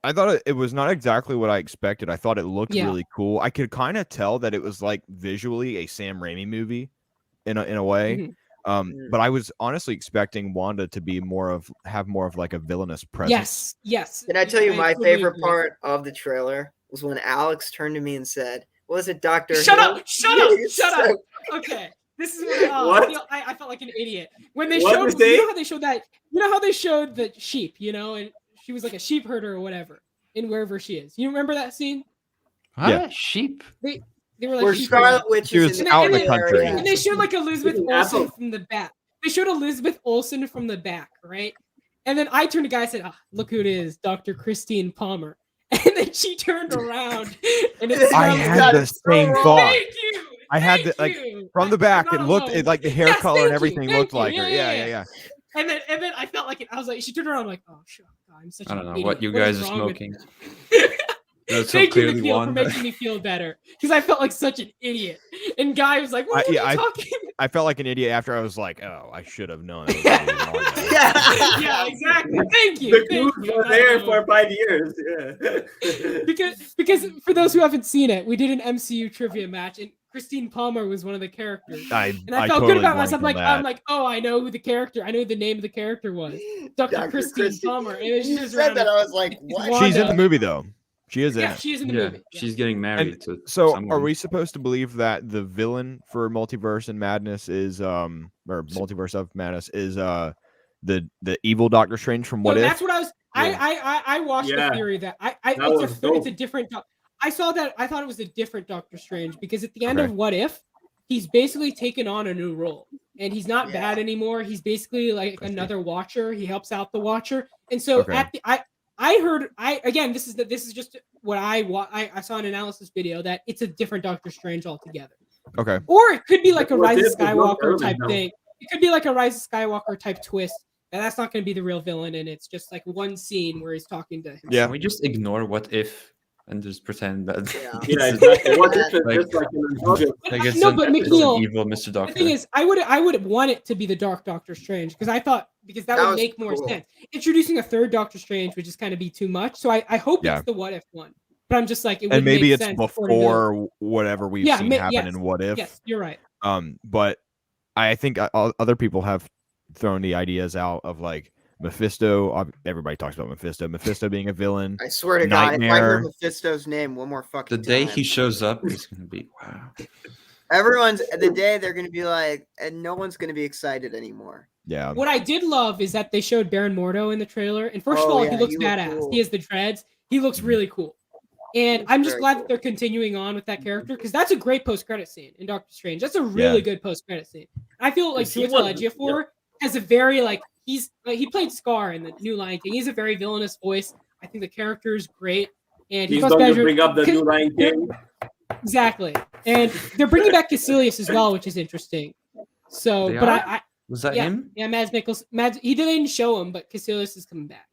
[SPEAKER 3] I thought it was not exactly what I expected. I thought it looked
[SPEAKER 1] Yeah.
[SPEAKER 3] really cool. I could kind of tell that it was like visually a Sam Raimi movie in a way.
[SPEAKER 1] Mhm.
[SPEAKER 3] But I was honestly expecting Wanda to be have more of like a villainous presence.
[SPEAKER 1] Yes.
[SPEAKER 2] Can I tell you my
[SPEAKER 1] totally
[SPEAKER 2] favorite
[SPEAKER 1] agree.
[SPEAKER 2] part of the trailer was when Alex turned to me and said, "Was it Doctor?"
[SPEAKER 1] Shut
[SPEAKER 2] Hill?"
[SPEAKER 1] up! Shut up!
[SPEAKER 2] It's
[SPEAKER 1] Shut
[SPEAKER 2] so-
[SPEAKER 1] up! Okay, this is what,
[SPEAKER 5] What?
[SPEAKER 1] I felt like an idiot when they
[SPEAKER 5] What
[SPEAKER 1] showed.
[SPEAKER 5] did they-
[SPEAKER 1] You know how they showed that? You know how they showed the sheep? You know, and she was like a sheep herder or whatever in wherever she is. You remember that scene?
[SPEAKER 3] Yeah.
[SPEAKER 4] Sheep.
[SPEAKER 1] They were like
[SPEAKER 2] Where
[SPEAKER 1] sheep
[SPEAKER 2] Scarlet
[SPEAKER 1] herders.
[SPEAKER 2] Witch
[SPEAKER 3] She
[SPEAKER 2] is
[SPEAKER 3] was
[SPEAKER 2] in
[SPEAKER 3] out in the
[SPEAKER 2] area.
[SPEAKER 3] country.
[SPEAKER 1] And they showed like Elizabeth
[SPEAKER 5] Eating
[SPEAKER 1] Olsen
[SPEAKER 5] apple.
[SPEAKER 1] from the back. They showed Elizabeth Olsen from the back, right? And then I turned to the guy and said, "Ah, look who it is, Dr. Christine Palmer." And then she turned around and it's
[SPEAKER 3] I
[SPEAKER 1] Scarlet
[SPEAKER 3] had
[SPEAKER 1] Witch.
[SPEAKER 3] the same thought.
[SPEAKER 1] Thank you.
[SPEAKER 3] I had
[SPEAKER 1] Thank
[SPEAKER 3] the like
[SPEAKER 1] you.
[SPEAKER 3] from the
[SPEAKER 1] I'm
[SPEAKER 3] back.
[SPEAKER 1] not
[SPEAKER 3] It looked
[SPEAKER 1] alone.
[SPEAKER 3] like the hair
[SPEAKER 1] Yes,
[SPEAKER 3] color
[SPEAKER 1] thank
[SPEAKER 3] and
[SPEAKER 1] you,
[SPEAKER 3] everything
[SPEAKER 1] thank
[SPEAKER 3] looked
[SPEAKER 1] you.
[SPEAKER 3] like her.
[SPEAKER 1] Yeah. And then I felt like it. I was like, she turned around. I'm like, oh, shit, I'm such.
[SPEAKER 4] I don't
[SPEAKER 1] an
[SPEAKER 4] know
[SPEAKER 1] idiot.
[SPEAKER 4] what you
[SPEAKER 1] is
[SPEAKER 4] guys are
[SPEAKER 1] wrong with
[SPEAKER 4] smoking.
[SPEAKER 1] me?"
[SPEAKER 4] That's so
[SPEAKER 1] Thank you,
[SPEAKER 4] clearly
[SPEAKER 1] Nikhil, for
[SPEAKER 4] Wanda.
[SPEAKER 1] making me feel better. Because I felt like such an idiot. And Guy was like, "What are you talking?"
[SPEAKER 3] I felt like an idiot after I was like, oh, I should have known. It was gonna be Wanda.
[SPEAKER 1] Yeah, exactly. Thank you.
[SPEAKER 5] The
[SPEAKER 1] Thank
[SPEAKER 5] clues
[SPEAKER 1] you.
[SPEAKER 5] were
[SPEAKER 1] I'm
[SPEAKER 5] there
[SPEAKER 1] not
[SPEAKER 5] for
[SPEAKER 1] alone.
[SPEAKER 5] 5 years. Yeah.
[SPEAKER 1] because for those who haven't seen it, we did an MCU trivia match, and Christine Palmer was one of the characters. And I felt
[SPEAKER 3] totally
[SPEAKER 1] good about
[SPEAKER 3] blanked
[SPEAKER 1] myself.
[SPEAKER 3] on
[SPEAKER 1] Like
[SPEAKER 3] that.
[SPEAKER 1] I'm like, oh, I know who the character. I know who the name of the character was. Dr. Christine Palmer. And then she
[SPEAKER 2] You
[SPEAKER 1] just
[SPEAKER 2] said
[SPEAKER 1] ran
[SPEAKER 2] that.
[SPEAKER 1] up-
[SPEAKER 2] I was like, "What?"
[SPEAKER 1] Wanda.
[SPEAKER 3] She's in the movie though. She is in
[SPEAKER 1] Yeah,
[SPEAKER 3] it.
[SPEAKER 1] she is in the
[SPEAKER 4] Yeah,
[SPEAKER 1] movie. Yeah.
[SPEAKER 4] she's getting married to
[SPEAKER 3] So
[SPEAKER 4] someone.
[SPEAKER 3] are we supposed to believe that the villain for Multiverse and Madness is or Multiverse of Madness is the evil Doctor Strange from What
[SPEAKER 1] No,
[SPEAKER 3] If?
[SPEAKER 1] that's what I was. I watched
[SPEAKER 5] Yeah.
[SPEAKER 1] the theory that
[SPEAKER 5] That
[SPEAKER 1] it's
[SPEAKER 5] was
[SPEAKER 1] it's a
[SPEAKER 5] dope.
[SPEAKER 1] different. I saw that. I thought it was a different Doctor Strange because at the end
[SPEAKER 3] Okay.
[SPEAKER 1] of What If, he's basically taken on a new role and he's not
[SPEAKER 2] Yeah.
[SPEAKER 1] bad anymore. He's basically like
[SPEAKER 3] I see.
[SPEAKER 1] another Watcher. He helps out the Watcher, and so
[SPEAKER 3] Okay.
[SPEAKER 1] at the I heard again this is just what I saw an analysis video that it's a different Doctor Strange altogether.
[SPEAKER 3] Okay.
[SPEAKER 1] Or it could be like a
[SPEAKER 5] What
[SPEAKER 1] Rise of
[SPEAKER 5] If was not
[SPEAKER 1] Skywalker
[SPEAKER 5] early,
[SPEAKER 1] type
[SPEAKER 5] though.
[SPEAKER 1] thing. It could be like a Rise of Skywalker type twist. And that's not going to be the real villain, and it's just like one scene where he's talking to him.
[SPEAKER 3] Yeah.
[SPEAKER 4] Can we just ignore What If and just pretend that
[SPEAKER 2] Yeah.
[SPEAKER 5] Yeah,
[SPEAKER 4] it's
[SPEAKER 5] exactly. What if it's
[SPEAKER 4] Like-
[SPEAKER 5] just like an indulgence?
[SPEAKER 4] like it's
[SPEAKER 1] No,
[SPEAKER 4] an,
[SPEAKER 1] but
[SPEAKER 4] it's
[SPEAKER 1] Mikhail,
[SPEAKER 4] an evil Mr.
[SPEAKER 1] The
[SPEAKER 4] Doctor?
[SPEAKER 1] thing is, I would want it to be the Dark Doctor Strange because I thought that
[SPEAKER 2] That
[SPEAKER 1] would
[SPEAKER 2] was
[SPEAKER 1] make more
[SPEAKER 2] cool.
[SPEAKER 1] sense. Introducing a third Doctor Strange would just kind of be too much. So I hope
[SPEAKER 3] Yeah.
[SPEAKER 1] it's the What If one. But I'm just like it would
[SPEAKER 3] And maybe
[SPEAKER 1] make
[SPEAKER 3] it's
[SPEAKER 1] sense according to
[SPEAKER 3] before whatever we've
[SPEAKER 1] Yeah,
[SPEAKER 3] seen happen
[SPEAKER 1] yes,
[SPEAKER 3] in What If.
[SPEAKER 1] Yes, you're right.
[SPEAKER 3] But I think other people have thrown the ideas out of like Mephisto. Everybody talks about Mephisto. Mephisto being a villain.
[SPEAKER 2] I swear to God, if I
[SPEAKER 3] Nightmare.
[SPEAKER 2] heard Mephisto's name one more
[SPEAKER 4] The
[SPEAKER 2] fucking
[SPEAKER 4] day
[SPEAKER 2] time,
[SPEAKER 4] he shows up is gonna be wow.
[SPEAKER 2] everyone's the day they're gonna be like, and no one's gonna be excited anymore.
[SPEAKER 3] Yeah.
[SPEAKER 1] What I did love is that they showed Baron Mordo in the trailer. And first of
[SPEAKER 2] Oh,
[SPEAKER 1] all,
[SPEAKER 2] yeah,
[SPEAKER 1] he looks
[SPEAKER 2] he looked
[SPEAKER 1] badass.
[SPEAKER 2] cool.
[SPEAKER 1] He has the dreads. He looks
[SPEAKER 3] Mhm.
[SPEAKER 1] really cool. And
[SPEAKER 2] looks
[SPEAKER 1] I'm just
[SPEAKER 2] very
[SPEAKER 1] glad
[SPEAKER 2] cool.
[SPEAKER 1] that they're continuing on with that character because that's a great post-credit scene in Doctor Strange. That's a really good post-credit scene. I feel like
[SPEAKER 5] He
[SPEAKER 1] Chiwetel
[SPEAKER 5] was-
[SPEAKER 1] Ejiofor has a very he played Scar in the new Lion King. He's a very villainous voice. I think the character is great. And
[SPEAKER 5] He's
[SPEAKER 1] plus
[SPEAKER 5] going to
[SPEAKER 1] measure-
[SPEAKER 5] bring up the new Lion
[SPEAKER 1] they're-
[SPEAKER 5] King.
[SPEAKER 1] Exactly. And they're bringing back Caecilius as well, which is interesting. So,
[SPEAKER 4] They
[SPEAKER 1] but
[SPEAKER 4] are?
[SPEAKER 1] I
[SPEAKER 4] Was that
[SPEAKER 1] yeah,
[SPEAKER 4] him?
[SPEAKER 1] yeah, Mads Mikkelsen. He didn't show him, but Caecilius is coming back.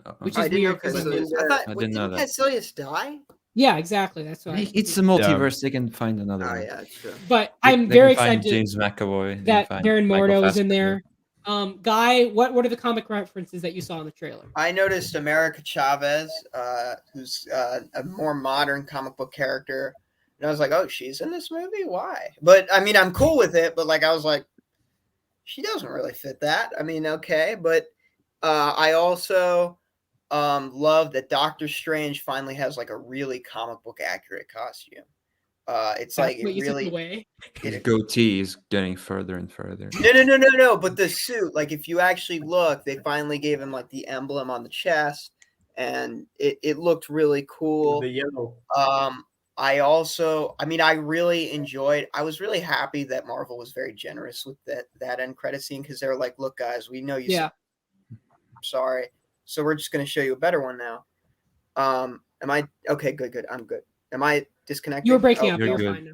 [SPEAKER 4] Oh,
[SPEAKER 1] Which
[SPEAKER 2] I
[SPEAKER 1] is
[SPEAKER 2] didn't know
[SPEAKER 1] weird 'cause of
[SPEAKER 2] Caecilius.
[SPEAKER 5] the-
[SPEAKER 2] I thought,
[SPEAKER 4] I
[SPEAKER 2] wait,
[SPEAKER 4] didn't know
[SPEAKER 2] didn't
[SPEAKER 4] that.
[SPEAKER 2] Caecilius die?
[SPEAKER 1] Yeah, exactly. That's why.
[SPEAKER 4] It's a multiverse. They can find another
[SPEAKER 2] Oh
[SPEAKER 4] one.
[SPEAKER 2] yeah, it's true.
[SPEAKER 1] But
[SPEAKER 4] They-
[SPEAKER 1] I'm
[SPEAKER 4] they
[SPEAKER 1] very
[SPEAKER 4] can find
[SPEAKER 1] excited
[SPEAKER 4] James McAvoy. they
[SPEAKER 1] that
[SPEAKER 4] can find
[SPEAKER 1] Baron
[SPEAKER 4] Michael
[SPEAKER 1] Mordo is in
[SPEAKER 4] Fassbender.
[SPEAKER 1] there. Guy, what are the comic references that you saw in the trailer?
[SPEAKER 2] I noticed America Chavez, who's a more modern comic book character, and I was like, "Oh, she's in this movie? Why?" But I mean, I'm cool with it. But like, I was like, she doesn't really fit that. I mean, okay, but I also love that Doctor Strange finally has like a really comic book accurate costume. It's like it
[SPEAKER 1] What you took
[SPEAKER 2] really.
[SPEAKER 1] away.
[SPEAKER 4] His goatee is getting further and further.
[SPEAKER 2] No. But the suit, like if you actually look, they finally gave him like the emblem on the chest, and it looked really cool.
[SPEAKER 5] The yellow.
[SPEAKER 2] I really enjoyed. I was really happy that Marvel was very generous with that end credit scene because they're like, "Look, guys, we know you."
[SPEAKER 1] Yeah.
[SPEAKER 2] sorry. So we're just going to show you a better one now. Am I okay? Good. I'm good. Am I disconnected?
[SPEAKER 1] You were breaking up.
[SPEAKER 4] You're
[SPEAKER 1] You're
[SPEAKER 4] good.
[SPEAKER 1] fine now.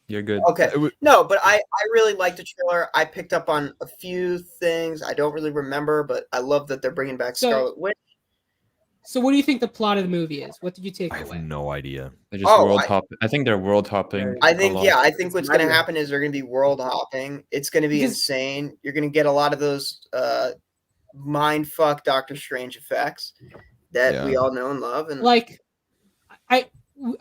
[SPEAKER 4] You're good.
[SPEAKER 2] Okay. No, but I really liked the trailer. I picked up on a few things. I don't really remember, but I love that they're bringing back Scarlet Witch.
[SPEAKER 1] So what do you think the plot of the movie is? What did you take
[SPEAKER 3] I have
[SPEAKER 1] away?
[SPEAKER 3] no idea.
[SPEAKER 4] They're just world hopping. I think they're world hopping.
[SPEAKER 2] I think I think
[SPEAKER 5] It's
[SPEAKER 2] what's going to
[SPEAKER 5] madness.
[SPEAKER 2] happen is they're going to be world hopping. It's going to be
[SPEAKER 1] Because-
[SPEAKER 2] insane. You're going to get a lot of those mind fuck Doctor Strange effects that we all know and love. And
[SPEAKER 1] Like,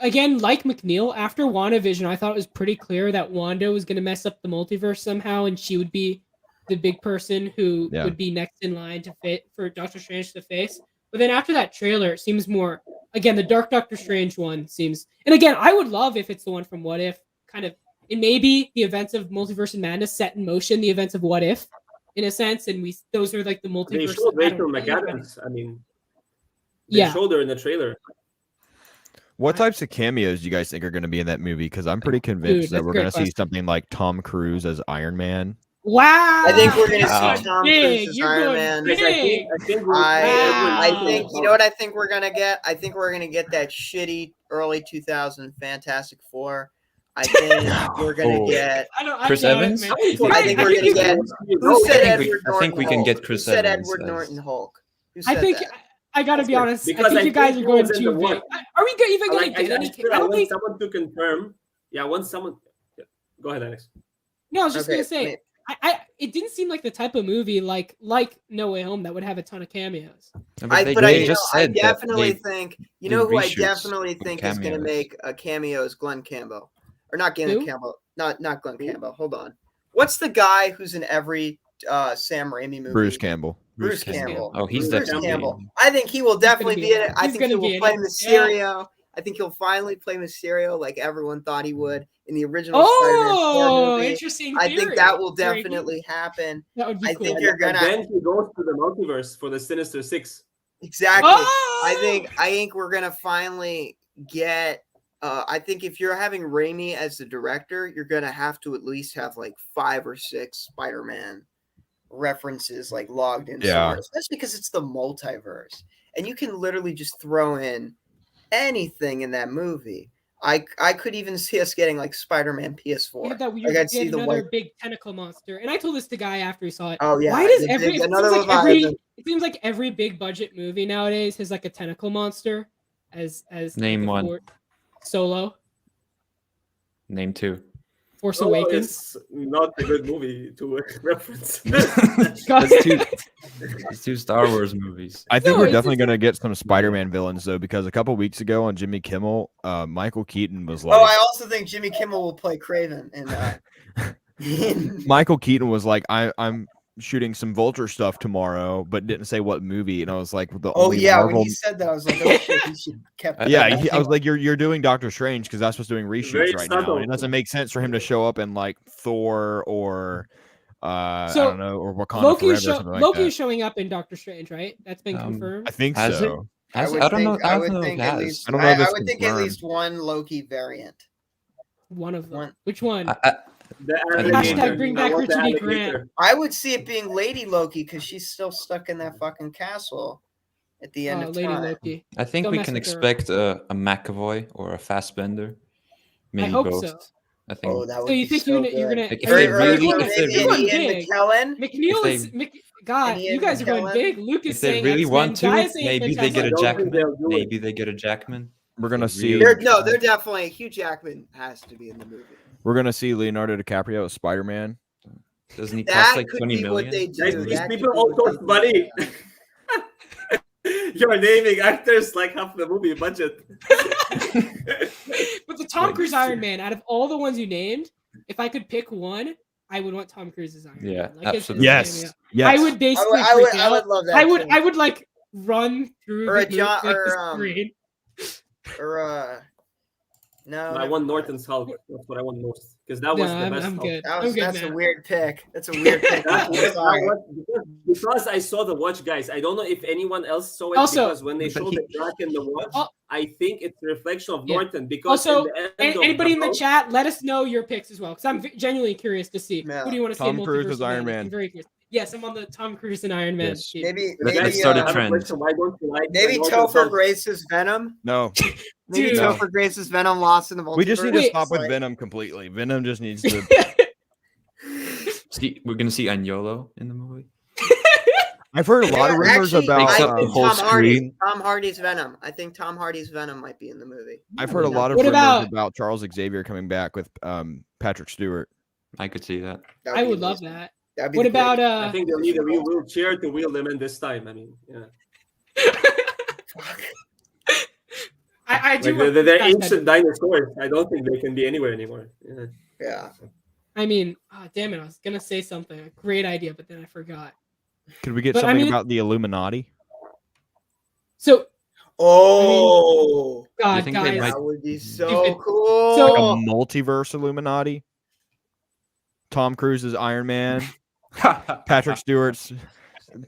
[SPEAKER 1] again, like McNeil, after WandaVision, I thought it was pretty clear that Wanda was going to mess up the multiverse somehow, and she would be the big person who would be next in line to fit for Doctor Strange to face. But then after that trailer, it seems more, again, the Dark Doctor Strange one seems, and again, I would love if it's the one from What If, kind of, and maybe the events of Multiverse of Madness set in motion the events of What If, in a sense, and those are like the
[SPEAKER 5] They
[SPEAKER 1] multiverse.
[SPEAKER 5] showed
[SPEAKER 1] I don't
[SPEAKER 5] Rachel
[SPEAKER 1] know.
[SPEAKER 5] McAdams. I mean, they showed her in the trailer.
[SPEAKER 3] What types of cameos do you guys think are going to be in that movie? Because I'm pretty convinced that
[SPEAKER 1] that's a
[SPEAKER 3] we're
[SPEAKER 1] great
[SPEAKER 3] going to see
[SPEAKER 1] question.
[SPEAKER 3] something like Tom Cruise as Iron Man.
[SPEAKER 1] Wow!
[SPEAKER 2] I think we're going to
[SPEAKER 4] Wow.
[SPEAKER 2] see Tom
[SPEAKER 1] Big.
[SPEAKER 2] Cruise as
[SPEAKER 1] You're
[SPEAKER 2] Iron
[SPEAKER 1] going
[SPEAKER 2] Man.
[SPEAKER 1] big.
[SPEAKER 5] I think
[SPEAKER 2] I
[SPEAKER 1] Wow.
[SPEAKER 2] think you know what I think we're gonna get. I think we're gonna get that shitty early 2000 Fantastic Four. I think we're gonna get.
[SPEAKER 4] Chris
[SPEAKER 1] doubt
[SPEAKER 4] Evans?
[SPEAKER 1] It, man.
[SPEAKER 2] I think we're gonna get. Who said
[SPEAKER 4] I think we-
[SPEAKER 2] Edward
[SPEAKER 4] I
[SPEAKER 2] Norton?
[SPEAKER 4] think we can
[SPEAKER 2] Hulk?
[SPEAKER 4] get Chris
[SPEAKER 2] Who said
[SPEAKER 4] Evans
[SPEAKER 2] Edward
[SPEAKER 4] as-
[SPEAKER 2] Norton Hulk? Who
[SPEAKER 1] I
[SPEAKER 2] said
[SPEAKER 1] think
[SPEAKER 2] that?
[SPEAKER 1] I gotta
[SPEAKER 5] That's
[SPEAKER 1] be
[SPEAKER 5] good.
[SPEAKER 1] honest.
[SPEAKER 5] Because
[SPEAKER 1] I think you guys are
[SPEAKER 5] he
[SPEAKER 1] going
[SPEAKER 5] was in
[SPEAKER 1] too
[SPEAKER 5] the
[SPEAKER 1] big.
[SPEAKER 5] what?
[SPEAKER 1] Are we even going to get any? I don't
[SPEAKER 5] want
[SPEAKER 1] think.
[SPEAKER 5] someone to confirm. Yeah, once someone. Yeah. Go ahead, Alex.
[SPEAKER 1] No, I was just
[SPEAKER 2] Okay,
[SPEAKER 1] gonna say.
[SPEAKER 2] wait.
[SPEAKER 1] It didn't seem like the type of movie like No Way Home that would have a ton of cameos.
[SPEAKER 2] I
[SPEAKER 4] they just
[SPEAKER 2] I
[SPEAKER 4] said that
[SPEAKER 2] definitely
[SPEAKER 4] they-
[SPEAKER 2] think
[SPEAKER 4] did
[SPEAKER 2] who I
[SPEAKER 4] reshoots
[SPEAKER 2] definitely
[SPEAKER 4] of
[SPEAKER 2] think is going to
[SPEAKER 4] cameos.
[SPEAKER 2] make a cameo is Glenn Campbell, or not Glenn
[SPEAKER 1] Who?
[SPEAKER 2] Campbell, not Glenn Campbell. Hold on, what's the guy who's in every Sam Raimi movie?
[SPEAKER 3] Bruce Campbell.
[SPEAKER 2] Bruce Campbell.
[SPEAKER 4] Oh, he's
[SPEAKER 5] Bruce
[SPEAKER 4] definitely.
[SPEAKER 2] Campbell. I think he will definitely be in it. I
[SPEAKER 1] He's
[SPEAKER 2] think
[SPEAKER 1] gonna
[SPEAKER 2] he
[SPEAKER 1] be
[SPEAKER 2] will
[SPEAKER 1] in
[SPEAKER 2] play
[SPEAKER 1] it.
[SPEAKER 2] Mysterio. I think he'll finally play Mysterio like everyone thought he would in the original Spider-Man 4
[SPEAKER 1] Oh,
[SPEAKER 2] movie.
[SPEAKER 1] interesting.
[SPEAKER 2] I think
[SPEAKER 1] theory.
[SPEAKER 2] that will
[SPEAKER 1] Very good.
[SPEAKER 2] definitely happen.
[SPEAKER 1] That would be
[SPEAKER 2] I
[SPEAKER 1] cool.
[SPEAKER 2] think you're gonna
[SPEAKER 5] Then he goes to the multiverse for the Sinister Six.
[SPEAKER 2] exactly.
[SPEAKER 1] Oh!
[SPEAKER 2] I think we're gonna finally get. I think if you're having Raimi as the director, you're gonna have to at least have like 5 or 6 Spider-Man references like logged in somewhere, especially because it's the multiverse, and you can literally just throw in anything in that movie. I could even see us getting like Spider-Man PS4.
[SPEAKER 1] We had that weird.
[SPEAKER 2] Like, I'd
[SPEAKER 1] we
[SPEAKER 2] see
[SPEAKER 1] had
[SPEAKER 2] the
[SPEAKER 1] another
[SPEAKER 2] white.
[SPEAKER 1] big tentacle monster, and I told this to Guy after he saw it.
[SPEAKER 2] Oh yeah.
[SPEAKER 1] Why does
[SPEAKER 2] the
[SPEAKER 1] every
[SPEAKER 2] big-
[SPEAKER 1] it
[SPEAKER 2] another
[SPEAKER 1] seems like every
[SPEAKER 2] Leviathan.
[SPEAKER 1] it seems like every big budget movie nowadays has like a tentacle monster as
[SPEAKER 4] Name
[SPEAKER 1] like,
[SPEAKER 4] one.
[SPEAKER 1] Solo,
[SPEAKER 4] Name 2.
[SPEAKER 1] Force
[SPEAKER 5] Solo
[SPEAKER 1] Awakens.
[SPEAKER 5] is not a good movie to reference.
[SPEAKER 4] That's two Star Wars movies.
[SPEAKER 3] I think
[SPEAKER 1] No,
[SPEAKER 3] we're
[SPEAKER 1] it's
[SPEAKER 3] definitely
[SPEAKER 1] just-
[SPEAKER 3] going to get some Spider-Man villains though, because a couple weeks ago on Jimmy Kimmel, Michael Keaton was like,
[SPEAKER 2] Oh, I also think Jimmy Kimmel will play Craven in
[SPEAKER 3] Michael Keaton was like, I'm shooting some Vulture stuff tomorrow, but didn't say what movie. And I was like, the
[SPEAKER 2] Oh
[SPEAKER 3] only
[SPEAKER 2] yeah,
[SPEAKER 3] Marvel...
[SPEAKER 2] when he said that, I was like, oh shit, he should kept.
[SPEAKER 4] I-
[SPEAKER 3] Yeah,
[SPEAKER 4] I
[SPEAKER 3] I
[SPEAKER 4] think-
[SPEAKER 3] was like, you're doing Doctor Strange because that's what's doing reshoots
[SPEAKER 5] Very
[SPEAKER 3] right now.
[SPEAKER 5] subtle.
[SPEAKER 3] And it doesn't make sense for him to show up in like Thor or I
[SPEAKER 1] So,
[SPEAKER 3] don't know, or Wakanda
[SPEAKER 1] Loki
[SPEAKER 3] Forever
[SPEAKER 1] is
[SPEAKER 3] or something like
[SPEAKER 1] Loki
[SPEAKER 3] that.
[SPEAKER 1] is showing up in Doctor Strange, right? That's been confirmed.
[SPEAKER 3] I think
[SPEAKER 4] Has it?
[SPEAKER 3] so.
[SPEAKER 2] I
[SPEAKER 4] I don't know. I
[SPEAKER 2] would
[SPEAKER 4] don't know.
[SPEAKER 2] think
[SPEAKER 4] if it
[SPEAKER 2] at
[SPEAKER 4] has.
[SPEAKER 2] least.
[SPEAKER 3] I don't know if
[SPEAKER 2] I
[SPEAKER 3] it's
[SPEAKER 2] would think at
[SPEAKER 3] confirmed.
[SPEAKER 2] least one Loki variant.
[SPEAKER 1] One of them.
[SPEAKER 2] One.
[SPEAKER 1] Which one?
[SPEAKER 5] The
[SPEAKER 4] Hashtag
[SPEAKER 5] alligator.
[SPEAKER 1] bring
[SPEAKER 5] I
[SPEAKER 1] back
[SPEAKER 5] want the
[SPEAKER 1] Richard E. Grant.
[SPEAKER 5] alligator.
[SPEAKER 2] I would see it being Lady Loki because she's still stuck in that fucking castle at the end of
[SPEAKER 1] Lady
[SPEAKER 2] time.
[SPEAKER 1] Loki.
[SPEAKER 4] I think
[SPEAKER 1] Don't
[SPEAKER 4] we
[SPEAKER 1] mess
[SPEAKER 4] can
[SPEAKER 1] with her.
[SPEAKER 4] expect a McAvoy or a Fassbender. Maybe
[SPEAKER 1] hope
[SPEAKER 4] both.
[SPEAKER 1] so.
[SPEAKER 4] I think.
[SPEAKER 2] Oh, that would
[SPEAKER 1] So you
[SPEAKER 2] be
[SPEAKER 1] think
[SPEAKER 2] so
[SPEAKER 1] you're
[SPEAKER 2] good.
[SPEAKER 1] gonna
[SPEAKER 4] Like, if
[SPEAKER 2] Or,
[SPEAKER 4] they
[SPEAKER 2] or,
[SPEAKER 4] really-
[SPEAKER 2] or
[SPEAKER 4] if they
[SPEAKER 2] maybe
[SPEAKER 1] really-
[SPEAKER 2] Ian
[SPEAKER 1] big.
[SPEAKER 2] McKellen.
[SPEAKER 1] McNeil
[SPEAKER 4] If
[SPEAKER 1] is
[SPEAKER 4] they-
[SPEAKER 1] God.
[SPEAKER 2] Ian
[SPEAKER 1] You guys are going
[SPEAKER 2] McKellen.
[SPEAKER 1] big. Luke is
[SPEAKER 4] If they
[SPEAKER 1] saying
[SPEAKER 4] really
[SPEAKER 1] X-Men.
[SPEAKER 4] want to,
[SPEAKER 1] Guy is saying
[SPEAKER 4] maybe they get a
[SPEAKER 1] Fantastic
[SPEAKER 5] I don't think
[SPEAKER 4] Jackman.
[SPEAKER 5] they'll do it.
[SPEAKER 4] Maybe they get a Jackman.
[SPEAKER 3] We're gonna
[SPEAKER 4] They
[SPEAKER 3] see.
[SPEAKER 4] really-
[SPEAKER 2] They're definitely Hugh Jackman has to be in the movie.
[SPEAKER 3] We're gonna see Leonardo DiCaprio as Spider-Man.
[SPEAKER 4] Doesn't he
[SPEAKER 2] That
[SPEAKER 4] cost like
[SPEAKER 2] could
[SPEAKER 4] 20
[SPEAKER 2] be
[SPEAKER 4] million?
[SPEAKER 2] what they do.
[SPEAKER 5] Guys,
[SPEAKER 2] That
[SPEAKER 5] these
[SPEAKER 2] could
[SPEAKER 5] people
[SPEAKER 2] be
[SPEAKER 5] all
[SPEAKER 2] what
[SPEAKER 5] cost
[SPEAKER 2] they
[SPEAKER 5] money.
[SPEAKER 2] do.
[SPEAKER 5] You're naming actors like half the movie budget.
[SPEAKER 1] But the Tom
[SPEAKER 4] Like,
[SPEAKER 1] Cruise Iron Man, out of all the ones you named, if I could pick one, I would want Tom Cruise as Iron
[SPEAKER 4] Yeah,
[SPEAKER 1] Man. Like, it's
[SPEAKER 4] absolutely.
[SPEAKER 3] Yes.
[SPEAKER 1] cameo.
[SPEAKER 3] Yes.
[SPEAKER 1] I would basically
[SPEAKER 2] I
[SPEAKER 1] freak out.
[SPEAKER 2] would love that.
[SPEAKER 1] I would
[SPEAKER 2] too.
[SPEAKER 1] I would like run through
[SPEAKER 2] Or
[SPEAKER 1] the,
[SPEAKER 2] a John-
[SPEAKER 1] like,
[SPEAKER 2] or,
[SPEAKER 1] the screen.
[SPEAKER 2] Or no.
[SPEAKER 5] I
[SPEAKER 2] never
[SPEAKER 5] want
[SPEAKER 2] mind.
[SPEAKER 5] Norton's Hulk. That's what I want most because that was
[SPEAKER 1] No,
[SPEAKER 5] the
[SPEAKER 1] I'm
[SPEAKER 5] best. Hulk.
[SPEAKER 1] good.
[SPEAKER 2] That
[SPEAKER 1] I'm
[SPEAKER 2] was,
[SPEAKER 1] good
[SPEAKER 2] that's
[SPEAKER 1] now.
[SPEAKER 2] a weird pick. That's a weird pick.
[SPEAKER 5] That
[SPEAKER 2] I'm
[SPEAKER 5] was-
[SPEAKER 2] sorry.
[SPEAKER 5] that was- because I saw the watch, guys. I don't know if anyone else saw it.
[SPEAKER 1] Also-
[SPEAKER 5] because when they showed the crack in the watch,
[SPEAKER 1] Oh.
[SPEAKER 5] I think it's a reflection of
[SPEAKER 1] Yeah.
[SPEAKER 5] Norton. Because
[SPEAKER 1] Also,
[SPEAKER 5] in the end of
[SPEAKER 1] anybody in the
[SPEAKER 5] Hulk-
[SPEAKER 1] chat, let us know your picks as well, because I'm genuinely curious to see
[SPEAKER 2] Yeah.
[SPEAKER 1] who do you want to see.
[SPEAKER 3] Tom
[SPEAKER 1] in
[SPEAKER 3] Cruise
[SPEAKER 1] Multiverse
[SPEAKER 3] as
[SPEAKER 1] of
[SPEAKER 3] Iron
[SPEAKER 1] Madness?
[SPEAKER 3] Man.
[SPEAKER 1] I'm very curious. Yes, I'm on the Tom Cruise and Iron Man
[SPEAKER 3] Yes.
[SPEAKER 1] team.
[SPEAKER 2] Maybe
[SPEAKER 4] Let's start a
[SPEAKER 5] I have
[SPEAKER 4] trend.
[SPEAKER 5] question. Why don't you like
[SPEAKER 2] maybe
[SPEAKER 5] Northern
[SPEAKER 2] Topher
[SPEAKER 5] South?
[SPEAKER 2] Grace's Venom.
[SPEAKER 3] No,
[SPEAKER 2] Maybe
[SPEAKER 1] Dude.
[SPEAKER 2] Topher Grace's Venom lost in the multiverse.
[SPEAKER 3] we just need to
[SPEAKER 1] Wait,
[SPEAKER 3] stop with
[SPEAKER 2] Like,
[SPEAKER 3] Venom completely. Venom just needs to.
[SPEAKER 4] See, we're gonna see Agnolo in the movie.
[SPEAKER 3] I've heard a lot of rumors
[SPEAKER 2] actually,
[SPEAKER 3] about.
[SPEAKER 4] Takes up
[SPEAKER 2] I
[SPEAKER 4] the
[SPEAKER 2] think
[SPEAKER 4] whole
[SPEAKER 2] Tom Hardy's Venom. I think Tom Hardy's Venom might be in the movie.
[SPEAKER 3] I've heard a lot of
[SPEAKER 1] What
[SPEAKER 3] rumors
[SPEAKER 1] about-
[SPEAKER 3] about Charles Xavier coming back with Patrick Stewart.
[SPEAKER 4] I could see that.
[SPEAKER 2] That'd
[SPEAKER 1] I
[SPEAKER 2] be
[SPEAKER 1] would love
[SPEAKER 2] amazing.
[SPEAKER 1] that.
[SPEAKER 2] That'd be
[SPEAKER 1] What
[SPEAKER 2] the
[SPEAKER 1] about
[SPEAKER 2] great-
[SPEAKER 5] I think they'll need a real wheelchair to wheel them in this time. I mean, yeah.
[SPEAKER 1] I do.
[SPEAKER 5] Like they're
[SPEAKER 1] want-
[SPEAKER 5] ancient dinosaurs. I don't think they can be anywhere anymore. Yeah.
[SPEAKER 2] Yeah.
[SPEAKER 1] I mean, damn it! I was gonna say something. A great idea, but then I forgot.
[SPEAKER 3] Could we get
[SPEAKER 1] But, I
[SPEAKER 3] something
[SPEAKER 1] mean-
[SPEAKER 3] about the Illuminati?
[SPEAKER 1] So,
[SPEAKER 2] Oh,
[SPEAKER 1] God,
[SPEAKER 4] think they
[SPEAKER 1] guys,
[SPEAKER 4] might-
[SPEAKER 2] that would be so
[SPEAKER 1] Stupid.
[SPEAKER 2] cool.
[SPEAKER 1] So-
[SPEAKER 3] Like a multiverse Illuminati? Tom Cruise's Iron Man, Patrick Stewart's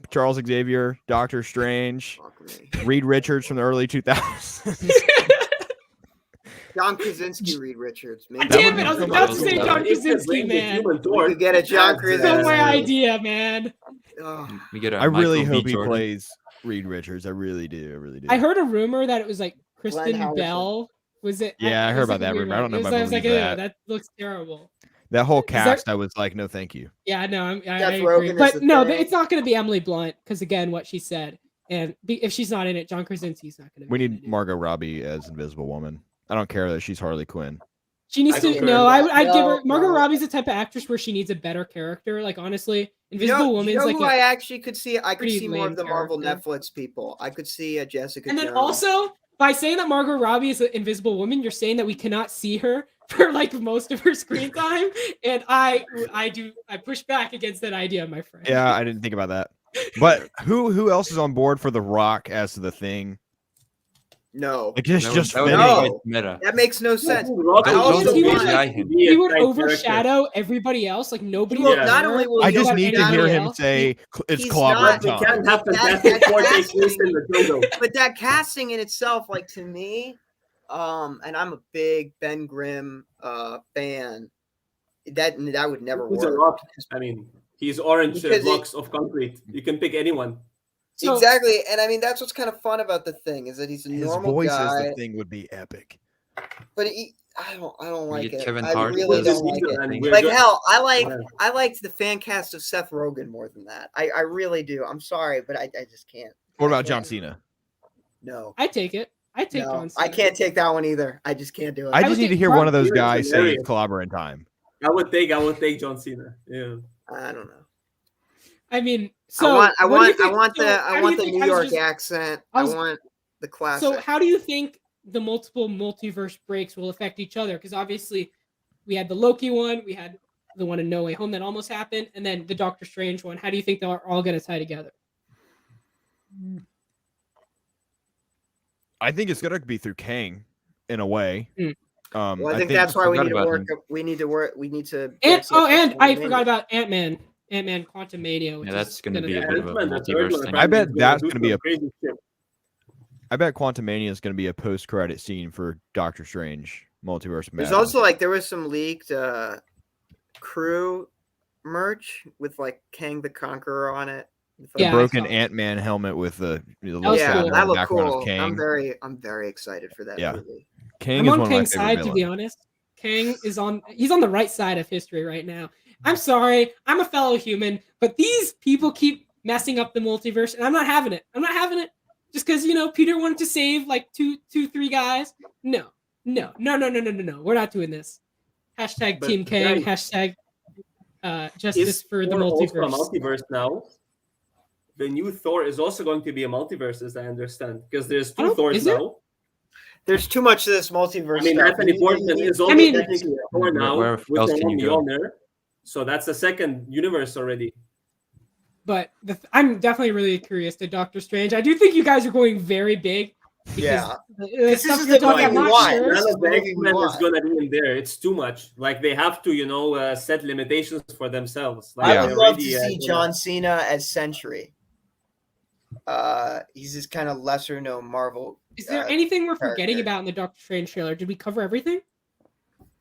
[SPEAKER 3] Charles Xavier, Doctor Strange,
[SPEAKER 2] Fuck me.
[SPEAKER 3] Reed Richards from the early 2000s.
[SPEAKER 2] John Krasinski, Reed Richards. Maybe.
[SPEAKER 1] damn
[SPEAKER 3] would
[SPEAKER 1] it! I
[SPEAKER 3] be
[SPEAKER 1] was
[SPEAKER 3] so
[SPEAKER 1] about to
[SPEAKER 3] much
[SPEAKER 1] say
[SPEAKER 3] fun.
[SPEAKER 1] John
[SPEAKER 5] If there's
[SPEAKER 1] Krasinski,
[SPEAKER 5] like a
[SPEAKER 1] man.
[SPEAKER 5] Human
[SPEAKER 2] We
[SPEAKER 5] Torch,
[SPEAKER 2] could get a John
[SPEAKER 5] that's,
[SPEAKER 2] Krasinski.
[SPEAKER 1] So my
[SPEAKER 2] uh,
[SPEAKER 1] idea, man.
[SPEAKER 2] Oh,
[SPEAKER 4] We get a
[SPEAKER 3] I really
[SPEAKER 4] Michael B.
[SPEAKER 3] hope he
[SPEAKER 4] Jordan.
[SPEAKER 3] plays Reed Richards. I really do. I really do.
[SPEAKER 1] I heard a rumor that it was like Kristen
[SPEAKER 2] Howison.
[SPEAKER 1] Bell. Was it?
[SPEAKER 3] Yeah, I
[SPEAKER 1] it
[SPEAKER 3] heard
[SPEAKER 1] was,
[SPEAKER 3] about
[SPEAKER 1] like, a
[SPEAKER 3] that
[SPEAKER 1] weird
[SPEAKER 3] rumor. I don't know
[SPEAKER 1] one.
[SPEAKER 3] if
[SPEAKER 1] It
[SPEAKER 3] I
[SPEAKER 1] was like,
[SPEAKER 3] believe
[SPEAKER 1] "Ew,
[SPEAKER 3] that."
[SPEAKER 1] that looks terrible.
[SPEAKER 3] That whole
[SPEAKER 1] that-
[SPEAKER 3] cast, I was like, no, thank you.
[SPEAKER 1] Yeah, no, I
[SPEAKER 2] Seth
[SPEAKER 1] agree.
[SPEAKER 2] Rogen is
[SPEAKER 1] But
[SPEAKER 2] the
[SPEAKER 1] no,
[SPEAKER 2] thing.
[SPEAKER 1] it's not going to be Emily Blunt because again, what she said, and if she's not in it, John Krasinski's not going to.
[SPEAKER 3] We need Margot Robbie as Invisible Woman. I don't care that she's Harley Quinn.
[SPEAKER 1] She needs
[SPEAKER 5] I
[SPEAKER 1] to.
[SPEAKER 5] concur.
[SPEAKER 1] No, I'd give her.
[SPEAKER 2] No,
[SPEAKER 1] Margot
[SPEAKER 2] no.
[SPEAKER 1] Robbie's the type of actress where she needs a better character. Like honestly, Invisible
[SPEAKER 2] you
[SPEAKER 1] Woman's
[SPEAKER 2] know
[SPEAKER 1] like
[SPEAKER 2] who
[SPEAKER 1] a,
[SPEAKER 2] I actually could see? I could
[SPEAKER 1] pretty
[SPEAKER 2] see more
[SPEAKER 1] lame
[SPEAKER 2] of the Marvel
[SPEAKER 1] character.
[SPEAKER 2] Netflix people. I could see a Jessica
[SPEAKER 1] and then
[SPEAKER 2] Jones.
[SPEAKER 1] also by saying that Margot Robbie is an Invisible Woman, you're saying that we cannot see her for like most of her screen time, and I push back against that idea, my friend.
[SPEAKER 3] Yeah, I didn't think about that. But who else is on board for The Rock as the Thing?
[SPEAKER 2] No,
[SPEAKER 3] Like just
[SPEAKER 4] That would
[SPEAKER 3] fitting.
[SPEAKER 2] No.
[SPEAKER 4] make it meta.
[SPEAKER 2] that makes no sense.
[SPEAKER 5] Rock
[SPEAKER 2] I
[SPEAKER 4] Don't-
[SPEAKER 2] also
[SPEAKER 1] don't
[SPEAKER 2] want-
[SPEAKER 1] CGI
[SPEAKER 4] CGI him.
[SPEAKER 5] be a
[SPEAKER 1] He would
[SPEAKER 5] side character.
[SPEAKER 1] overshadow everybody else. Like nobody.
[SPEAKER 2] He will-
[SPEAKER 1] would
[SPEAKER 2] not
[SPEAKER 1] care
[SPEAKER 2] only will
[SPEAKER 3] I
[SPEAKER 2] he
[SPEAKER 3] just
[SPEAKER 1] about
[SPEAKER 3] need to hear
[SPEAKER 1] anybody
[SPEAKER 3] him
[SPEAKER 1] else.
[SPEAKER 3] say it's
[SPEAKER 2] He's
[SPEAKER 3] clobbering
[SPEAKER 2] not-
[SPEAKER 5] We
[SPEAKER 3] time.
[SPEAKER 5] can't have
[SPEAKER 2] That-
[SPEAKER 5] Fantastic Four take
[SPEAKER 2] that's-
[SPEAKER 5] place in the jungle.
[SPEAKER 2] But that casting in itself, like to me, and I'm a big Ben Grimm fan. That would never
[SPEAKER 5] Who's a
[SPEAKER 2] work.
[SPEAKER 5] rock? I mean, he's orange
[SPEAKER 2] Because
[SPEAKER 5] blocks of concrete. You can pick anyone.
[SPEAKER 1] So-
[SPEAKER 2] Exactly, and I mean that's what's kind of fun about the Thing is that he's a
[SPEAKER 3] His
[SPEAKER 2] normal
[SPEAKER 3] voice
[SPEAKER 2] guy,
[SPEAKER 3] as the Thing would be epic.
[SPEAKER 2] but I don't like
[SPEAKER 4] get
[SPEAKER 2] it.
[SPEAKER 4] Kevin
[SPEAKER 2] I
[SPEAKER 4] Hart
[SPEAKER 2] really
[SPEAKER 4] as
[SPEAKER 2] don't
[SPEAKER 4] the
[SPEAKER 2] like it.
[SPEAKER 4] Thing.
[SPEAKER 5] We're
[SPEAKER 2] Like
[SPEAKER 5] good.
[SPEAKER 2] hell,
[SPEAKER 5] Yeah.
[SPEAKER 2] I liked the fan cast of Seth Rogen more than that. I really do. I'm sorry, but I just can't.
[SPEAKER 3] What
[SPEAKER 2] I
[SPEAKER 3] about John
[SPEAKER 2] can't.
[SPEAKER 3] Cena?
[SPEAKER 2] No,
[SPEAKER 1] I take it. I take
[SPEAKER 2] no,
[SPEAKER 1] John Cena.
[SPEAKER 2] I can't take that one either. I just can't do it.
[SPEAKER 3] I
[SPEAKER 1] would
[SPEAKER 3] just need
[SPEAKER 1] think
[SPEAKER 3] to hear
[SPEAKER 1] Mark
[SPEAKER 3] one of those
[SPEAKER 5] Cena's
[SPEAKER 3] guys say
[SPEAKER 5] hilarious.
[SPEAKER 3] it's clobbering time.
[SPEAKER 5] I would take John Cena. Yeah.
[SPEAKER 2] I don't know.
[SPEAKER 1] I mean, so
[SPEAKER 2] I
[SPEAKER 1] what do you
[SPEAKER 2] want
[SPEAKER 1] think- so how
[SPEAKER 2] I
[SPEAKER 1] do
[SPEAKER 2] want
[SPEAKER 1] you
[SPEAKER 2] the
[SPEAKER 1] think-
[SPEAKER 2] New
[SPEAKER 1] I was
[SPEAKER 2] York
[SPEAKER 1] just-
[SPEAKER 2] accent.
[SPEAKER 1] I
[SPEAKER 2] I
[SPEAKER 1] was-
[SPEAKER 2] want the classic.
[SPEAKER 1] So how do you think the multiple multiverse breaks will affect each other? Because obviously, we had the Loki one, we had the one in No Way Home that almost happened, and then the Doctor Strange one. How do you think they're all going to tie together?
[SPEAKER 3] I think it's gonna be through Kang, in a way.
[SPEAKER 1] Mm.
[SPEAKER 2] well, I think that's why we
[SPEAKER 4] forgot
[SPEAKER 2] need to
[SPEAKER 4] about
[SPEAKER 2] work.
[SPEAKER 4] him.
[SPEAKER 2] We need to work. We need to.
[SPEAKER 1] And
[SPEAKER 2] get some
[SPEAKER 1] and I
[SPEAKER 2] Quantumania.
[SPEAKER 1] forgot about Ant-Man. Ant-Man Quantumania. Which
[SPEAKER 4] Yeah, that's
[SPEAKER 1] is
[SPEAKER 4] gonna be a bit of a
[SPEAKER 5] Ant-Man, the third
[SPEAKER 4] multiverse
[SPEAKER 5] one,
[SPEAKER 4] thing.
[SPEAKER 3] I bet
[SPEAKER 5] apparently
[SPEAKER 3] that's
[SPEAKER 5] do
[SPEAKER 3] gonna be
[SPEAKER 5] some
[SPEAKER 3] a-
[SPEAKER 5] crazy shit.
[SPEAKER 3] I bet Quantumania is gonna be a post-credit scene for Doctor Strange Multiverse
[SPEAKER 2] There's
[SPEAKER 3] Madness.
[SPEAKER 2] also like there was some leaked crew merch with like Kang the Conqueror on it. With,
[SPEAKER 3] the
[SPEAKER 1] Yeah, I
[SPEAKER 3] broken
[SPEAKER 1] saw it.
[SPEAKER 3] Ant-Man helmet with the little
[SPEAKER 1] was
[SPEAKER 2] yeah,
[SPEAKER 3] shadow
[SPEAKER 1] cool.
[SPEAKER 3] in
[SPEAKER 2] that
[SPEAKER 3] the
[SPEAKER 2] looked
[SPEAKER 3] background
[SPEAKER 2] cool.
[SPEAKER 3] of Kang.
[SPEAKER 2] I'm very excited for that
[SPEAKER 3] Yeah.
[SPEAKER 2] movie.
[SPEAKER 3] Kang
[SPEAKER 1] I'm
[SPEAKER 3] is
[SPEAKER 1] on
[SPEAKER 3] one of my
[SPEAKER 1] Kang's
[SPEAKER 3] favorite
[SPEAKER 1] side, to be
[SPEAKER 3] villains.
[SPEAKER 1] honest. Kang is he's on the right side of history right now. I'm sorry, I'm a fellow human, but these people keep messing up the multiverse, and I'm not having it. I'm not having it. Just because Peter wanted to save like three guys. No. We're not doing this. Hashtag
[SPEAKER 5] But
[SPEAKER 1] Team Kang.
[SPEAKER 5] guys,
[SPEAKER 1] Hashtag justice
[SPEAKER 5] Is
[SPEAKER 1] for the
[SPEAKER 5] Thor also a
[SPEAKER 1] multiverse.
[SPEAKER 5] multiverse now? The new Thor is also going to be a multiverse, as I understand, because there's two Thors
[SPEAKER 1] is there?
[SPEAKER 5] now.
[SPEAKER 2] There's too much of this multiverse.
[SPEAKER 5] I mean,
[SPEAKER 2] stuff.
[SPEAKER 5] Anthony Portman is also
[SPEAKER 1] mean-
[SPEAKER 5] technically a Thor now
[SPEAKER 4] Where
[SPEAKER 5] with
[SPEAKER 4] else
[SPEAKER 5] the
[SPEAKER 4] can you go?
[SPEAKER 5] Mjolnir. So that's the second universe already.
[SPEAKER 1] But I'm definitely really curious to Doctor Strange. I do think you guys are going very big. because
[SPEAKER 2] Yeah.
[SPEAKER 1] the
[SPEAKER 2] This
[SPEAKER 1] stuff
[SPEAKER 2] is
[SPEAKER 1] you're
[SPEAKER 2] the
[SPEAKER 1] talking, I'm
[SPEAKER 2] movie we
[SPEAKER 1] not
[SPEAKER 2] want.
[SPEAKER 1] sure.
[SPEAKER 2] This
[SPEAKER 5] None
[SPEAKER 2] is
[SPEAKER 5] of
[SPEAKER 2] the
[SPEAKER 5] the
[SPEAKER 2] movie we
[SPEAKER 5] X-Men is
[SPEAKER 2] want.
[SPEAKER 5] going to be in there. It's too much. Like they have to, set limitations for themselves. Like,
[SPEAKER 2] I
[SPEAKER 3] Yeah.
[SPEAKER 2] would
[SPEAKER 5] they
[SPEAKER 2] love to
[SPEAKER 5] already,
[SPEAKER 2] see John Cena as Sentry. He's this kind of lesser known Marvel.
[SPEAKER 1] Is there anything we're forgetting
[SPEAKER 2] character.
[SPEAKER 1] about in the Doctor Strange trailer? Did we cover everything?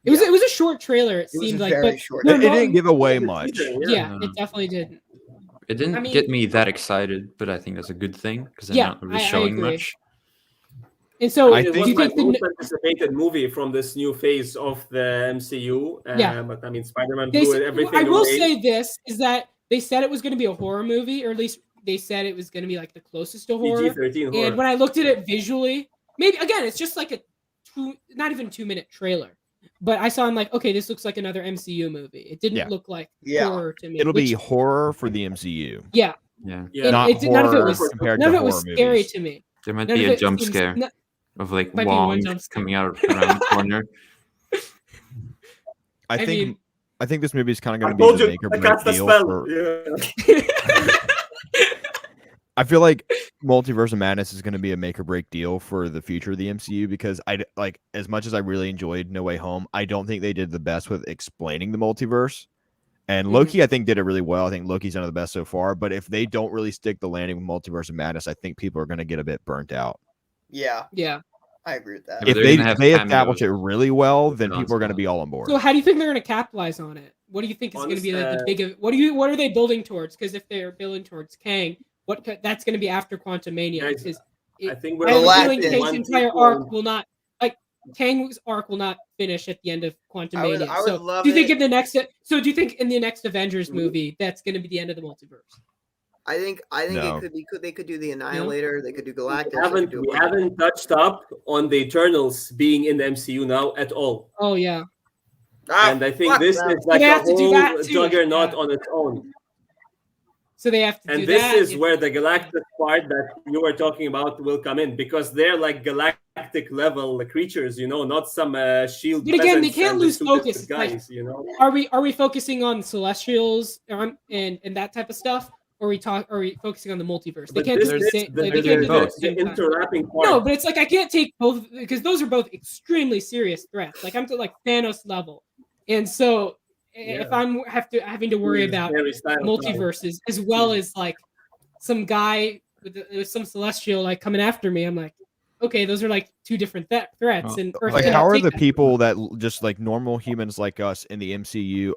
[SPEAKER 1] It was a short trailer. It
[SPEAKER 2] It was
[SPEAKER 1] seemed
[SPEAKER 2] a
[SPEAKER 1] like,
[SPEAKER 2] very
[SPEAKER 1] but
[SPEAKER 2] short.
[SPEAKER 1] no,
[SPEAKER 3] It
[SPEAKER 1] no,
[SPEAKER 3] didn't give away
[SPEAKER 5] Yeah.
[SPEAKER 3] much.
[SPEAKER 1] yeah,
[SPEAKER 4] No.
[SPEAKER 1] it definitely didn't.
[SPEAKER 4] It didn't get me that excited, but I think that's a good thing because they're not really showing
[SPEAKER 1] agree.
[SPEAKER 4] much.
[SPEAKER 1] And so,
[SPEAKER 5] it
[SPEAKER 1] do
[SPEAKER 5] was
[SPEAKER 1] you
[SPEAKER 5] my
[SPEAKER 1] think
[SPEAKER 5] most anticipated movie from this new phase of the MCU. But I mean, Spider-Man blew everything
[SPEAKER 1] I will
[SPEAKER 5] away.
[SPEAKER 1] say this is that they said it was going to be a horror movie, or at least they said it was going to be like the closest to horror.
[SPEAKER 5] PG-13 horror.
[SPEAKER 1] And when I looked at it visually, maybe again, it's just like not even 2-minute trailer. But I saw, I'm like, okay, this looks like another MCU movie. It didn't look like horror to me.
[SPEAKER 3] It'll be horror for the MCU.
[SPEAKER 1] Yeah.
[SPEAKER 3] Not
[SPEAKER 1] none of it was
[SPEAKER 3] compared
[SPEAKER 1] none
[SPEAKER 3] to
[SPEAKER 1] of it was
[SPEAKER 3] horror
[SPEAKER 1] scary
[SPEAKER 3] movies.
[SPEAKER 1] to me.
[SPEAKER 4] There might be a jump scare of like
[SPEAKER 1] might be one
[SPEAKER 4] Wong
[SPEAKER 1] jump scare.
[SPEAKER 4] coming out around the corner.
[SPEAKER 3] I think this movie is kind of
[SPEAKER 5] I
[SPEAKER 3] going to
[SPEAKER 5] told
[SPEAKER 3] be the
[SPEAKER 5] you,
[SPEAKER 3] make
[SPEAKER 5] I
[SPEAKER 3] or
[SPEAKER 5] cast
[SPEAKER 3] break
[SPEAKER 5] a
[SPEAKER 3] deal.
[SPEAKER 5] spell.
[SPEAKER 3] I feel like Multiverse of Madness is going to be a make or break deal for the future of the MCU because I like as much as I really enjoyed No Way Home, I don't think they did the best with explaining the multiverse. And Loki, I think, did it really well. I think Loki's done the best so far. But if they don't really stick the landing with Multiverse of Madness, I think people are going to get a bit burnt out.
[SPEAKER 2] Yeah,
[SPEAKER 1] I
[SPEAKER 2] agree with that.
[SPEAKER 3] If they establish it really well, then people are going to be all on board.
[SPEAKER 1] So how do you think they're going to capitalize on it? What do you think is going to be like the big? What are they building towards? Because if they're building towards Kang, that's going to be after Quantumania. Because
[SPEAKER 5] I think we're
[SPEAKER 1] Kang's entire arc will not Kang's arc will not finish at the end of Quantumania.
[SPEAKER 2] I would love
[SPEAKER 1] do you think
[SPEAKER 2] it.
[SPEAKER 1] in the next? So do you think in the next Avengers movie that's going to be the end of the multiverse?
[SPEAKER 2] I think
[SPEAKER 3] No.
[SPEAKER 2] it could be. They could do the Annihilator. They could do Galactus.
[SPEAKER 5] We haven't touched up on the Eternals being in the MCU now at all.
[SPEAKER 1] Oh yeah.
[SPEAKER 5] And I think this is like a whole juggernaut on its own.
[SPEAKER 1] So they have to
[SPEAKER 5] and
[SPEAKER 1] do
[SPEAKER 5] this
[SPEAKER 1] that.
[SPEAKER 5] is where the galactic part that you were talking about will come in because they're like galactic level creatures, not some shield.
[SPEAKER 1] But again, they can't lose focus.
[SPEAKER 5] Guys,
[SPEAKER 1] Are we focusing on Celestials and that type of stuff? Or are we focusing on the multiverse? They can't do the same. They can't do
[SPEAKER 5] the interlapping part.
[SPEAKER 1] No, but it's like I can't take both because those are both extremely serious threats. Like I'm to like Thanos level, and so if I'm having to worry about multiverses as well as like some guy with some celestial like coming after me, I'm like, okay, those are like two different threats. And Earth
[SPEAKER 3] like, how are the people that just like normal humans like us in the MCU?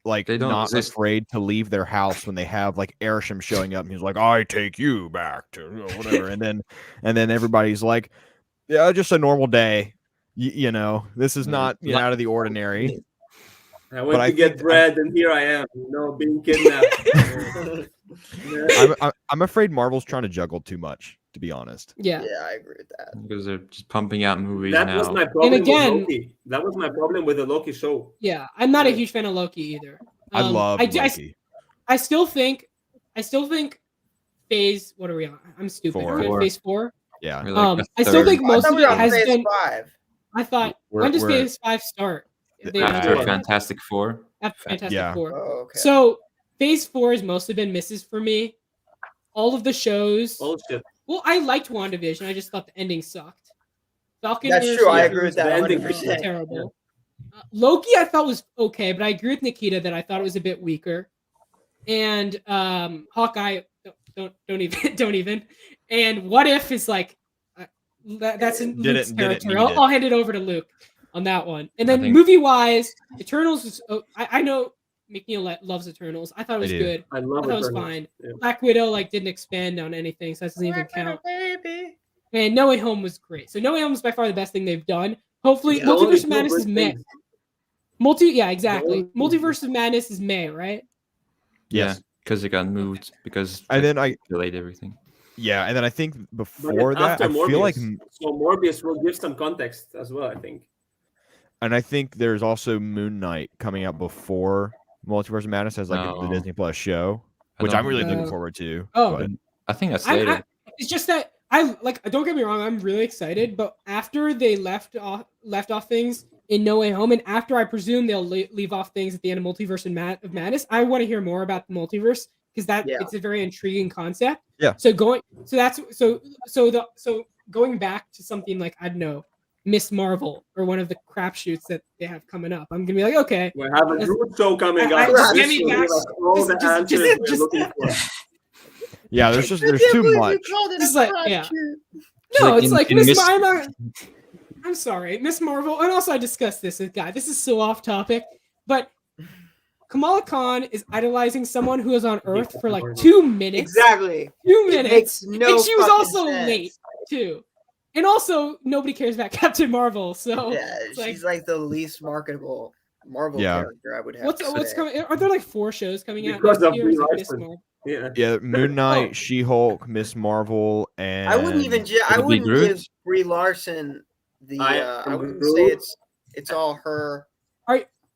[SPEAKER 3] Like
[SPEAKER 4] they don't
[SPEAKER 3] not afraid to leave their house when they have like Arishem showing up and he's like, I take you back to whatever. and then everybody's like, yeah, just a normal day. This is not out of the ordinary.
[SPEAKER 5] I went to get bread and here I am, being kidnapped.
[SPEAKER 3] I'm afraid Marvel's trying to juggle too much, to be honest.
[SPEAKER 1] Yeah,
[SPEAKER 2] I agree with that.
[SPEAKER 4] Because they're just pumping out movies
[SPEAKER 5] that
[SPEAKER 4] now.
[SPEAKER 5] was my problem with Loki. That was my problem with the Loki show.
[SPEAKER 1] Yeah, I'm not a huge fan of Loki either.
[SPEAKER 3] I love Loki.
[SPEAKER 1] I still think phase. What are we on? I'm stupid. Phase 4.
[SPEAKER 3] Yeah.
[SPEAKER 1] I still think most of it has
[SPEAKER 2] phase
[SPEAKER 1] been.
[SPEAKER 2] 5.
[SPEAKER 1] I thought when does phase 5 start?
[SPEAKER 4] After Fantastic Four.
[SPEAKER 1] After Fantastic Four.
[SPEAKER 2] Oh, okay.
[SPEAKER 1] So phase 4 has mostly been misses for me. All of the shows.
[SPEAKER 5] Bullshit.
[SPEAKER 1] Well, I liked WandaVision. I just thought the ending sucked. Falcon.
[SPEAKER 2] That's true. I agree with that.
[SPEAKER 5] The ending
[SPEAKER 2] 100%.
[SPEAKER 1] Terrible. Loki, I thought was okay, but I agree with Nikita that I thought it was a bit weaker. And Hawkeye, don't even. And What If is like that's in Luke's territory. I'll hand it over to Luke on that one. And then movie wise, Eternals was. I know McNeil loves Eternals. I thought it was good.
[SPEAKER 5] I
[SPEAKER 1] thought it was fine.
[SPEAKER 5] Yeah.
[SPEAKER 1] Black Widow didn't expand on anything, so that doesn't even count.
[SPEAKER 2] Baby.
[SPEAKER 1] And No Way Home was great. So No Way Home is by far the best thing they've done. Hopefully, Multiverse of Madness is May. Exactly. Multiverse of Madness is May, right?
[SPEAKER 3] Yes,
[SPEAKER 4] because it got moved because
[SPEAKER 3] I
[SPEAKER 4] delayed everything.
[SPEAKER 3] Yeah, and then I think before that, I feel like
[SPEAKER 5] Morbius will give some context as well. I think.
[SPEAKER 3] And I think there's also Moon Knight coming out before Multiverse of Madness as the Disney Plus show, which I'm really looking forward to.
[SPEAKER 1] Oh,
[SPEAKER 4] I think that's later.
[SPEAKER 1] It's just that don't get me wrong, I'm really excited, but after they left off things in No Way Home, and after I presume they'll leave off things at the end of Multiverse of Madness, I want to hear more about the multiverse because it's a very intriguing concept.
[SPEAKER 3] Yeah.
[SPEAKER 1] So going back to something like, I don't know, Miss Marvel or one of the crapshoots that they have coming up, I'm gonna be like, okay,
[SPEAKER 5] we have a new show coming up.
[SPEAKER 1] Give me back
[SPEAKER 5] all the answers we're looking for.
[SPEAKER 3] Yeah, there's too much.
[SPEAKER 1] It's like, yeah. No, it's like Miss Marvel. I'm sorry, Miss Marvel. And also, I discussed this with Guy. This is so off topic, but Kamala Khan is idolizing someone who was on Earth for like 2 minutes.
[SPEAKER 2] Exactly.
[SPEAKER 1] 2
[SPEAKER 2] It
[SPEAKER 1] minutes.
[SPEAKER 2] makes no
[SPEAKER 1] And she was
[SPEAKER 2] fucking
[SPEAKER 1] also
[SPEAKER 2] sense.
[SPEAKER 1] late too. And also, nobody cares about Captain Marvel. So
[SPEAKER 2] Yeah,
[SPEAKER 1] it's like,
[SPEAKER 2] she's like the least marketable Marvel
[SPEAKER 3] Yeah.
[SPEAKER 2] character, I would have
[SPEAKER 1] what's
[SPEAKER 2] to
[SPEAKER 1] what's
[SPEAKER 2] say.
[SPEAKER 1] coming? Are there like 4 shows coming out
[SPEAKER 5] Because
[SPEAKER 1] next
[SPEAKER 5] of
[SPEAKER 1] year? Is
[SPEAKER 5] Brie
[SPEAKER 1] it Miss
[SPEAKER 5] Larson.
[SPEAKER 1] Marvel?
[SPEAKER 5] Yeah.
[SPEAKER 3] Yeah, Moon Knight,
[SPEAKER 1] Oh.
[SPEAKER 3] She-Hulk, Miss Marvel, and
[SPEAKER 2] I wouldn't even I
[SPEAKER 4] Would it be
[SPEAKER 2] wouldn't
[SPEAKER 4] Groot?
[SPEAKER 2] give Brie Larson the I wouldn't
[SPEAKER 5] Groot.
[SPEAKER 2] say it's all her.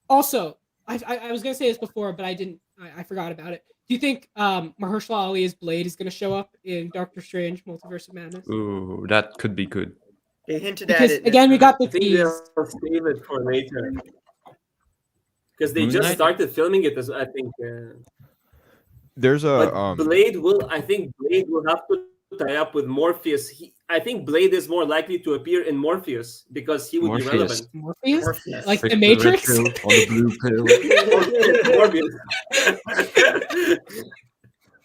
[SPEAKER 1] Also, I was gonna say this before, but I didn't. I forgot about it. Do you think Mahershala Ali's Blade is gonna show up in Doctor Strange: Multiverse of Madness?
[SPEAKER 4] Ooh, that could be good.
[SPEAKER 2] They hinted
[SPEAKER 1] Because
[SPEAKER 2] at it.
[SPEAKER 1] again, we got the
[SPEAKER 5] I think
[SPEAKER 1] tease.
[SPEAKER 5] they'll save it for later. Because they
[SPEAKER 4] Moon
[SPEAKER 5] just
[SPEAKER 4] Knight?
[SPEAKER 5] started filming it, as I think.
[SPEAKER 3] there's
[SPEAKER 5] But
[SPEAKER 3] a
[SPEAKER 5] Blade will have to tie up with Morpheus. I think Blade is more likely to appear in Morpheus because he would be
[SPEAKER 4] Morpheus.
[SPEAKER 5] relevant.
[SPEAKER 1] Morpheus,
[SPEAKER 2] Morpheus.
[SPEAKER 1] like
[SPEAKER 4] Pick
[SPEAKER 1] the
[SPEAKER 4] red
[SPEAKER 1] Matrix.
[SPEAKER 4] pill or the blue pill.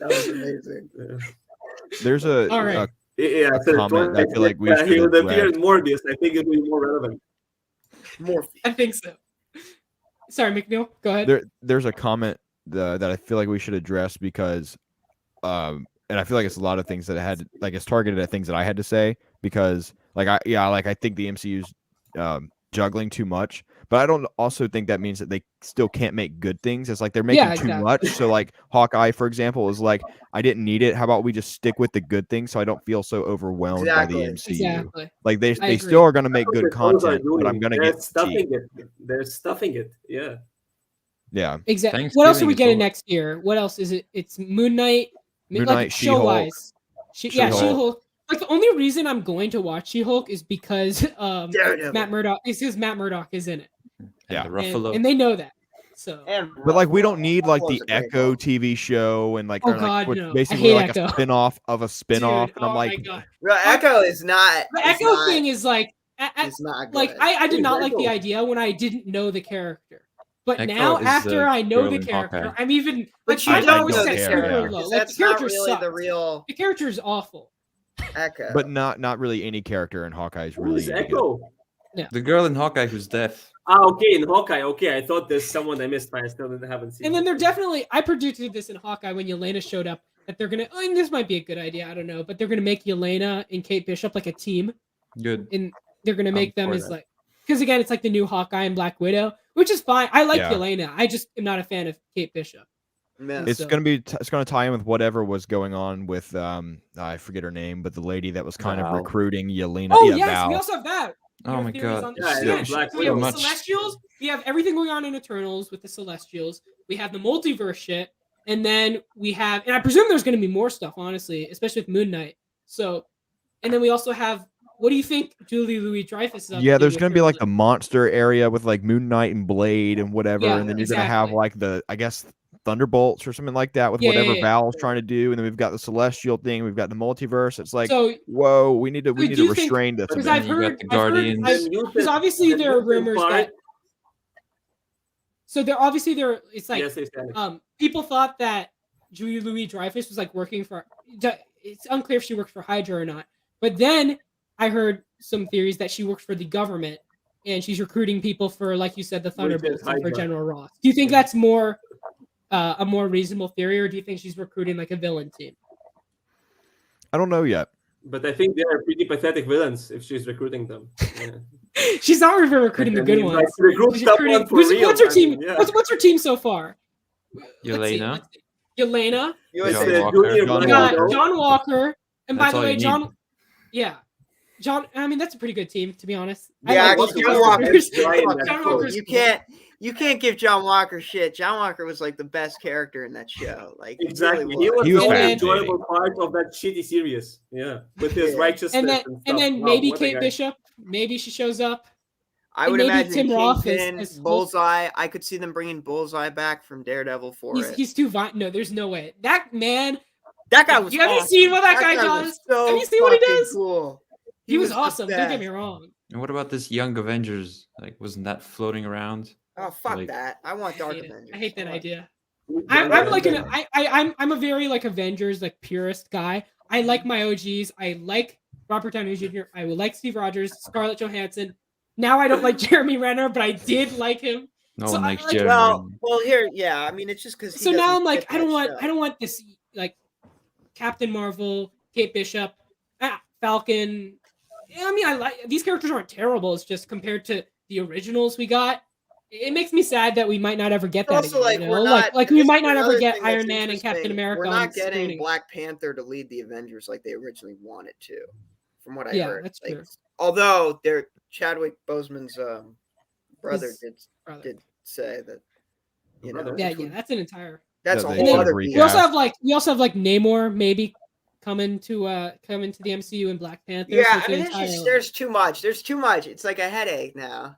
[SPEAKER 2] That was amazing.
[SPEAKER 3] there's a,
[SPEAKER 1] All right.
[SPEAKER 5] Yeah,
[SPEAKER 3] a comment that I feel like we
[SPEAKER 5] he
[SPEAKER 3] should
[SPEAKER 5] would appear
[SPEAKER 3] address.
[SPEAKER 5] in Morbius. I think it would be more relevant.
[SPEAKER 2] Morpheus.
[SPEAKER 1] I think so. Sorry, McNeil. Go ahead.
[SPEAKER 3] There's a comment that I feel like we should address because and I feel like it's a lot of things that it's targeted at things that I had to say because I think the MCU's juggling too much, but I don't also think that means that they still can't make good things. It's like they're making too much. So like Hawkeye, for example, is like, I didn't need it. How about we just stick with the good things so I don't feel so overwhelmed by the MCU?
[SPEAKER 1] Exactly.
[SPEAKER 3] Like they
[SPEAKER 1] agree.
[SPEAKER 3] still are going to make good
[SPEAKER 5] That's what those are
[SPEAKER 3] content, but I'm
[SPEAKER 5] doing.
[SPEAKER 3] going to
[SPEAKER 5] They're
[SPEAKER 3] get
[SPEAKER 5] stuffing
[SPEAKER 3] fatigued.
[SPEAKER 5] it. They're stuffing it. Yeah.
[SPEAKER 3] Yeah.
[SPEAKER 1] Exactly. What else are we
[SPEAKER 4] Thanksgiving is
[SPEAKER 1] getting
[SPEAKER 4] over.
[SPEAKER 1] next year? What else is it? It's Moon Knight.
[SPEAKER 3] Moon
[SPEAKER 1] like
[SPEAKER 3] Knight,
[SPEAKER 1] show wise.
[SPEAKER 3] She-Hulk.
[SPEAKER 1] She-Hulk. Like the only reason I'm going to watch She-Hulk is because
[SPEAKER 2] Daredevil.
[SPEAKER 1] Matt Murdock is in it.
[SPEAKER 3] Yeah.
[SPEAKER 4] And the Ruffalo.
[SPEAKER 1] And they know that. So
[SPEAKER 3] But like we don't need like the
[SPEAKER 2] Ruffalo's a great
[SPEAKER 3] Echo
[SPEAKER 2] Hulk.
[SPEAKER 3] TV show and like,
[SPEAKER 1] Oh,
[SPEAKER 3] or, like
[SPEAKER 1] God,
[SPEAKER 3] which
[SPEAKER 1] no. I
[SPEAKER 3] basically
[SPEAKER 1] hate
[SPEAKER 3] like
[SPEAKER 1] Echo.
[SPEAKER 3] a spin-off of a spin-off.
[SPEAKER 1] Dude,
[SPEAKER 3] And I'm
[SPEAKER 1] oh
[SPEAKER 3] like,
[SPEAKER 1] my God.
[SPEAKER 2] Well, Echo is not.
[SPEAKER 1] The
[SPEAKER 2] it's
[SPEAKER 1] Echo
[SPEAKER 2] not-
[SPEAKER 1] thing is like
[SPEAKER 2] It's not good.
[SPEAKER 1] like I did
[SPEAKER 5] Who's
[SPEAKER 1] not like the
[SPEAKER 5] Echo?
[SPEAKER 1] idea when I didn't know the character. But
[SPEAKER 4] Echo
[SPEAKER 1] now
[SPEAKER 4] is
[SPEAKER 1] after
[SPEAKER 4] the
[SPEAKER 1] I know
[SPEAKER 4] girl
[SPEAKER 1] the
[SPEAKER 4] in
[SPEAKER 1] character,
[SPEAKER 4] Hawkeye.
[SPEAKER 1] I'm even
[SPEAKER 2] But
[SPEAKER 1] like
[SPEAKER 2] you
[SPEAKER 1] my
[SPEAKER 2] don't
[SPEAKER 1] bar
[SPEAKER 3] know
[SPEAKER 1] was
[SPEAKER 3] the
[SPEAKER 1] set
[SPEAKER 3] character,
[SPEAKER 1] super
[SPEAKER 3] yeah.
[SPEAKER 1] low.
[SPEAKER 2] Because
[SPEAKER 1] Like
[SPEAKER 2] that's
[SPEAKER 1] the
[SPEAKER 2] not
[SPEAKER 1] character
[SPEAKER 2] really
[SPEAKER 1] sucks.
[SPEAKER 2] the real
[SPEAKER 1] The character is awful.
[SPEAKER 2] Echo.
[SPEAKER 3] but not really any character in Hawkeye is
[SPEAKER 5] Who's
[SPEAKER 3] really any good.
[SPEAKER 5] Echo?
[SPEAKER 4] The girl in Hawkeye who's deaf.
[SPEAKER 5] Okay, in Hawkeye. Okay, I thought there's someone I missed, but I still haven't seen.
[SPEAKER 1] And then they're
[SPEAKER 5] it.
[SPEAKER 1] definitely I predicted this in Hawkeye when Yelena showed up that they're gonna and this might be a good idea, I don't know, but they're gonna make Yelena and Kate Bishop like a team.
[SPEAKER 4] Good.
[SPEAKER 1] And they're gonna make them
[SPEAKER 5] for
[SPEAKER 1] as
[SPEAKER 5] that.
[SPEAKER 1] like because again it's like the new Hawkeye and Black Widow, which is fine. I like
[SPEAKER 3] Yeah.
[SPEAKER 1] Yelena. I just am not a fan of Kate Bishop.
[SPEAKER 2] Man,
[SPEAKER 3] It's
[SPEAKER 1] So-
[SPEAKER 3] gonna be it's gonna tie in with whatever was going on with I forget her name, but the lady that was kind of
[SPEAKER 4] Val.
[SPEAKER 3] recruiting Yelena.
[SPEAKER 1] Oh
[SPEAKER 3] yeah,
[SPEAKER 1] yes,
[SPEAKER 3] Val.
[SPEAKER 1] we also have that. We
[SPEAKER 4] Oh
[SPEAKER 1] have
[SPEAKER 4] my
[SPEAKER 1] theories
[SPEAKER 4] God.
[SPEAKER 1] on-
[SPEAKER 5] Yeah,
[SPEAKER 1] Yeah,
[SPEAKER 5] Black
[SPEAKER 1] so we have
[SPEAKER 4] Widow.
[SPEAKER 1] the
[SPEAKER 4] Much.
[SPEAKER 1] Celestials. We have everything going on in Eternals with the Celestials. We have the multiverse shit, and then we have, and I presume there's going to be more stuff, honestly, especially with Moon Knight. So, and then we also have. What do you think Julie Louis-Dreyfus is up
[SPEAKER 3] Yeah,
[SPEAKER 1] to
[SPEAKER 3] there's
[SPEAKER 1] with
[SPEAKER 3] gonna
[SPEAKER 1] her
[SPEAKER 3] be like
[SPEAKER 1] li-
[SPEAKER 3] the monster area with like Moon Knight and Blade and whatever,
[SPEAKER 1] Yeah,
[SPEAKER 3] and then you're gonna have
[SPEAKER 1] exactly.
[SPEAKER 3] like the I guess Thunderbolts or something like that with
[SPEAKER 1] Yeah,
[SPEAKER 3] whatever
[SPEAKER 1] yeah, yeah.
[SPEAKER 3] Val's trying to do, and then we've got the Celestial thing, we've got the multiverse. It's like,
[SPEAKER 1] So,
[SPEAKER 3] whoa, we need to
[SPEAKER 1] do you think-
[SPEAKER 3] restrain this a
[SPEAKER 1] because
[SPEAKER 3] bit.
[SPEAKER 1] I've
[SPEAKER 4] You got
[SPEAKER 1] heard,
[SPEAKER 4] the
[SPEAKER 1] I've heard,
[SPEAKER 4] Guardians.
[SPEAKER 1] because obviously
[SPEAKER 5] The
[SPEAKER 1] there are
[SPEAKER 5] mutant
[SPEAKER 1] rumors
[SPEAKER 5] part-
[SPEAKER 1] that. So there obviously there it's like
[SPEAKER 5] yes, yes.
[SPEAKER 1] people thought that Julie Louis-Dreyfus was like working for. It's unclear if she works for Hydra or not. But then I heard some theories that she works for the government and she's recruiting people for, like you said, the Thunderbolts and for
[SPEAKER 5] Hydra.
[SPEAKER 1] General Ross. Do you think that's more a more reasonable theory, or do you think she's recruiting like a villain team?
[SPEAKER 3] I don't know yet.
[SPEAKER 5] But I think they are pretty pathetic villains if she's recruiting them. Yeah.
[SPEAKER 1] She's not recruiting the
[SPEAKER 5] I
[SPEAKER 1] good
[SPEAKER 5] mean,
[SPEAKER 1] ones.
[SPEAKER 5] like, recruit
[SPEAKER 1] She's
[SPEAKER 5] someone for real,
[SPEAKER 1] what's her
[SPEAKER 5] I
[SPEAKER 1] team?
[SPEAKER 5] mean, yeah.
[SPEAKER 1] What's her team so far?
[SPEAKER 4] Yelena.
[SPEAKER 1] Let's see. Yelena.
[SPEAKER 2] You
[SPEAKER 5] It's
[SPEAKER 2] would
[SPEAKER 4] John
[SPEAKER 2] say
[SPEAKER 4] Walker.
[SPEAKER 5] Junior
[SPEAKER 3] John
[SPEAKER 1] We
[SPEAKER 5] Black
[SPEAKER 1] got
[SPEAKER 3] Walker.
[SPEAKER 5] Widow.
[SPEAKER 1] John Walker. And by
[SPEAKER 4] That's
[SPEAKER 1] the
[SPEAKER 4] all
[SPEAKER 1] way,
[SPEAKER 4] you
[SPEAKER 1] John.
[SPEAKER 4] need.
[SPEAKER 1] Yeah. John, I mean, that's a pretty good team, to be honest.
[SPEAKER 2] Yeah,
[SPEAKER 1] I like
[SPEAKER 2] actually,
[SPEAKER 1] both
[SPEAKER 2] John
[SPEAKER 1] of
[SPEAKER 2] Walker-
[SPEAKER 1] those.
[SPEAKER 5] John
[SPEAKER 1] John
[SPEAKER 5] Walker-
[SPEAKER 1] Walker's
[SPEAKER 2] you can't give John Walker shit. John Walker was like the best character in that show. Like he
[SPEAKER 5] Exactly.
[SPEAKER 2] really
[SPEAKER 5] He was
[SPEAKER 3] He
[SPEAKER 5] the
[SPEAKER 3] was
[SPEAKER 5] only
[SPEAKER 3] fascinating.
[SPEAKER 5] enjoyable part of that shitty series. Yeah. With his
[SPEAKER 2] Yeah.
[SPEAKER 5] righteousness
[SPEAKER 1] and
[SPEAKER 5] and
[SPEAKER 1] then
[SPEAKER 5] stuff. Wow,
[SPEAKER 1] maybe
[SPEAKER 5] what a
[SPEAKER 1] Kate
[SPEAKER 5] guy.
[SPEAKER 1] Bishop. Maybe she shows up.
[SPEAKER 2] I would
[SPEAKER 1] and maybe
[SPEAKER 2] imagine
[SPEAKER 1] Tim Roth
[SPEAKER 2] Kingpin,
[SPEAKER 1] as Hulk.
[SPEAKER 2] Bullseye. I could see them bringing Bullseye back from Daredevil for it.
[SPEAKER 1] He's too violent. No, there's no way. That man.
[SPEAKER 2] That guy was.
[SPEAKER 1] You haven't
[SPEAKER 2] awesome.
[SPEAKER 1] seen what that guy
[SPEAKER 2] was
[SPEAKER 1] does?
[SPEAKER 2] So
[SPEAKER 1] Have you seen what he
[SPEAKER 2] fucking
[SPEAKER 1] does?
[SPEAKER 2] Cool.
[SPEAKER 1] He was
[SPEAKER 2] the
[SPEAKER 1] awesome. Don't get
[SPEAKER 2] best.
[SPEAKER 1] me wrong.
[SPEAKER 4] And what about this Young Avengers? Like, wasn't that floating around?
[SPEAKER 2] Oh fuck
[SPEAKER 4] Like-
[SPEAKER 2] that! I want
[SPEAKER 1] I
[SPEAKER 2] Dark
[SPEAKER 1] hate it.
[SPEAKER 2] Avengers.
[SPEAKER 1] I hate that
[SPEAKER 2] want-
[SPEAKER 1] idea.
[SPEAKER 5] Who's
[SPEAKER 1] I'm
[SPEAKER 5] John
[SPEAKER 1] like
[SPEAKER 5] Walker?
[SPEAKER 1] I'm a very like Avengers like purist guy. I like my OGs. I like Robert Downey Jr. I will like Steve Rogers, Scarlett Johansson. Now I don't like Jeremy Renner, but I did like him
[SPEAKER 4] No
[SPEAKER 1] So
[SPEAKER 4] one
[SPEAKER 1] I-
[SPEAKER 4] likes
[SPEAKER 1] like,
[SPEAKER 4] Jeremy.
[SPEAKER 2] Well, here, yeah. I mean, it's just because.
[SPEAKER 1] So now I'm like, I don't want this like Captain Marvel, Kate Bishop, Falcon. I mean, I like these characters aren't terrible. It's just compared to the originals we got, it makes me sad that we might not ever get that
[SPEAKER 2] Also,
[SPEAKER 1] again.
[SPEAKER 2] like,
[SPEAKER 1] You know?
[SPEAKER 2] we're not.
[SPEAKER 1] Like
[SPEAKER 2] and
[SPEAKER 1] we
[SPEAKER 2] this
[SPEAKER 1] might
[SPEAKER 2] is
[SPEAKER 1] not ever
[SPEAKER 2] another
[SPEAKER 1] get
[SPEAKER 2] thing that's
[SPEAKER 1] Iron Man and Captain
[SPEAKER 2] interesting.
[SPEAKER 1] America.
[SPEAKER 2] We're
[SPEAKER 1] on
[SPEAKER 2] not getting
[SPEAKER 1] screening.
[SPEAKER 2] Black Panther to lead the Avengers like they originally wanted to, from what I
[SPEAKER 1] Yeah,
[SPEAKER 2] heard.
[SPEAKER 1] that's
[SPEAKER 2] like,
[SPEAKER 1] true.
[SPEAKER 2] Although Chadwick Boseman's brother
[SPEAKER 1] His brother.
[SPEAKER 2] did say that, you know,
[SPEAKER 5] Brother.
[SPEAKER 1] Yeah,
[SPEAKER 2] which
[SPEAKER 1] yeah,
[SPEAKER 2] would-
[SPEAKER 1] that's an entire.
[SPEAKER 2] that's
[SPEAKER 3] Yeah,
[SPEAKER 2] a
[SPEAKER 3] they
[SPEAKER 2] whole
[SPEAKER 3] should
[SPEAKER 2] other
[SPEAKER 3] have
[SPEAKER 2] beat.
[SPEAKER 1] We also
[SPEAKER 3] recast.
[SPEAKER 1] have like Namor maybe coming to the MCU in Black Panther. so
[SPEAKER 2] Yeah,
[SPEAKER 1] it's
[SPEAKER 2] I
[SPEAKER 1] an
[SPEAKER 2] mean,
[SPEAKER 1] entire,
[SPEAKER 2] there's too much. There's too much. It's like a headache now.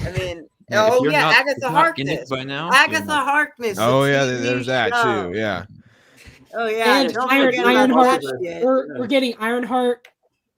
[SPEAKER 2] I mean,
[SPEAKER 4] Yeah, if
[SPEAKER 2] oh
[SPEAKER 4] you're
[SPEAKER 2] yeah,
[SPEAKER 4] not-
[SPEAKER 2] Agatha
[SPEAKER 4] if not in it
[SPEAKER 2] Harkness.
[SPEAKER 4] by now, you're
[SPEAKER 2] Agatha
[SPEAKER 4] not.
[SPEAKER 2] Harkness.
[SPEAKER 3] Oh
[SPEAKER 2] the
[SPEAKER 3] yeah,
[SPEAKER 2] TV
[SPEAKER 3] there's that
[SPEAKER 2] show.
[SPEAKER 3] too. Yeah.
[SPEAKER 2] Oh yeah,
[SPEAKER 1] and
[SPEAKER 2] don't
[SPEAKER 1] Iron
[SPEAKER 2] forget about
[SPEAKER 1] Ironheart.
[SPEAKER 2] that shit.
[SPEAKER 1] We're getting Ironheart.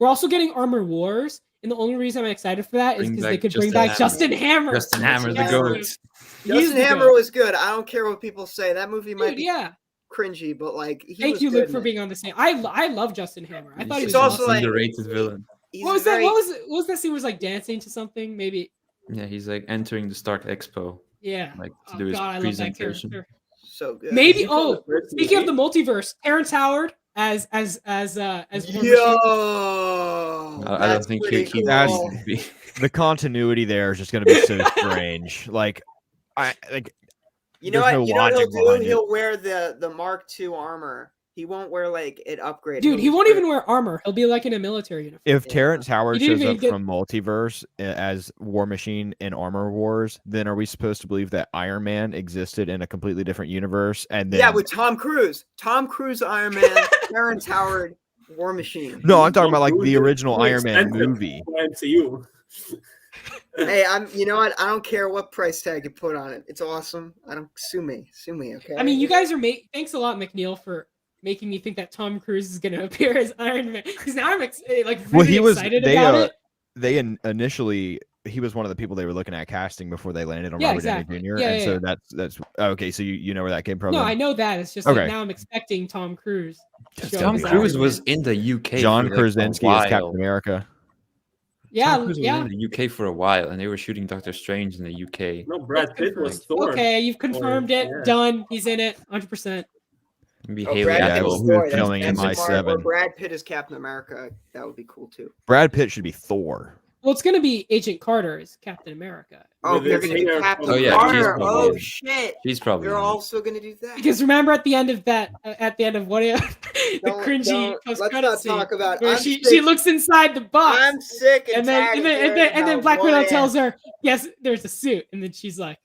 [SPEAKER 1] We're also getting Armor Wars, and the only reason I'm excited for that is
[SPEAKER 4] Bring
[SPEAKER 1] because
[SPEAKER 4] back
[SPEAKER 1] they could
[SPEAKER 4] Justin
[SPEAKER 1] bring back
[SPEAKER 4] Hammer.
[SPEAKER 1] Justin Hammer.
[SPEAKER 4] Justin Hammer, the
[SPEAKER 2] Yes,
[SPEAKER 4] goat.
[SPEAKER 1] He's
[SPEAKER 2] Justin
[SPEAKER 1] the
[SPEAKER 2] Hammer
[SPEAKER 1] goat.
[SPEAKER 2] was good. I don't care what people say. That movie might
[SPEAKER 1] Dude,
[SPEAKER 2] be
[SPEAKER 1] yeah.
[SPEAKER 2] cringy, but like he
[SPEAKER 1] Thank
[SPEAKER 2] was
[SPEAKER 1] you,
[SPEAKER 2] good
[SPEAKER 1] Luke,
[SPEAKER 2] in
[SPEAKER 1] for
[SPEAKER 2] it.
[SPEAKER 1] being on the same. I love Justin Hammer. I thought he was
[SPEAKER 2] It's also
[SPEAKER 1] awesome.
[SPEAKER 2] like-
[SPEAKER 4] underrated villain.
[SPEAKER 2] He's
[SPEAKER 1] What was
[SPEAKER 2] very-
[SPEAKER 1] that? What was that scene? Was like dancing to something? Maybe.
[SPEAKER 4] Yeah, he's like entering the Stark Expo,
[SPEAKER 1] Yeah.
[SPEAKER 4] like to
[SPEAKER 1] Oh
[SPEAKER 4] do his
[SPEAKER 1] God, I love that
[SPEAKER 4] presentation.
[SPEAKER 1] character.
[SPEAKER 2] so good.
[SPEAKER 1] Maybe.
[SPEAKER 5] You saw
[SPEAKER 1] Oh,
[SPEAKER 5] the first
[SPEAKER 1] speaking of the
[SPEAKER 5] movie?
[SPEAKER 1] multiverse, Terrence Howard as War Machine.
[SPEAKER 2] Yo,
[SPEAKER 4] I don't
[SPEAKER 2] that's
[SPEAKER 4] think
[SPEAKER 2] pretty
[SPEAKER 4] he
[SPEAKER 3] That's-
[SPEAKER 2] cool.
[SPEAKER 4] needs to be.
[SPEAKER 3] The continuity there is just going to be so strange. Like,
[SPEAKER 2] You know
[SPEAKER 3] there's
[SPEAKER 2] what?
[SPEAKER 3] no
[SPEAKER 2] You know what he'll
[SPEAKER 3] logic
[SPEAKER 2] do?
[SPEAKER 3] behind it.
[SPEAKER 2] He'll wear the Mark II armor. He won't wear like it upgraded.
[SPEAKER 1] Dude, he
[SPEAKER 2] He'll
[SPEAKER 1] won't
[SPEAKER 2] just
[SPEAKER 1] even wear armor. He'll be like in a military uniform.
[SPEAKER 3] If
[SPEAKER 2] Yeah.
[SPEAKER 3] Terrence Howard
[SPEAKER 1] He didn't
[SPEAKER 3] shows
[SPEAKER 1] even
[SPEAKER 3] up
[SPEAKER 1] get-
[SPEAKER 3] from Multiverse as War Machine in Armor Wars, then are we supposed to believe that Iron Man existed in a completely different universe? And then
[SPEAKER 2] Yeah, with Tom Cruise. Tom Cruise, Iron Man, Terrence Howard, War Machine.
[SPEAKER 3] no, I'm talking about like
[SPEAKER 5] Cruise
[SPEAKER 3] the
[SPEAKER 5] is
[SPEAKER 3] original
[SPEAKER 5] too
[SPEAKER 3] Iron Man
[SPEAKER 5] expensive
[SPEAKER 3] movie.
[SPEAKER 5] for MCU.
[SPEAKER 2] Hey, you know what? I don't care what price tag you put on it. It's awesome. I don't sue me, okay?
[SPEAKER 1] I mean, you guys are thanks a lot, McNeil, for making me think that Tom Cruise is going to appear as Iron Man. Because now I'm really
[SPEAKER 3] Well, he was.
[SPEAKER 1] excited
[SPEAKER 3] They
[SPEAKER 1] about it.
[SPEAKER 3] initially he was one of the people they were looking at casting before they landed on
[SPEAKER 1] Yeah,
[SPEAKER 3] Robert
[SPEAKER 1] exactly.
[SPEAKER 3] Downey Jr.
[SPEAKER 1] Yeah,
[SPEAKER 3] and
[SPEAKER 1] yeah,
[SPEAKER 3] so
[SPEAKER 1] yeah.
[SPEAKER 3] that's okay. So you know where that came from?
[SPEAKER 1] No,
[SPEAKER 3] then?
[SPEAKER 1] I know that. It's just
[SPEAKER 3] Okay.
[SPEAKER 1] like now I'm expecting Tom Cruise. To show
[SPEAKER 3] Tom
[SPEAKER 1] up
[SPEAKER 4] Tom
[SPEAKER 1] as
[SPEAKER 4] Cruise
[SPEAKER 1] Iron
[SPEAKER 4] was
[SPEAKER 1] Man.
[SPEAKER 4] in the UK.
[SPEAKER 3] John
[SPEAKER 4] for like a
[SPEAKER 3] Krasinski as Captain
[SPEAKER 4] while.
[SPEAKER 3] America.
[SPEAKER 1] Yeah,
[SPEAKER 4] Tom Cruise was
[SPEAKER 1] yeah.
[SPEAKER 4] in the UK for a while, and they were shooting Doctor Strange in the UK.
[SPEAKER 5] No, Brad
[SPEAKER 1] That's
[SPEAKER 5] Pitt was
[SPEAKER 1] confirmed.
[SPEAKER 5] Thor.
[SPEAKER 1] Okay, you've confirmed it.
[SPEAKER 5] yeah.
[SPEAKER 1] Done. He's in it. 100%.
[SPEAKER 4] Maybe
[SPEAKER 2] Oh,
[SPEAKER 4] Haley
[SPEAKER 2] Brad Pitt
[SPEAKER 3] Atwell,
[SPEAKER 2] is
[SPEAKER 3] who
[SPEAKER 4] Atwell.
[SPEAKER 3] was
[SPEAKER 2] Thor.
[SPEAKER 3] filming
[SPEAKER 2] That's
[SPEAKER 3] in
[SPEAKER 2] smart. Or
[SPEAKER 3] MI7.
[SPEAKER 2] Brad Pitt is Captain America. That would be cool too.
[SPEAKER 3] Brad Pitt should be Thor.
[SPEAKER 1] Well, it's going to be Agent Carter as Captain America.
[SPEAKER 2] Oh,
[SPEAKER 5] With
[SPEAKER 2] they're
[SPEAKER 5] his
[SPEAKER 2] gonna do
[SPEAKER 5] hair
[SPEAKER 2] Captain
[SPEAKER 5] color.
[SPEAKER 4] Oh, yeah, she's
[SPEAKER 2] Carter.
[SPEAKER 4] probably
[SPEAKER 2] Oh
[SPEAKER 4] in.
[SPEAKER 2] shit!
[SPEAKER 4] She's probably.
[SPEAKER 2] They're
[SPEAKER 4] in it.
[SPEAKER 2] also gonna do that.
[SPEAKER 1] Because remember at the end of that, at the end of what the cringy
[SPEAKER 2] Let's
[SPEAKER 1] post-credit
[SPEAKER 2] not
[SPEAKER 1] scene,
[SPEAKER 2] talk about.
[SPEAKER 1] where
[SPEAKER 2] I'm
[SPEAKER 1] she
[SPEAKER 2] sick-
[SPEAKER 1] looks inside the box,
[SPEAKER 2] I'm sick and,
[SPEAKER 1] and then
[SPEAKER 2] tired
[SPEAKER 1] and
[SPEAKER 2] of
[SPEAKER 1] then, and
[SPEAKER 2] hearing
[SPEAKER 1] then, and then
[SPEAKER 2] about
[SPEAKER 1] Black Widow
[SPEAKER 2] Wyatt.
[SPEAKER 1] tells her, "Yes, there's a suit," and then she's like,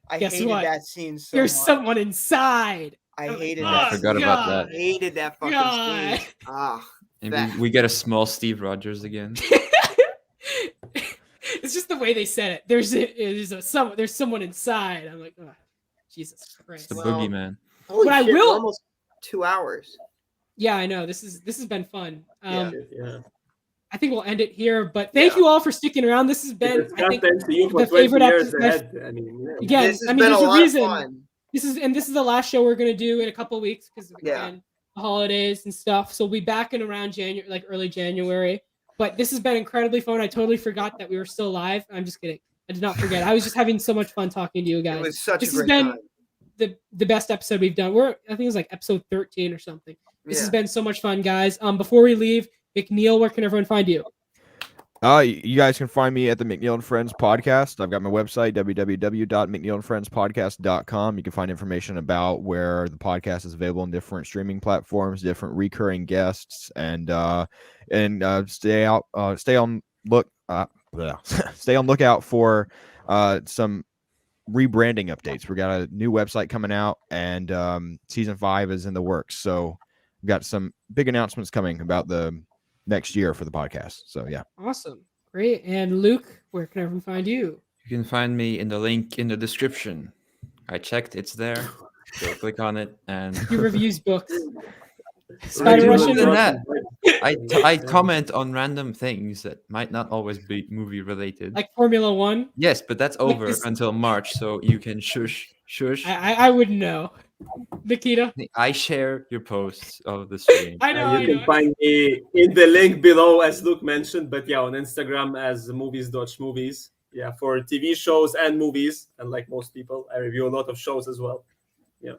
[SPEAKER 2] I
[SPEAKER 1] guess
[SPEAKER 2] hated
[SPEAKER 1] what?
[SPEAKER 2] that scene so
[SPEAKER 1] "There's
[SPEAKER 2] much.
[SPEAKER 1] someone inside."
[SPEAKER 2] I hated
[SPEAKER 1] Oh,
[SPEAKER 4] I
[SPEAKER 2] that.
[SPEAKER 4] forgot
[SPEAKER 2] scene.
[SPEAKER 4] about
[SPEAKER 1] God.
[SPEAKER 4] that.
[SPEAKER 2] I hated that fucking
[SPEAKER 1] God.
[SPEAKER 2] scene. Ah,
[SPEAKER 4] Maybe
[SPEAKER 2] that-
[SPEAKER 4] we get a small Steve Rogers again.
[SPEAKER 1] It's just the way they said it. There's someone inside. I'm like, oh, Jesus
[SPEAKER 4] It's
[SPEAKER 1] Christ.
[SPEAKER 4] the
[SPEAKER 2] Well,
[SPEAKER 4] boogeyman.
[SPEAKER 2] holy
[SPEAKER 1] But I
[SPEAKER 2] shit, we're
[SPEAKER 1] will-
[SPEAKER 2] almost 2 hours.
[SPEAKER 1] Yeah, I know. This has been fun.
[SPEAKER 5] Yeah.
[SPEAKER 1] I think we'll end it here. But thank
[SPEAKER 2] Yeah.
[SPEAKER 1] you all for sticking around. This has been,
[SPEAKER 5] Discuss
[SPEAKER 1] I think,
[SPEAKER 5] the MCU for
[SPEAKER 1] the
[SPEAKER 5] 20
[SPEAKER 1] favorite
[SPEAKER 5] years
[SPEAKER 1] episode-
[SPEAKER 5] ahead. I mean, yeah.
[SPEAKER 1] again.
[SPEAKER 2] This has
[SPEAKER 1] I mean,
[SPEAKER 2] been
[SPEAKER 1] there's
[SPEAKER 2] a
[SPEAKER 1] a
[SPEAKER 2] lot
[SPEAKER 1] reason.
[SPEAKER 2] of fun.
[SPEAKER 1] This is the last show we're gonna do in a couple of weeks because
[SPEAKER 2] Yeah.
[SPEAKER 1] again, the holidays and stuff. So we'll be back in around January, like early January. But this has been incredibly fun. I totally forgot that we were still live. I'm just kidding. I did not forget. I was just having so much fun talking to you guys.
[SPEAKER 2] It was such
[SPEAKER 1] This
[SPEAKER 2] a
[SPEAKER 1] has
[SPEAKER 2] great
[SPEAKER 1] been
[SPEAKER 2] time.
[SPEAKER 1] the best episode we've done. I think it was like episode 13 or something. This
[SPEAKER 2] Yeah.
[SPEAKER 1] has been so much fun, guys. Before we leave, McNeil, where can everyone find you?
[SPEAKER 3] You guys can find me at the McNeil and Friends podcast. I've got my website, www.mcneillandfriendspodcast.com. You can find information about where the podcast is available on different streaming platforms, different recurring guests, and stay on lookout for some rebranding updates. We got a new website coming out, and season 5 is in the works. So we've got some big announcements coming about the next year for the podcast. So yeah.
[SPEAKER 1] Awesome. Great. And Luke, where can everyone find you?
[SPEAKER 4] You can find me in the link in the description. I checked, it's there. So click on it, and
[SPEAKER 1] He reviews books.
[SPEAKER 4] I
[SPEAKER 1] Spider
[SPEAKER 4] do
[SPEAKER 1] Russian
[SPEAKER 4] more than
[SPEAKER 1] and-
[SPEAKER 4] that. I comment on random things that might not always be movie related.
[SPEAKER 1] Like Formula One.
[SPEAKER 4] Yes, but that's over
[SPEAKER 1] this-
[SPEAKER 4] until March, so you can shush.
[SPEAKER 1] I wouldn't know. Nikita.
[SPEAKER 4] I share your posts of the stream.
[SPEAKER 1] I know.
[SPEAKER 5] You can find me in the link below, as Luke mentioned, but yeah, on Instagram as movies. yeah, for TV shows and movies. And like most people, I review a lot of shows as well. Yeah.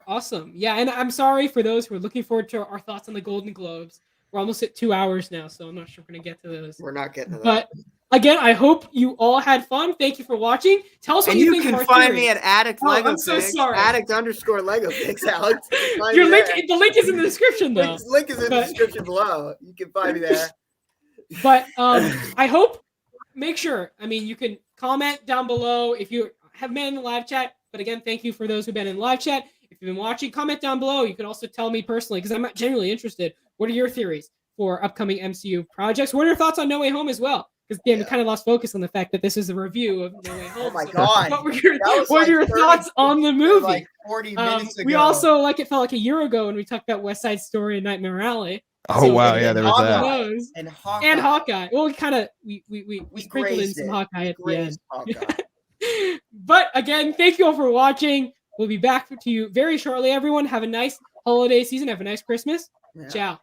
[SPEAKER 1] Awesome. Yeah, and I'm sorry for those who are looking forward to our thoughts on the Golden Globes. We're almost at 2 hours now, so I'm not sure we're going to get to those.
[SPEAKER 2] We're not getting to that.
[SPEAKER 1] But again, I hope you all had fun. Thank you for watching. Tell us what
[SPEAKER 2] And
[SPEAKER 1] you
[SPEAKER 2] you
[SPEAKER 1] think
[SPEAKER 2] can
[SPEAKER 1] of our
[SPEAKER 2] find
[SPEAKER 1] theory.
[SPEAKER 2] me at Addict
[SPEAKER 1] Oh,
[SPEAKER 2] Lego
[SPEAKER 1] I'm so
[SPEAKER 2] Pics,
[SPEAKER 1] sorry.
[SPEAKER 2] Addict_Lego Pics, Alex. Find
[SPEAKER 1] Your
[SPEAKER 2] me
[SPEAKER 1] link,
[SPEAKER 2] there.
[SPEAKER 1] the link is in the description, though.
[SPEAKER 2] Link is in the
[SPEAKER 1] But-
[SPEAKER 2] description below. You can find me there.
[SPEAKER 1] But I hope, make sure, I mean, you can comment down below if you have been in the live chat. But again, thank you for those who've been in the live chat. If you've been watching, comment down below. You can also tell me personally, because I'm genuinely interested. What are your theories for upcoming MCU projects? What are your thoughts on No Way Home as well? Because again, we kind of lost focus on the fact that this is a review of No Way Home.
[SPEAKER 2] Oh my
[SPEAKER 1] So
[SPEAKER 2] God.
[SPEAKER 1] What were your,
[SPEAKER 2] That was
[SPEAKER 1] what
[SPEAKER 2] like
[SPEAKER 1] are your
[SPEAKER 2] 30
[SPEAKER 1] thoughts on the movie?
[SPEAKER 2] Like 40 minutes ago.
[SPEAKER 1] We also, like, it felt like a year ago when we talked about West Side Story and Nightmare Alley.
[SPEAKER 3] Oh
[SPEAKER 1] So,
[SPEAKER 3] wow,
[SPEAKER 1] and
[SPEAKER 3] yeah, there was
[SPEAKER 1] Hawkeye.
[SPEAKER 3] that.
[SPEAKER 1] Those.
[SPEAKER 2] and Hawkeye.
[SPEAKER 1] And Hawkeye. Well, we kind of we sprinkled in
[SPEAKER 2] grazed
[SPEAKER 1] some
[SPEAKER 2] it.
[SPEAKER 1] Hawkeye at the end.
[SPEAKER 2] Hawkeye.
[SPEAKER 1] But again, thank you all for watching. We'll be back to you very shortly. Everyone, have a nice holiday season. Have a nice Christmas.
[SPEAKER 2] Yeah.
[SPEAKER 1] Ciao.